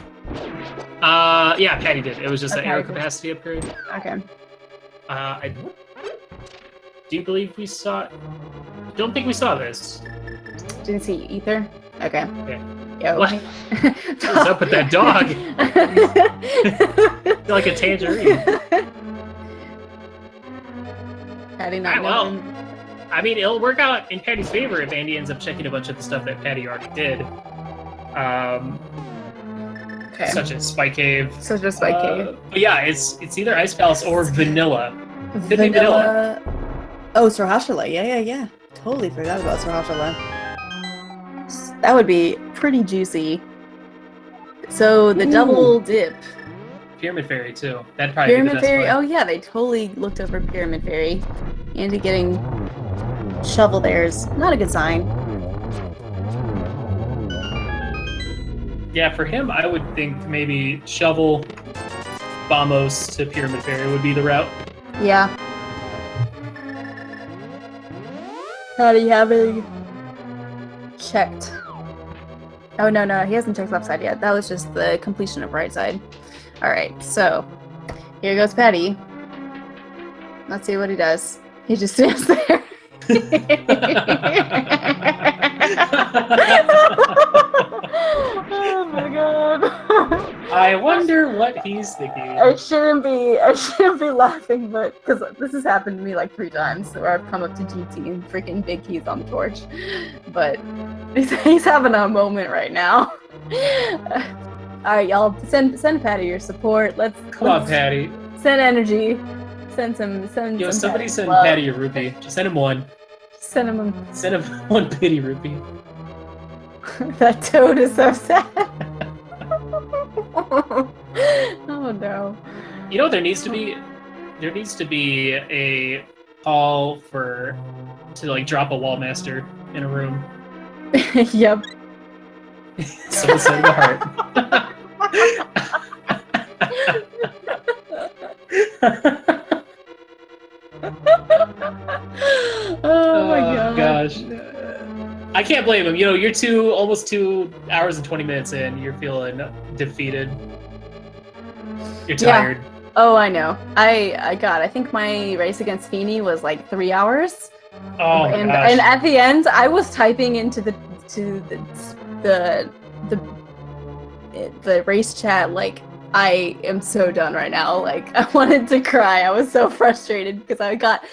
[SPEAKER 2] Yeah, Patty did. It was just an arrow capacity upgrade.
[SPEAKER 1] Okay.
[SPEAKER 2] I do believe we saw. Don't think we saw this.
[SPEAKER 1] Didn't see ether. Okay.
[SPEAKER 2] Okay.
[SPEAKER 1] Yo.
[SPEAKER 2] What is up with that dog? Like a tangerine.
[SPEAKER 1] Patty not
[SPEAKER 2] well,
[SPEAKER 1] knowing.
[SPEAKER 2] I mean, it'll work out in Patty's favor if Andy ends up checking a bunch of the stuff that Patty already did.
[SPEAKER 1] Okay.
[SPEAKER 2] Such as Spike Cave.
[SPEAKER 1] Such as Spike Cave.
[SPEAKER 2] But yeah, it's either Ice Palace or Vanilla. Could be Vanilla.
[SPEAKER 1] Oh, Sarhashala. Yeah. Totally forgot about Sarhashala. That would be pretty juicy. So the double dip.
[SPEAKER 2] Pyramid Fairy too. That'd probably
[SPEAKER 1] Pyramid
[SPEAKER 2] be the best
[SPEAKER 1] Fairy.
[SPEAKER 2] play.
[SPEAKER 1] Oh yeah, they totally looked over Pyramid Fairy. Andy getting shovel there is not a good sign.
[SPEAKER 2] Yeah, for him, I would think maybe Shovel, Bombos to Pyramid Fairy would be the route.
[SPEAKER 1] Yeah. Patty having checked. Oh no, he hasn't checked left side yet. That was just the completion of right side. Alright, so here goes Patty. Let's see what he does. He just stands there. Oh my god.
[SPEAKER 2] I wonder what he's thinking.
[SPEAKER 1] I shouldn't be laughing, but because this has happened to me like 3 times, where I've come up to GT and freaking Big Keys on the torch. But he's having a moment right now. All right, y'all, send Patty your support.
[SPEAKER 2] Come on, Patty.
[SPEAKER 1] Send energy. Send some.
[SPEAKER 2] Yo, somebody send
[SPEAKER 1] love.
[SPEAKER 2] Patty a rupee. Just send him one.
[SPEAKER 1] Send him.
[SPEAKER 2] Send him 1 pity rupee.
[SPEAKER 1] That toad is so sad. Oh no.
[SPEAKER 2] You know, there needs to be a call to like drop a wall master in a room.
[SPEAKER 1] Yep.
[SPEAKER 2] So send the heart.
[SPEAKER 1] Oh my god.
[SPEAKER 2] Gosh. I can't blame him. You know, you're almost 2 hours and 20 minutes in. You're feeling defeated. You're tired.
[SPEAKER 1] Yeah. Oh, I know. I think my race against Feeny was like 3 hours.
[SPEAKER 2] Oh my gosh.
[SPEAKER 1] And at the end, I was typing into the race chat like, I am so done right now. Like, I wanted to cry. I was so frustrated because I got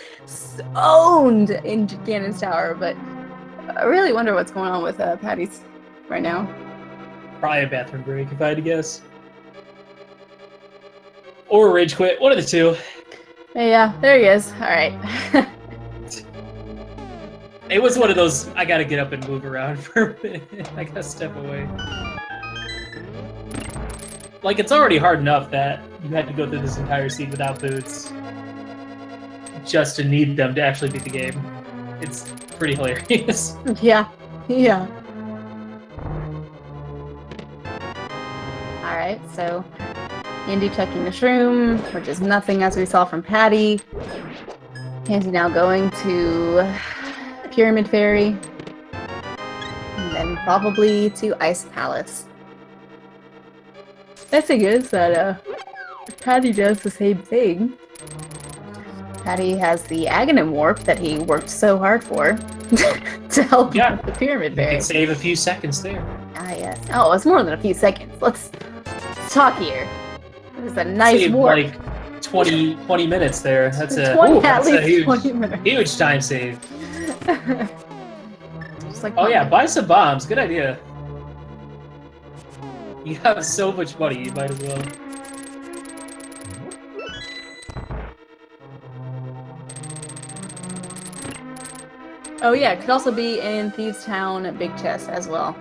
[SPEAKER 1] owned in Ganon's Tower, but I really wonder what's going on with Patty's right now.
[SPEAKER 2] Probably a bathroom break, if I had to guess. Or a rage quit. One of the two.
[SPEAKER 1] Yeah, there he is. All right.
[SPEAKER 2] It was one of those, I gotta get up and move around for a minute. I gotta step away. Like, it's already hard enough that you had to go through this entire scene without boots just to need them to actually beat the game. It's pretty hilarious.
[SPEAKER 1] Yeah. Yeah. Alright, so Andy checking the shroom, which is nothing as we saw from Patty. Andy now going to Pyramid Fairy. And then probably to Ice Palace. The thing is that Patty does the same thing. Patty has the Aghanim Warp that he worked so hard for to help with the Pyramid Fairy.
[SPEAKER 2] You can save a few seconds there.
[SPEAKER 1] Ah, yes. Oh, it's more than a few seconds. Let's talk here. This is a nice
[SPEAKER 2] Save
[SPEAKER 1] warp.
[SPEAKER 2] like 20 minutes there. That's a,
[SPEAKER 1] 20,
[SPEAKER 2] that's
[SPEAKER 1] at
[SPEAKER 2] a
[SPEAKER 1] least
[SPEAKER 2] huge,
[SPEAKER 1] 20 minutes.
[SPEAKER 2] huge time save.
[SPEAKER 1] Just like
[SPEAKER 2] Oh yeah, buy some bombs. Good idea. You have so much money, you might as well.
[SPEAKER 1] Oh yeah, it could also be in Thieves Town Big Chest as well.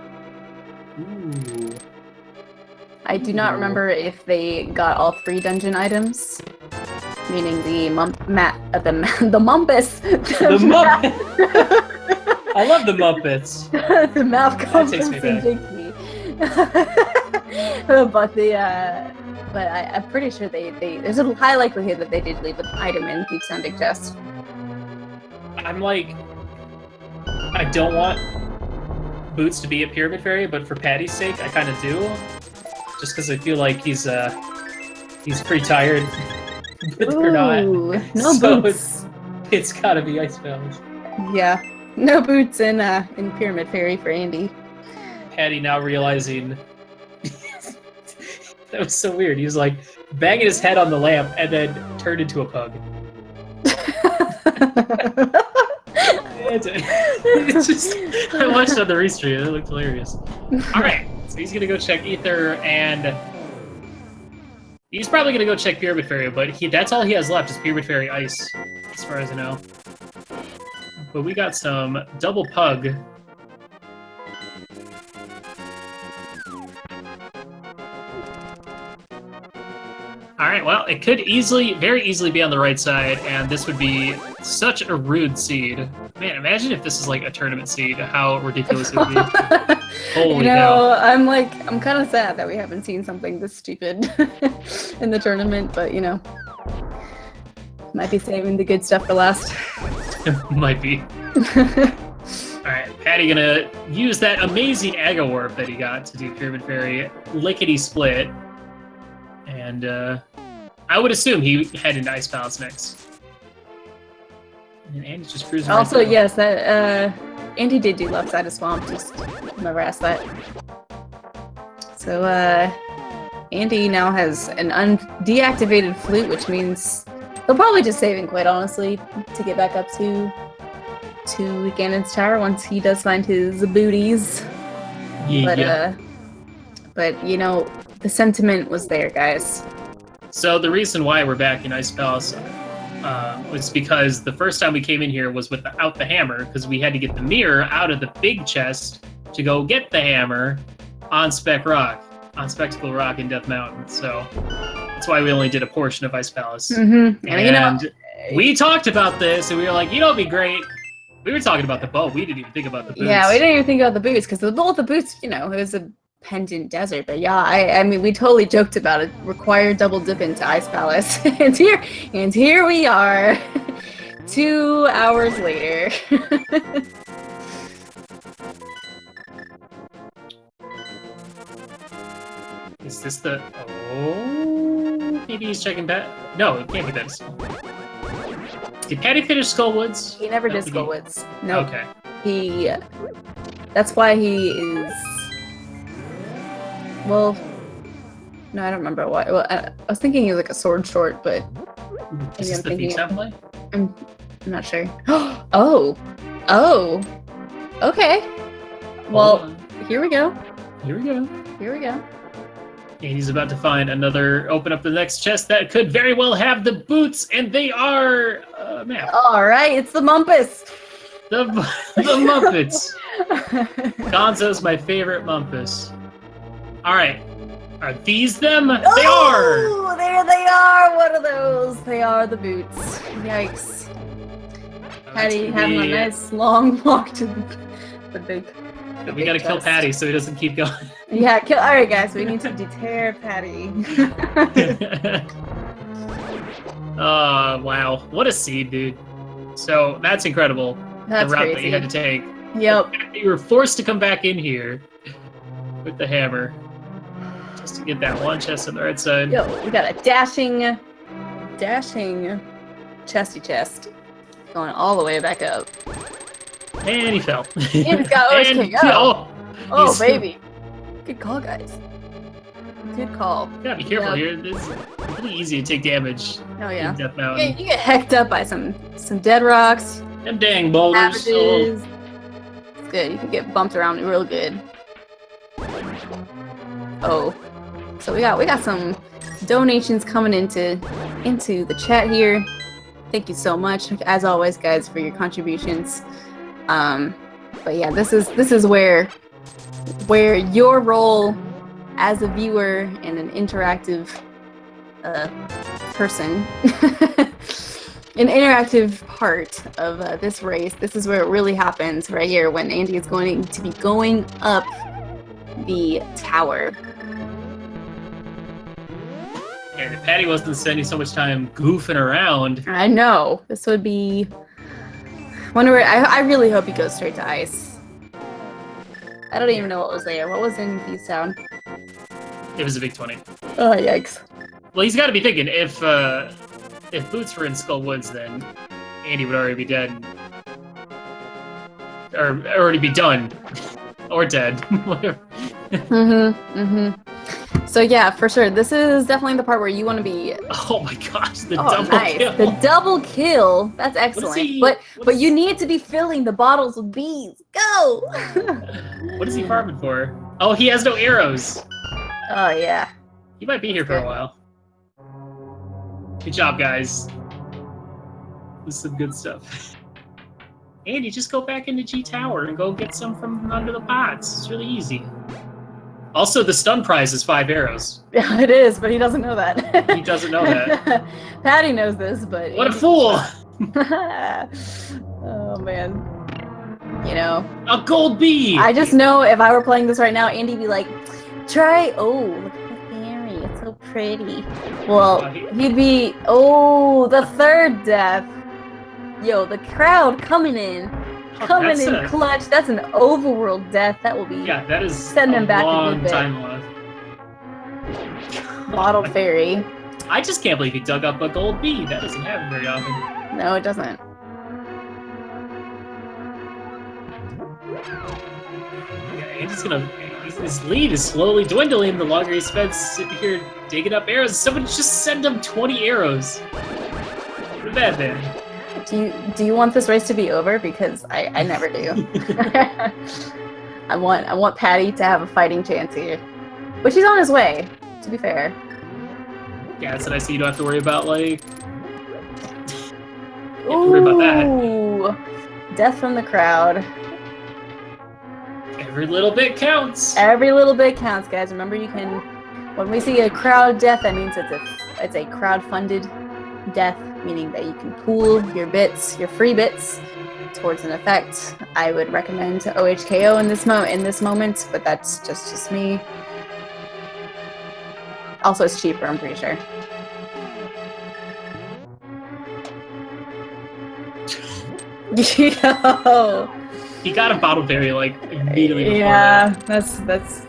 [SPEAKER 2] Ooh.
[SPEAKER 1] I do not remember if they got all 3 dungeon items, meaning the the Mumpus.
[SPEAKER 2] The Muppet. I love the Muppets.
[SPEAKER 1] The map comes
[SPEAKER 2] takes
[SPEAKER 1] from
[SPEAKER 2] me back.
[SPEAKER 1] Jinky. But I'm pretty sure there's a high likelihood that they did leave an item in Thieves Town Big Chest.
[SPEAKER 2] I'm like, I don't want Boots to be a Pyramid Fairy, but for Patty's sake, I kind of do. Just because I feel like he's pretty tired. But they're not.
[SPEAKER 1] No
[SPEAKER 2] So
[SPEAKER 1] boots.
[SPEAKER 2] It's gotta be Ice Palace.
[SPEAKER 1] Yeah, no boots in Pyramid Fairy for Andy.
[SPEAKER 2] Patty now realizing that was so weird. He was like banging his head on the lamp and then turned into a pug. It's just, I watched it on the restream. It looked hilarious. All right, so he's gonna go check Ether, and he's probably gonna go check Pyramid Fairy, but that's all he has left is Pyramid Fairy Ice, as far as I know. But we got some double pug. Alright, well, it could very easily be on the right side, and this would be such a rude seed. Man, imagine if this is like a tournament seed, how ridiculous it would be. Holy cow.
[SPEAKER 1] I'm kind of sad that we haven't seen something this stupid in the tournament, but might be saving the good stuff for last.
[SPEAKER 2] Might be. Alright, Patty gonna use that amazing Aga Warp that he got to do Pyramid Fairy lickety-split. And I would assume he head into Ice Palace next. And Andy's just cruising.
[SPEAKER 1] Also,
[SPEAKER 2] right
[SPEAKER 1] yes, that Andy did do left side of swamp. Just never asked that. So, Andy now has an deactivated flute, which means he'll probably just save it, quite honestly, to get back up to Ganon's tower once he does find his booties.
[SPEAKER 2] Yeah.
[SPEAKER 1] But you know, the sentiment was there, guys.
[SPEAKER 2] So the reason why we're back in Ice Palace was because the first time we came in here was without the hammer, because we had to get the mirror out of the big chest to go get the hammer on Spectacle Rock in Death Mountain. So that's why we only did a portion of Ice Palace.
[SPEAKER 1] Mm-hmm.
[SPEAKER 2] And we talked about this, and we were like, you know, it'd be great. We were talking about the bow. We didn't even think about the boots.
[SPEAKER 1] Yeah, we didn't even think about the boots, because both the boots, you know, it was a pendant desert. But yeah, I mean, we totally joked about it. Required double dip into Ice Palace, and here we are, 2 hours later.
[SPEAKER 2] Is this the... Oh... Maybe he's checking back. No, it can't be this. Did Patty finish Skullwoods?
[SPEAKER 1] He never did Skullwoods. No.
[SPEAKER 2] Nope.
[SPEAKER 1] Okay. That's why he is... Well... No, I don't remember why. Well, I was thinking he was like a sword short, but...
[SPEAKER 2] Is this the feat template?
[SPEAKER 1] I'm not sure. Oh! Oh! Okay. Well, here we go.
[SPEAKER 2] Here we go.
[SPEAKER 1] Here we go.
[SPEAKER 2] And he's about to find open up the next chest that could very well have the boots, and they are map.
[SPEAKER 1] All right, it's the Mumpus.
[SPEAKER 2] The Muppets. Gonzo's my favorite Mumpus. All right, are these them? They are.
[SPEAKER 1] Oh, there they are. What are those? They are the boots. Yikes. Patty having a nice long walk to the big.
[SPEAKER 2] We gotta kill Patty so he doesn't keep going.
[SPEAKER 1] Yeah, all right, guys. We need to deter Patty.
[SPEAKER 2] Oh, wow. What a seed, dude. So, that's incredible.
[SPEAKER 1] That's
[SPEAKER 2] the route
[SPEAKER 1] crazy.
[SPEAKER 2] that you had to take.
[SPEAKER 1] Yep.
[SPEAKER 2] You were forced to come back in here with the hammer just to get that one chest on the right side.
[SPEAKER 1] Yo, we got a dashing chesty chest going all the way back up.
[SPEAKER 2] And he fell.
[SPEAKER 1] And he's got Oh, baby. Good call, guys. Good call.
[SPEAKER 2] You gotta be careful here. It's really easy to take damage in Death Mountain.
[SPEAKER 1] Yeah, you get hecked up by some dead rocks.
[SPEAKER 2] Them dang boulders.
[SPEAKER 1] It's good. You can get bumped around real good. Oh. So we got some donations coming into the chat here. Thank you so much, as always, guys, for your contributions. But yeah, this is where your role as a viewer and an interactive person, an interactive part of this race. This is where it really happens, right here, when Andy is going to be going up the tower.
[SPEAKER 2] And if Patty wasn't spending so much time goofing around,
[SPEAKER 1] I know this would be. I really hope he goes straight to ice. I don't even know what was there. What was in Beast Town?
[SPEAKER 2] It was a big 20.
[SPEAKER 1] Oh, yikes.
[SPEAKER 2] Well, he's got to be thinking, if Boots were in Skull Woods, then Andy would already be dead. Or already be done. Or dead. Whatever.
[SPEAKER 1] So yeah, for sure. This is definitely the part where you want to be...
[SPEAKER 2] Oh my gosh, the double kill.
[SPEAKER 1] The double kill. That's excellent. But you need to be filling the bottles with bees. Go!
[SPEAKER 2] What is he farming for? Oh, he has no arrows.
[SPEAKER 1] Oh, yeah.
[SPEAKER 2] He might be here for a while. Good job, guys. This is some good stuff. Andy, just go back into G Tower and go get some from under the pots. It's really easy. Also, the stun prize is 5 arrows.
[SPEAKER 1] Yeah, it is, but he doesn't know that.
[SPEAKER 2] He doesn't know that.
[SPEAKER 1] Patty knows this, but...
[SPEAKER 2] What a fool!
[SPEAKER 1] Oh, man. You know.
[SPEAKER 2] A gold bee!
[SPEAKER 1] I just know if I were playing this right now, Andy'd be like, try... Oh, look at the fairy. It's so pretty. Well, he'd be... Oh, the third death. Yo, the crowd coming in. Coming in clutch. That's an overworld death. That will be.
[SPEAKER 2] Yeah, that is
[SPEAKER 1] send him back
[SPEAKER 2] long
[SPEAKER 1] a good bit.
[SPEAKER 2] time left.
[SPEAKER 1] Bottle fairy.
[SPEAKER 2] I just can't believe he dug up a gold bee. That doesn't happen very often.
[SPEAKER 1] No, it doesn't.
[SPEAKER 2] Yeah, Andy's gonna. His lead is slowly dwindling the longer he spends sitting here digging up arrows. Someone just send him 20 arrows. What a bad man.
[SPEAKER 1] Do you want this race to be over? Because I never do. I want Patty to have a fighting chance here. But he's on his way, to be fair.
[SPEAKER 2] Yeah, that's what I see. You don't have to worry about, like... You don't have to worry about that.
[SPEAKER 1] Ooh, death from the crowd.
[SPEAKER 2] Every little bit counts.
[SPEAKER 1] Every little bit counts, guys. Remember, you can... When we see a crowd death, that means it's a crowd-funded death, meaning that you can pool your bits, your free bits, towards an effect. I would recommend to OHKO in this moment, but that's just me. Also, it's cheaper, I'm pretty sure. Yo!
[SPEAKER 2] He got a bottle berry like immediately before
[SPEAKER 1] yeah,
[SPEAKER 2] that.
[SPEAKER 1] that's.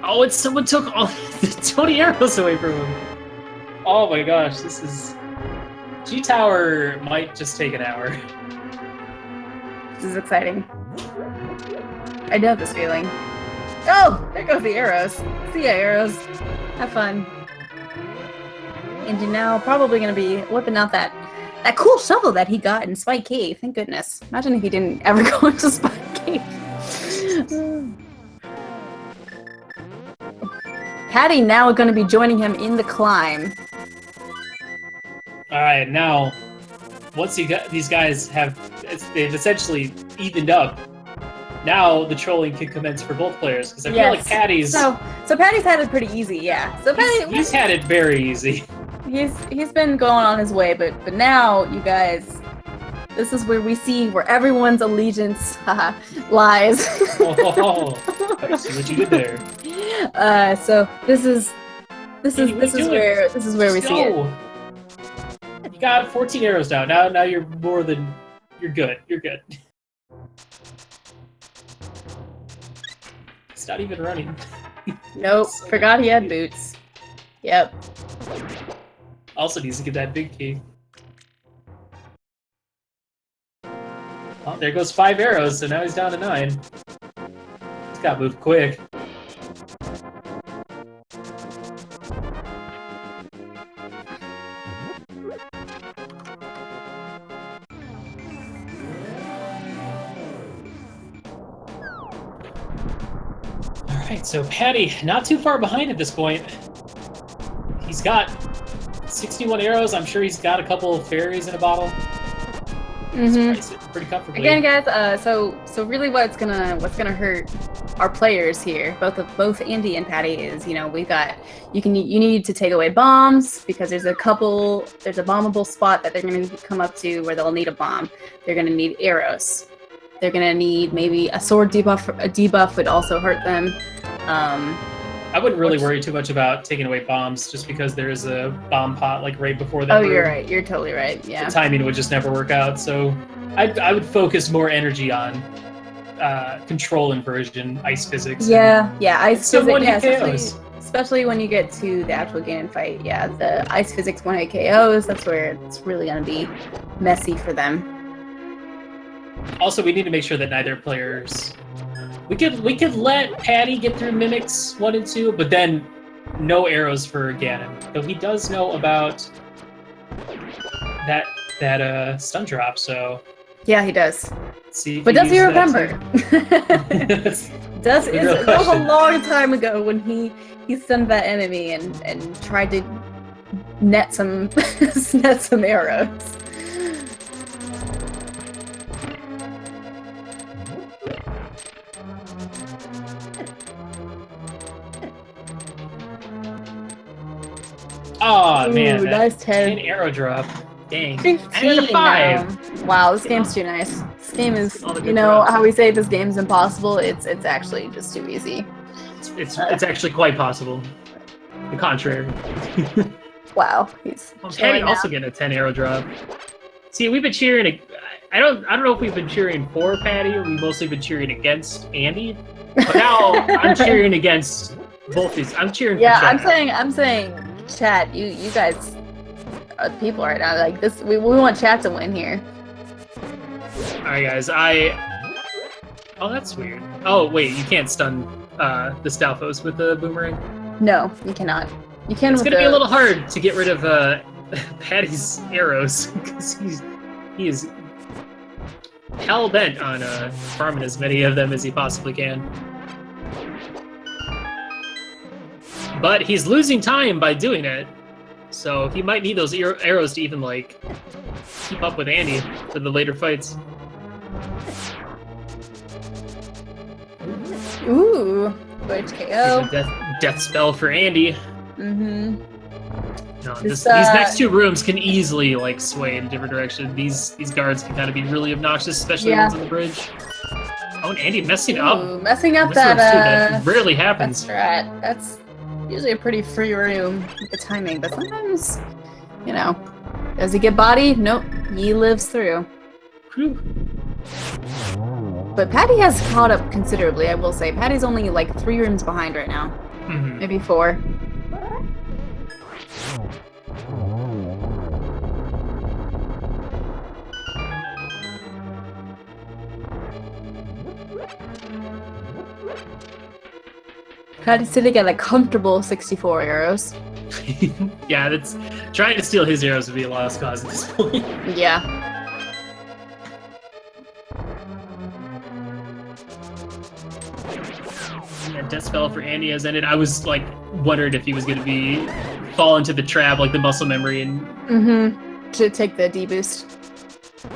[SPEAKER 2] Oh, it's someone took all the 20 arrows away from him. Oh my gosh, this is... G-Tower might just take an hour.
[SPEAKER 1] This is exciting. I know this feeling. Oh, there goes the arrows. See ya, arrows. Have fun. And you're now probably gonna be whipping out that cool shovel that he got in Spike Cave. Thank goodness. Imagine if he didn't ever go into Spike Cave. Patty now going to be joining him in the climb.
[SPEAKER 2] All right, now once these guys they've essentially evened up. Now the trolling can commence for both players because I feel like Patty's.
[SPEAKER 1] So Patty's had it pretty easy, yeah. So
[SPEAKER 2] he's had it very easy.
[SPEAKER 1] He's been going on his way, but now you guys, this is where we see where everyone's allegiance lies.
[SPEAKER 2] Oh, I see what you did there.
[SPEAKER 1] So this is where we see it.
[SPEAKER 2] You got 14 arrows now. Now you're good. You're good. It's not even running.
[SPEAKER 1] Nope, forgot he had boots. Yep.
[SPEAKER 2] Also needs to get that big key. Oh, there goes 5 arrows, so now he's down to 9. He's gotta move quick. Alright, so Patty, not too far behind at this point. He's got 61 arrows. I'm sure he's got a couple of fairies in a bottle. Pretty comfortably.
[SPEAKER 1] Again, guys. So really, what's gonna hurt our players here, both Andy and Patty, is you need to take away bombs because there's a bombable spot that they're gonna come up to where they'll need a bomb. They're gonna need arrows. They're gonna need maybe a sword debuff. A debuff would also hurt them.
[SPEAKER 2] I wouldn't really worry too much about taking away bombs, just because there is a bomb pot like right before that.
[SPEAKER 1] Oh, you're right. You're totally right. Yeah.
[SPEAKER 2] The timing would just never work out. So I would focus more energy on control inversion, ice physics.
[SPEAKER 1] Yeah, ice physics.
[SPEAKER 2] Yeah,
[SPEAKER 1] especially when you get to the actual Ganon fight. Yeah, the ice physics 1-hit KOs. That's where it's really gonna be messy for them.
[SPEAKER 2] Also, we need to make sure that neither players. We could let Patty get through Mimics 1 and 2, but then no arrows for Ganon. But he does know about that stun drop, so
[SPEAKER 1] yeah, he does.
[SPEAKER 2] See,
[SPEAKER 1] but does he remember?
[SPEAKER 2] That
[SPEAKER 1] was a long time ago when he stunned that enemy and tried to net some arrows.
[SPEAKER 2] Oh man,
[SPEAKER 1] ooh, nice 10
[SPEAKER 2] arrow drop. Dang.
[SPEAKER 1] 15
[SPEAKER 2] 5.
[SPEAKER 1] Wow, this game's too nice. This game is, how we say this game's impossible. It's actually just too easy.
[SPEAKER 2] It's actually quite possible. The contrary.
[SPEAKER 1] Wow,
[SPEAKER 2] Patty also getting a 10 arrow drop. See, we've been cheering. I don't know if we've been cheering for Patty or we've mostly been cheering against Andy. But now I'm cheering against both these. I'm cheering.
[SPEAKER 1] Yeah,
[SPEAKER 2] for Chad.
[SPEAKER 1] I'm saying, chat. You guys are the people right now. Like this, we want chat to win here.
[SPEAKER 2] All right, guys. Oh, that's weird. Oh, wait, you can't stun the Stalfos with the boomerang?
[SPEAKER 1] No, you cannot. You can.
[SPEAKER 2] It's
[SPEAKER 1] with
[SPEAKER 2] gonna be
[SPEAKER 1] the-
[SPEAKER 2] a little hard to get rid of Patty's arrows, because he is hell-bent on farming as many of them as he possibly can. But he's losing time by doing it, so he might need those arrows to even, like, keep up with Andy for the later fights.
[SPEAKER 1] Ooh, HKO.
[SPEAKER 2] Death spell for Andy.
[SPEAKER 1] Mm-hmm.
[SPEAKER 2] No,
[SPEAKER 1] This,
[SPEAKER 2] these next two rooms can easily like sway in a different direction. These guards can kind of be really obnoxious, especially the ones on the bridge. Oh, and Andy messing up.
[SPEAKER 1] Messing up
[SPEAKER 2] This room's too,
[SPEAKER 1] that
[SPEAKER 2] that rarely happens.
[SPEAKER 1] That's usually a pretty free room with the timing, but sometimes, you know, does he get body? Nope, he lives through.
[SPEAKER 2] Whew.
[SPEAKER 1] But Patty has caught up considerably, I will say. Patty's only like 3 rooms behind right now.
[SPEAKER 2] Mm-hmm.
[SPEAKER 1] Maybe 4. Patty's sitting at a comfortable 64 arrows.
[SPEAKER 2] Yeah, that's trying to steal his arrows would be a lost cause at this point.
[SPEAKER 1] Yeah.
[SPEAKER 2] That death spell for Andy has ended. I was like wondered if he was going to fall into the trap like the muscle memory and
[SPEAKER 1] to take the deboost.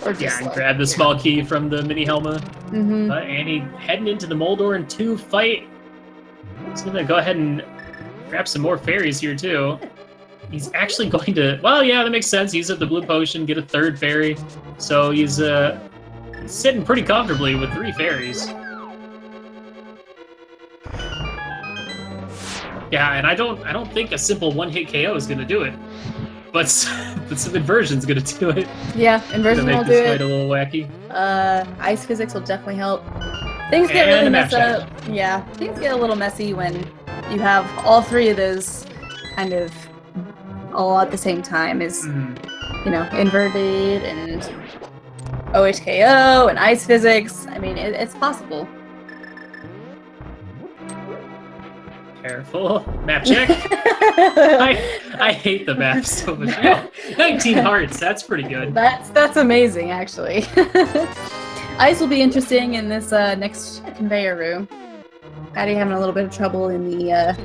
[SPEAKER 1] Or just
[SPEAKER 2] and grab the small key from the mini Helma.
[SPEAKER 1] Mm-hmm.
[SPEAKER 2] Andy heading into the Moldor and 2 fight. He's going to go ahead and grab some more fairies here too. He's actually going to, well, yeah, that makes sense. Use up the blue potion, get a 3rd fairy. So he's sitting pretty comfortably with 3 fairies. Yeah, and I don't think a simple 1-hit KO is going to do it. But some inversion's going to do it.
[SPEAKER 1] Yeah, inversion will do
[SPEAKER 2] Make this
[SPEAKER 1] it.
[SPEAKER 2] fight a little wacky.
[SPEAKER 1] Ice physics will definitely help. Things get really
[SPEAKER 2] And a
[SPEAKER 1] messed
[SPEAKER 2] map
[SPEAKER 1] up. Yeah, things get a little messy when you have all 3 of those kind of all at the same time. You know, inverted and OHKO and ice physics. I mean, it's possible.
[SPEAKER 2] Careful. Map check. I hate the map so much. Oh, 19 hearts. That's pretty good.
[SPEAKER 1] That's amazing, actually. Ice will be interesting in this next conveyor room. Patty having a little bit of trouble in the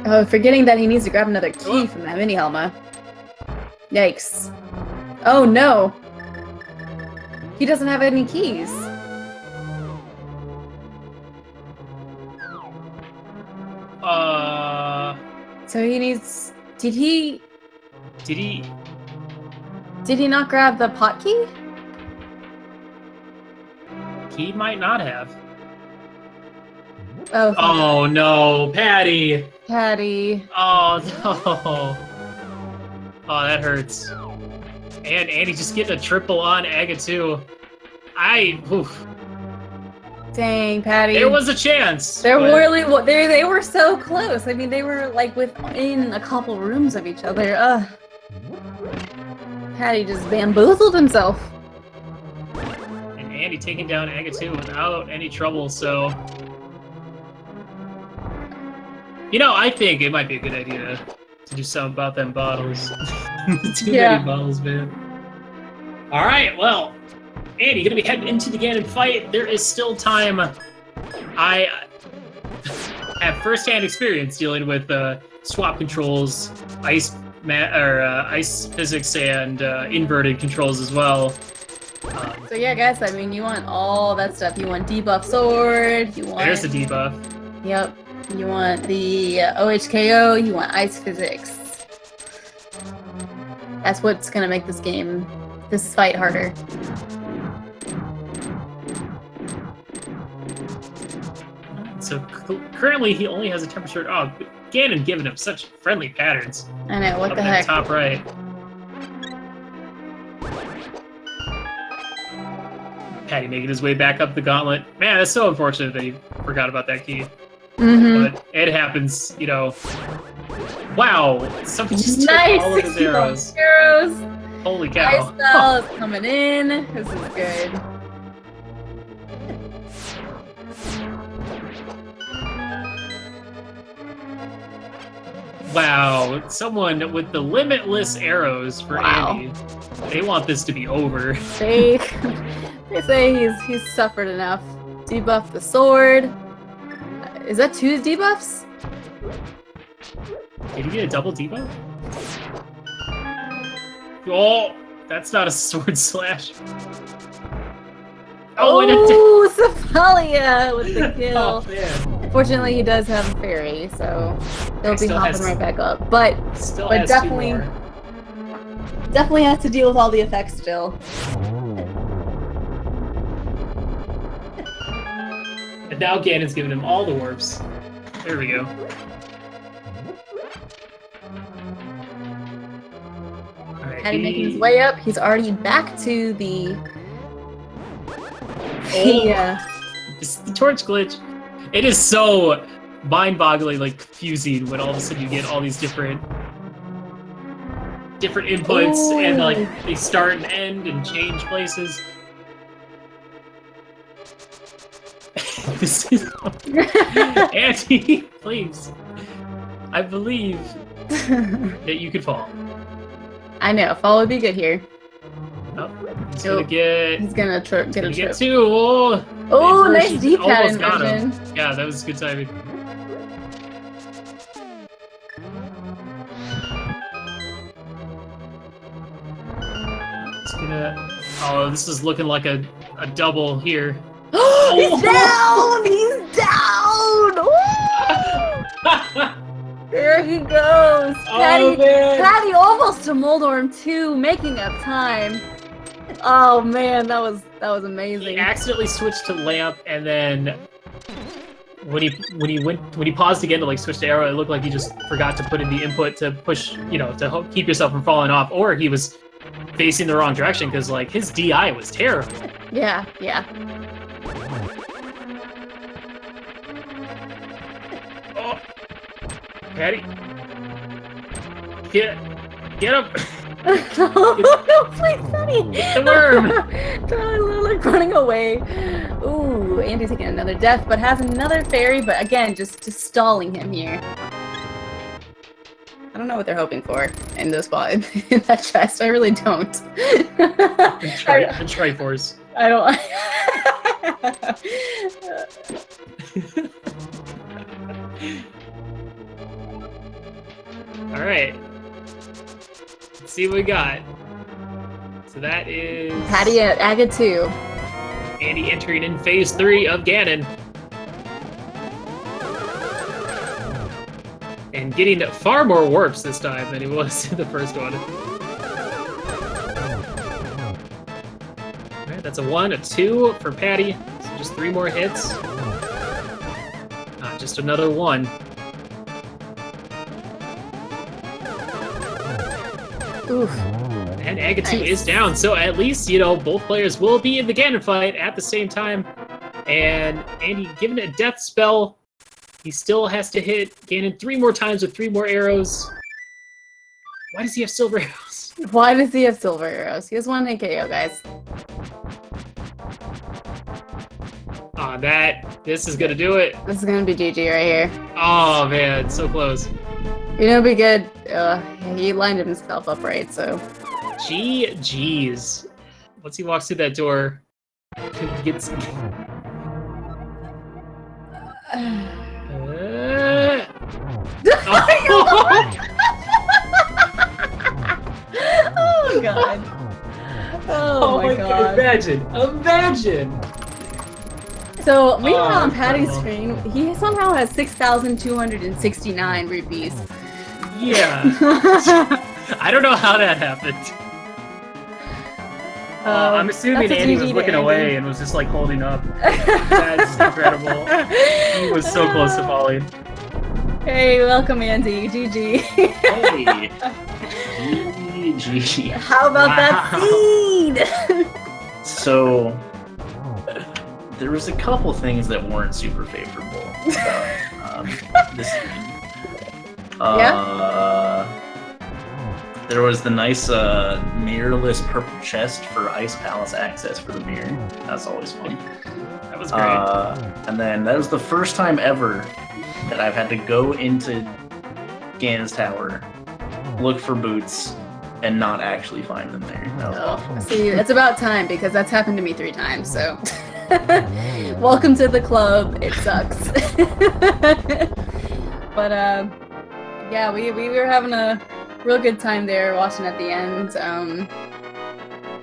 [SPEAKER 1] oh, forgetting that he needs to grab another key from that mini Helma. Yikes. Oh no! He doesn't have any keys. So he needs... Did he not grab the pot key?
[SPEAKER 2] He might not have.
[SPEAKER 1] Oh.
[SPEAKER 2] Oh no, Patty!
[SPEAKER 1] Patty.
[SPEAKER 2] Oh no. Oh, that hurts. And Andy just getting a triple on Aga too. Oof.
[SPEAKER 1] Dang, Patty.
[SPEAKER 2] There was a chance.
[SPEAKER 1] They were so close. I mean, they were like within a couple rooms of each other. Patty just bamboozled himself.
[SPEAKER 2] And Andy taking down Aga 2 without any trouble, so... You know, I think it might be a good idea to do something about them bottles. Too many bottles, man. Alright, well... Andy, gonna be heading into the Ganon fight. There is still time. I have first-hand experience dealing with swap controls, ice physics, and inverted controls as well.
[SPEAKER 1] So yeah, guys, I mean, you want all that stuff. You want debuff sword. You want.
[SPEAKER 2] There's the debuff.
[SPEAKER 1] Yep. You want the OHKO. You want ice physics. That's what's gonna make this fight harder.
[SPEAKER 2] So currently he only has a temperature. Oh, Ganon giving him such friendly patterns.
[SPEAKER 1] I know, what
[SPEAKER 2] up
[SPEAKER 1] the
[SPEAKER 2] in
[SPEAKER 1] heck.
[SPEAKER 2] Top right. Patty making his way back up the gauntlet. Man, that's so unfortunate that he forgot about that key. But it happens, you know. Wow, something just took all of his arrows. Holy cow.
[SPEAKER 1] Ice Spell is coming in. This is good.
[SPEAKER 2] Wow, someone with the limitless arrows for Andy. They want this to be over.
[SPEAKER 1] They say he's suffered enough. Debuff the sword. Is that 2 debuffs?
[SPEAKER 2] Did he get a double debuff? Oh, that's not a sword slash.
[SPEAKER 1] Oh, Cephalia with the kill.
[SPEAKER 2] Oh, man.
[SPEAKER 1] Fortunately, he does have a fairy, so he'll be hopping right back up. But definitely has to deal with all the effects still.
[SPEAKER 2] And now Ganon's giving him all the warps. There we go. Alright,
[SPEAKER 1] Patty making his way up. He's already back to the...
[SPEAKER 2] It's the torch glitch. It is so mind-boggling, like, confusing when all of a sudden you get all these different inputs and, like, they start and end and change places. This is... Andy, please. I believe that you could fall.
[SPEAKER 1] I know. Fall would be good here.
[SPEAKER 2] Oh, he's gonna get...
[SPEAKER 1] He's gonna get a trip.
[SPEAKER 2] 2.
[SPEAKER 1] Oh, nice D-pad
[SPEAKER 2] almost got him.
[SPEAKER 1] inversion.
[SPEAKER 2] Yeah, that was good timing. It's gonna... Oh, this is looking like a double here.
[SPEAKER 1] He's down! He's down! There he goes. Patty almost to Moldorm 2, making up time. Oh man, that was amazing.
[SPEAKER 2] He accidentally switched to lamp, and then when he paused again to like switch to arrow, it looked like he just forgot to put in the input to push, to keep yourself from falling off, or he was facing the wrong direction because like his DI was terrible.
[SPEAKER 1] Yeah.
[SPEAKER 2] Oh, Patty, get him!
[SPEAKER 1] No, please, Sonny!
[SPEAKER 2] Get the worm!
[SPEAKER 1] Totally like running away. Ooh, Andy's taking another death, but has another fairy, but again, just stalling him here. I don't know what they're hoping for in those in that chest. I really don't.
[SPEAKER 2] The Triforce.
[SPEAKER 1] I don't.
[SPEAKER 2] All right. Let's see what we got. So that is
[SPEAKER 1] Patty at Aga 2.
[SPEAKER 2] Andy entering in phase 3 of Ganon. And getting far more warps this time than he was in the first one. Alright, that's a 1, a 2 for Patty. So just 3 more hits. Just another 1.
[SPEAKER 1] Oof.
[SPEAKER 2] And Aga2 is down, so at least, both players will be in the Ganon fight at the same time. And Andy, given a death spell, he still has to hit Ganon 3 more times with 3 more arrows. Why does he have silver arrows?
[SPEAKER 1] Why does he have silver arrows? He has 1 AKO, guys.
[SPEAKER 2] This is gonna do it.
[SPEAKER 1] This is gonna be GG right here.
[SPEAKER 2] Oh man, so close.
[SPEAKER 1] It'll be good. He lined himself up right, so.
[SPEAKER 2] GG's. Once he walks through that door, he gets.
[SPEAKER 1] Oh god. Oh my god.
[SPEAKER 2] Imagine.
[SPEAKER 1] So, meanwhile on Patty's screen, he somehow has 6,269 rupees.
[SPEAKER 2] Yeah. I don't know how that happened. I'm assuming Andy was looking away and was just like holding up. That's incredible. He was so close to falling.
[SPEAKER 1] Hey, welcome Andy. GG.
[SPEAKER 3] Hey. GG.
[SPEAKER 1] How about that scene?
[SPEAKER 3] So, there was a couple things that weren't super favorable about this scene. There was the nice mirrorless purple chest for Ice Palace access for the mirror. That's always fun.
[SPEAKER 2] That was great.
[SPEAKER 3] And then that was the first time ever that I've had to go into Ganon's Tower, look for boots, and not actually find them there. That was awful.
[SPEAKER 1] See, it's about time because that's happened to me 3 times. So, welcome to the club. It sucks. But yeah, we were having a real good time there watching at the end.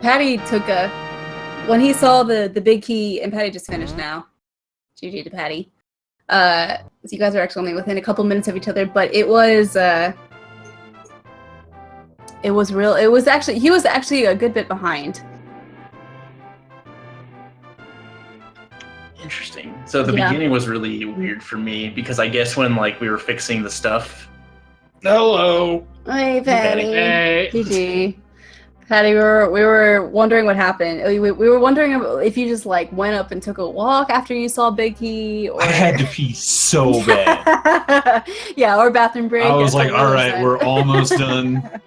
[SPEAKER 1] Patty took when he saw the big key, and Patty just finished now. GG to Patty. So you guys are actually only within a couple minutes of each other, but he was actually a good bit behind.
[SPEAKER 3] Interesting. So the beginning was really weird for me because I guess when like we were fixing the stuff.
[SPEAKER 2] Hello.
[SPEAKER 1] Hey, Patty.
[SPEAKER 2] Hey.
[SPEAKER 1] GG. Patty, we were wondering what happened. We were wondering if you just like went up and took a walk after you saw Big Key, or
[SPEAKER 4] I had to pee so bad.
[SPEAKER 1] yeah, or bathroom break.
[SPEAKER 4] I was like, all right, we're almost done.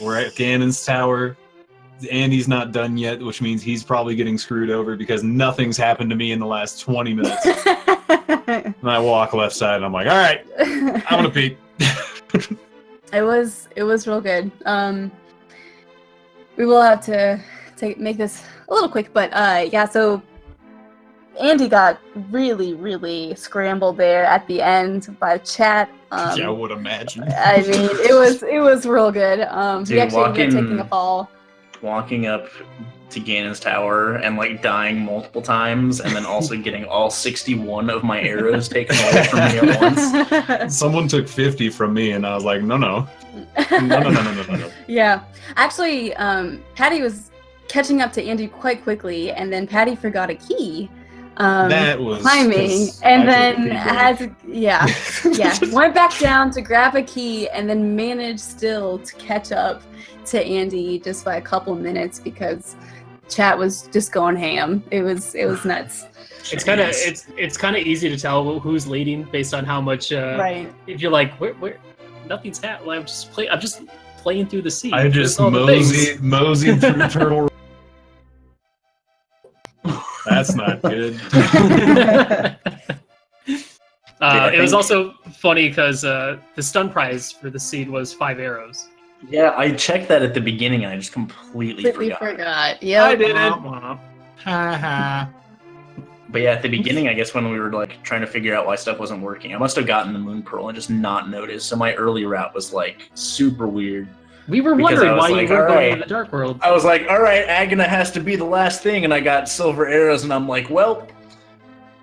[SPEAKER 4] We're at Ganon's Tower. Andy's not done yet, which means he's probably getting screwed over because nothing's happened to me in the last 20 minutes. And I walk left side, and I'm like, all right, I'm gonna pee.
[SPEAKER 1] It was real good. We will have to make this a little quick, but yeah. So Andy got really scrambled there at the end by chat.
[SPEAKER 4] Yeah, I would imagine.
[SPEAKER 1] I mean, it was real good. He actually ended up taking a fall.
[SPEAKER 3] Walking up to Ganon's Tower and like dying multiple times, and then also getting all 61 of my arrows taken away from me at once.
[SPEAKER 4] Someone took 50 from me, and I was like, no.
[SPEAKER 1] Yeah, actually, Patty was catching up to Andy quite quickly, and then Patty forgot a key.
[SPEAKER 4] That was
[SPEAKER 1] climbing, and then had to, went back down to grab a key, and then managed still to catch up to Andy just by a couple minutes because chat was just going ham. It was nuts.
[SPEAKER 2] It's kind of easy to tell who's leading based on how much.
[SPEAKER 1] Right.
[SPEAKER 2] If you're like, where nothing's happening. I'm just playing through the sea.
[SPEAKER 4] I just moseyed through Turtle. That's not good.
[SPEAKER 2] It was also funny because the stun prize for the seed was 5 arrows.
[SPEAKER 3] Yeah, I checked that at the beginning and I just completely forgot.
[SPEAKER 1] Yeah,
[SPEAKER 4] I did it.
[SPEAKER 3] But yeah, at the beginning, I guess when we were like trying to figure out why stuff wasn't working, I must have gotten the Moon Pearl and just not noticed. So my early route was like super weird.
[SPEAKER 2] We were wondering why you were going to the Dark World.
[SPEAKER 3] I was like, all right, Agna has to be the last thing, and I got silver arrows, and I'm like, well,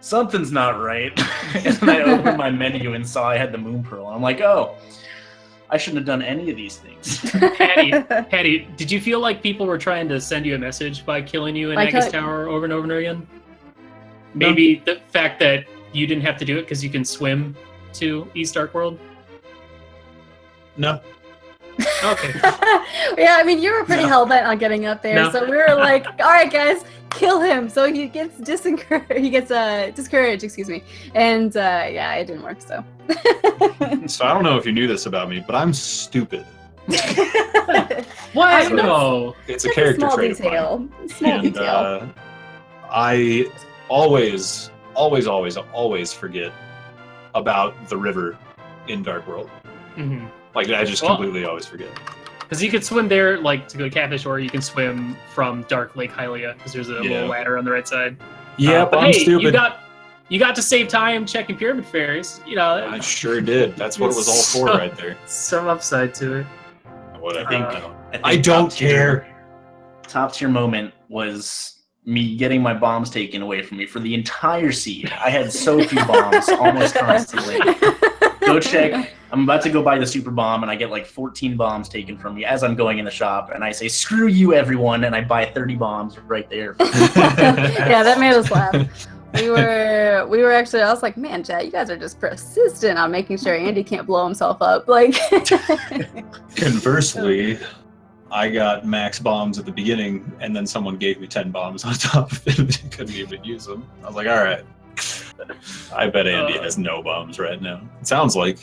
[SPEAKER 3] something's not right. And then I opened my menu and saw I had the Moon Pearl. And I'm like, oh, I shouldn't have done any of these things.
[SPEAKER 2] Patty, did you feel like people were trying to send you a message by killing you in Agnes Tower over and over and over again? Maybe the fact that you didn't have to do it because you can swim to East Dark World?
[SPEAKER 4] No.
[SPEAKER 2] Okay.
[SPEAKER 1] Yeah, I mean, you were pretty hell-bent on getting up there, so we were like, all right, guys, kill him. So he gets discouraged, excuse me. And yeah, it didn't work, so.
[SPEAKER 4] So I don't know if you knew this about me, but I'm stupid.
[SPEAKER 2] What? No.
[SPEAKER 4] It's a character trait of mine.
[SPEAKER 1] Small detail.
[SPEAKER 4] I always forget about the river in Dark World.
[SPEAKER 2] Mm-hmm.
[SPEAKER 4] Like, I just completely always forget.
[SPEAKER 2] Because you could swim there, like, to go to Catfish, or you can swim from Dark Lake Hylia, because there's a little ladder on the right side.
[SPEAKER 4] Yeah, but I'm stupid.
[SPEAKER 2] You got to save time checking Pyramid Fairies. You know,
[SPEAKER 4] I sure did. That's what it was all for right there.
[SPEAKER 2] Some upside to it.
[SPEAKER 4] What I think
[SPEAKER 3] I
[SPEAKER 4] don't care.
[SPEAKER 3] Top tier moment was me getting my bombs taken away from me for the entire seed. I had so few bombs almost constantly. Go check. I'm about to go buy the super bomb, and I get like 14 bombs taken from me as I'm going in the shop, and I say, "Screw you, everyone!" and I buy 30 bombs right there.
[SPEAKER 1] Yeah, that made us laugh. We were actually. I was like, "Man, Jet, you guys are just persistent on making sure Andy can't blow himself up." Like,
[SPEAKER 4] conversely, I got max bombs at the beginning, and then someone gave me 10 bombs on top of it, and I couldn't even use them. I was like, "All right." I bet Andy has no bombs right now. It sounds like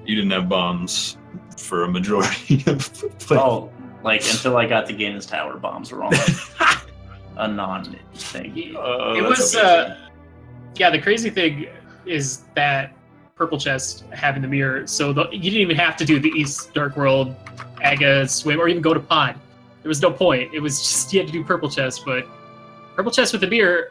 [SPEAKER 4] you didn't have bombs for a majority of play.
[SPEAKER 3] Oh, like until I got to Ganon's Tower, bombs were almost a non-thing.
[SPEAKER 4] Oh,
[SPEAKER 2] It
[SPEAKER 4] that's
[SPEAKER 2] was,
[SPEAKER 4] amazing.
[SPEAKER 2] yeah, the crazy thing is that purple chest having the mirror, so you didn't even have to do the East Dark World, Aga, swim, or even go to Pod. There was no point. It was just, you had to do purple chest, but purple chest with the mirror,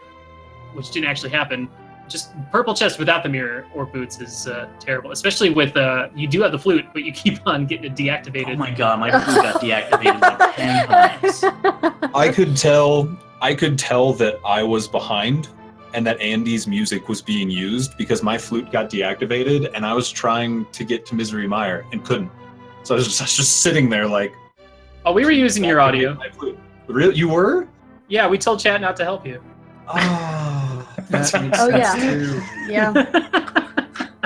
[SPEAKER 2] which didn't actually happen, just purple chest without the mirror or boots is terrible, especially with, you do have the flute, but you keep on getting it deactivated.
[SPEAKER 3] Oh my god, my flute got deactivated like 10 times.
[SPEAKER 4] I could tell that I was behind and that Andy's music was being used because my flute got deactivated and I was trying to get to Misery Mire and couldn't. So I was just sitting there like...
[SPEAKER 2] Oh, we were using your audio.
[SPEAKER 4] My flute. Really? You were?
[SPEAKER 2] Yeah, we told chat not to help you.
[SPEAKER 4] Oh, that makes
[SPEAKER 1] Oh,
[SPEAKER 4] sense
[SPEAKER 1] yeah.
[SPEAKER 4] too.
[SPEAKER 1] Yeah.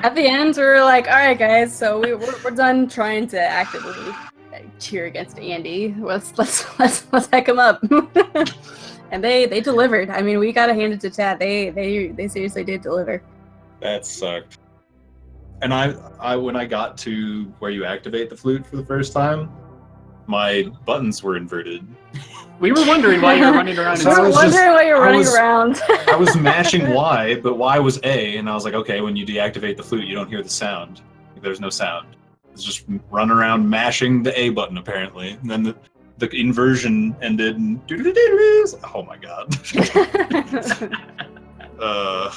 [SPEAKER 1] At the end, we were like, all right, guys, so we're done trying to actively cheer against Andy. Let's heck him up. And they delivered. I mean, we gotta hand it to chat. They seriously did deliver.
[SPEAKER 4] That sucked. And I when I got to where you activate the flute for the first time, my buttons were inverted.
[SPEAKER 2] We were wondering why you were running around.
[SPEAKER 4] So
[SPEAKER 1] We
[SPEAKER 4] I
[SPEAKER 1] were
[SPEAKER 4] was
[SPEAKER 1] wondering why you're
[SPEAKER 4] I
[SPEAKER 1] running
[SPEAKER 4] was-
[SPEAKER 1] around.
[SPEAKER 4] I was mashing Y, but Y was A, and I was like, okay, when you deactivate the flute, you don't hear the sound. There's no sound. It's just run around mashing the A button, apparently. And then the inversion ended, and oh my god.
[SPEAKER 2] Well,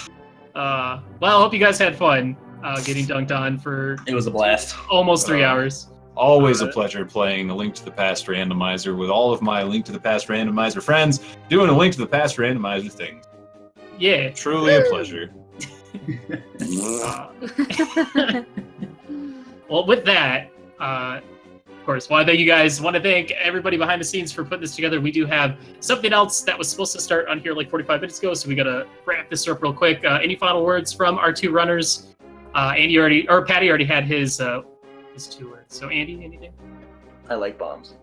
[SPEAKER 2] I hope you guys had fun getting dunked on for
[SPEAKER 3] It was a blast.
[SPEAKER 2] almost 3 hours.
[SPEAKER 4] Always a pleasure playing a Link to the Past randomizer with all of my Link to the Past randomizer friends, doing a Link to the Past randomizer thing.
[SPEAKER 2] Yeah.
[SPEAKER 4] Truly a pleasure.
[SPEAKER 2] Well, with that, of course, want to thank everybody behind the scenes for putting this together. We do have something else that was supposed to start on here like 45 minutes ago, so we gotta wrap this up real quick. Any final words from our two runners? Patty already had his 2 words. So Andy, anything?
[SPEAKER 3] I like bombs.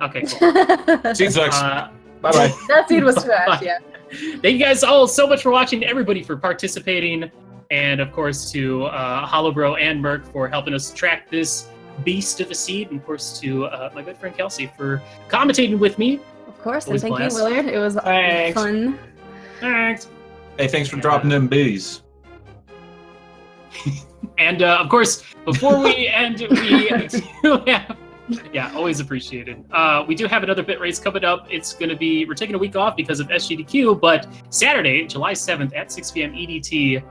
[SPEAKER 2] Okay, cool.
[SPEAKER 4] Seed sucks.
[SPEAKER 2] Uh,
[SPEAKER 4] Bye-bye.
[SPEAKER 1] That seed was trash, yeah.
[SPEAKER 2] Thank you guys all so much for watching, everybody for participating, and of course to Hollowbro and Merc for helping us track this beast of a seed, and of course to my good friend Kelsey for commentating with me.
[SPEAKER 1] Of course, and
[SPEAKER 2] Always
[SPEAKER 1] thank
[SPEAKER 2] blast.
[SPEAKER 1] you, Willard. It was
[SPEAKER 2] Thanks.
[SPEAKER 1] fun.
[SPEAKER 2] Thanks.
[SPEAKER 4] Hey, thanks for dropping them bees.
[SPEAKER 2] And of course, before we end, we do have, yeah, always appreciated. We do have another bit race coming up. We're taking a week off because of SGDQ, but Saturday, July 7th at 6 p.m. EDT,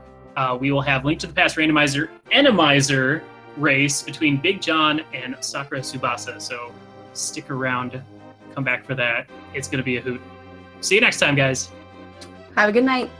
[SPEAKER 2] we will have Link to the Past Randomizer Enemizer race between Big John and Sakura Tsubasa. So stick around, come back for that. It's going to be a hoot. See you next time, guys.
[SPEAKER 1] Have a good night.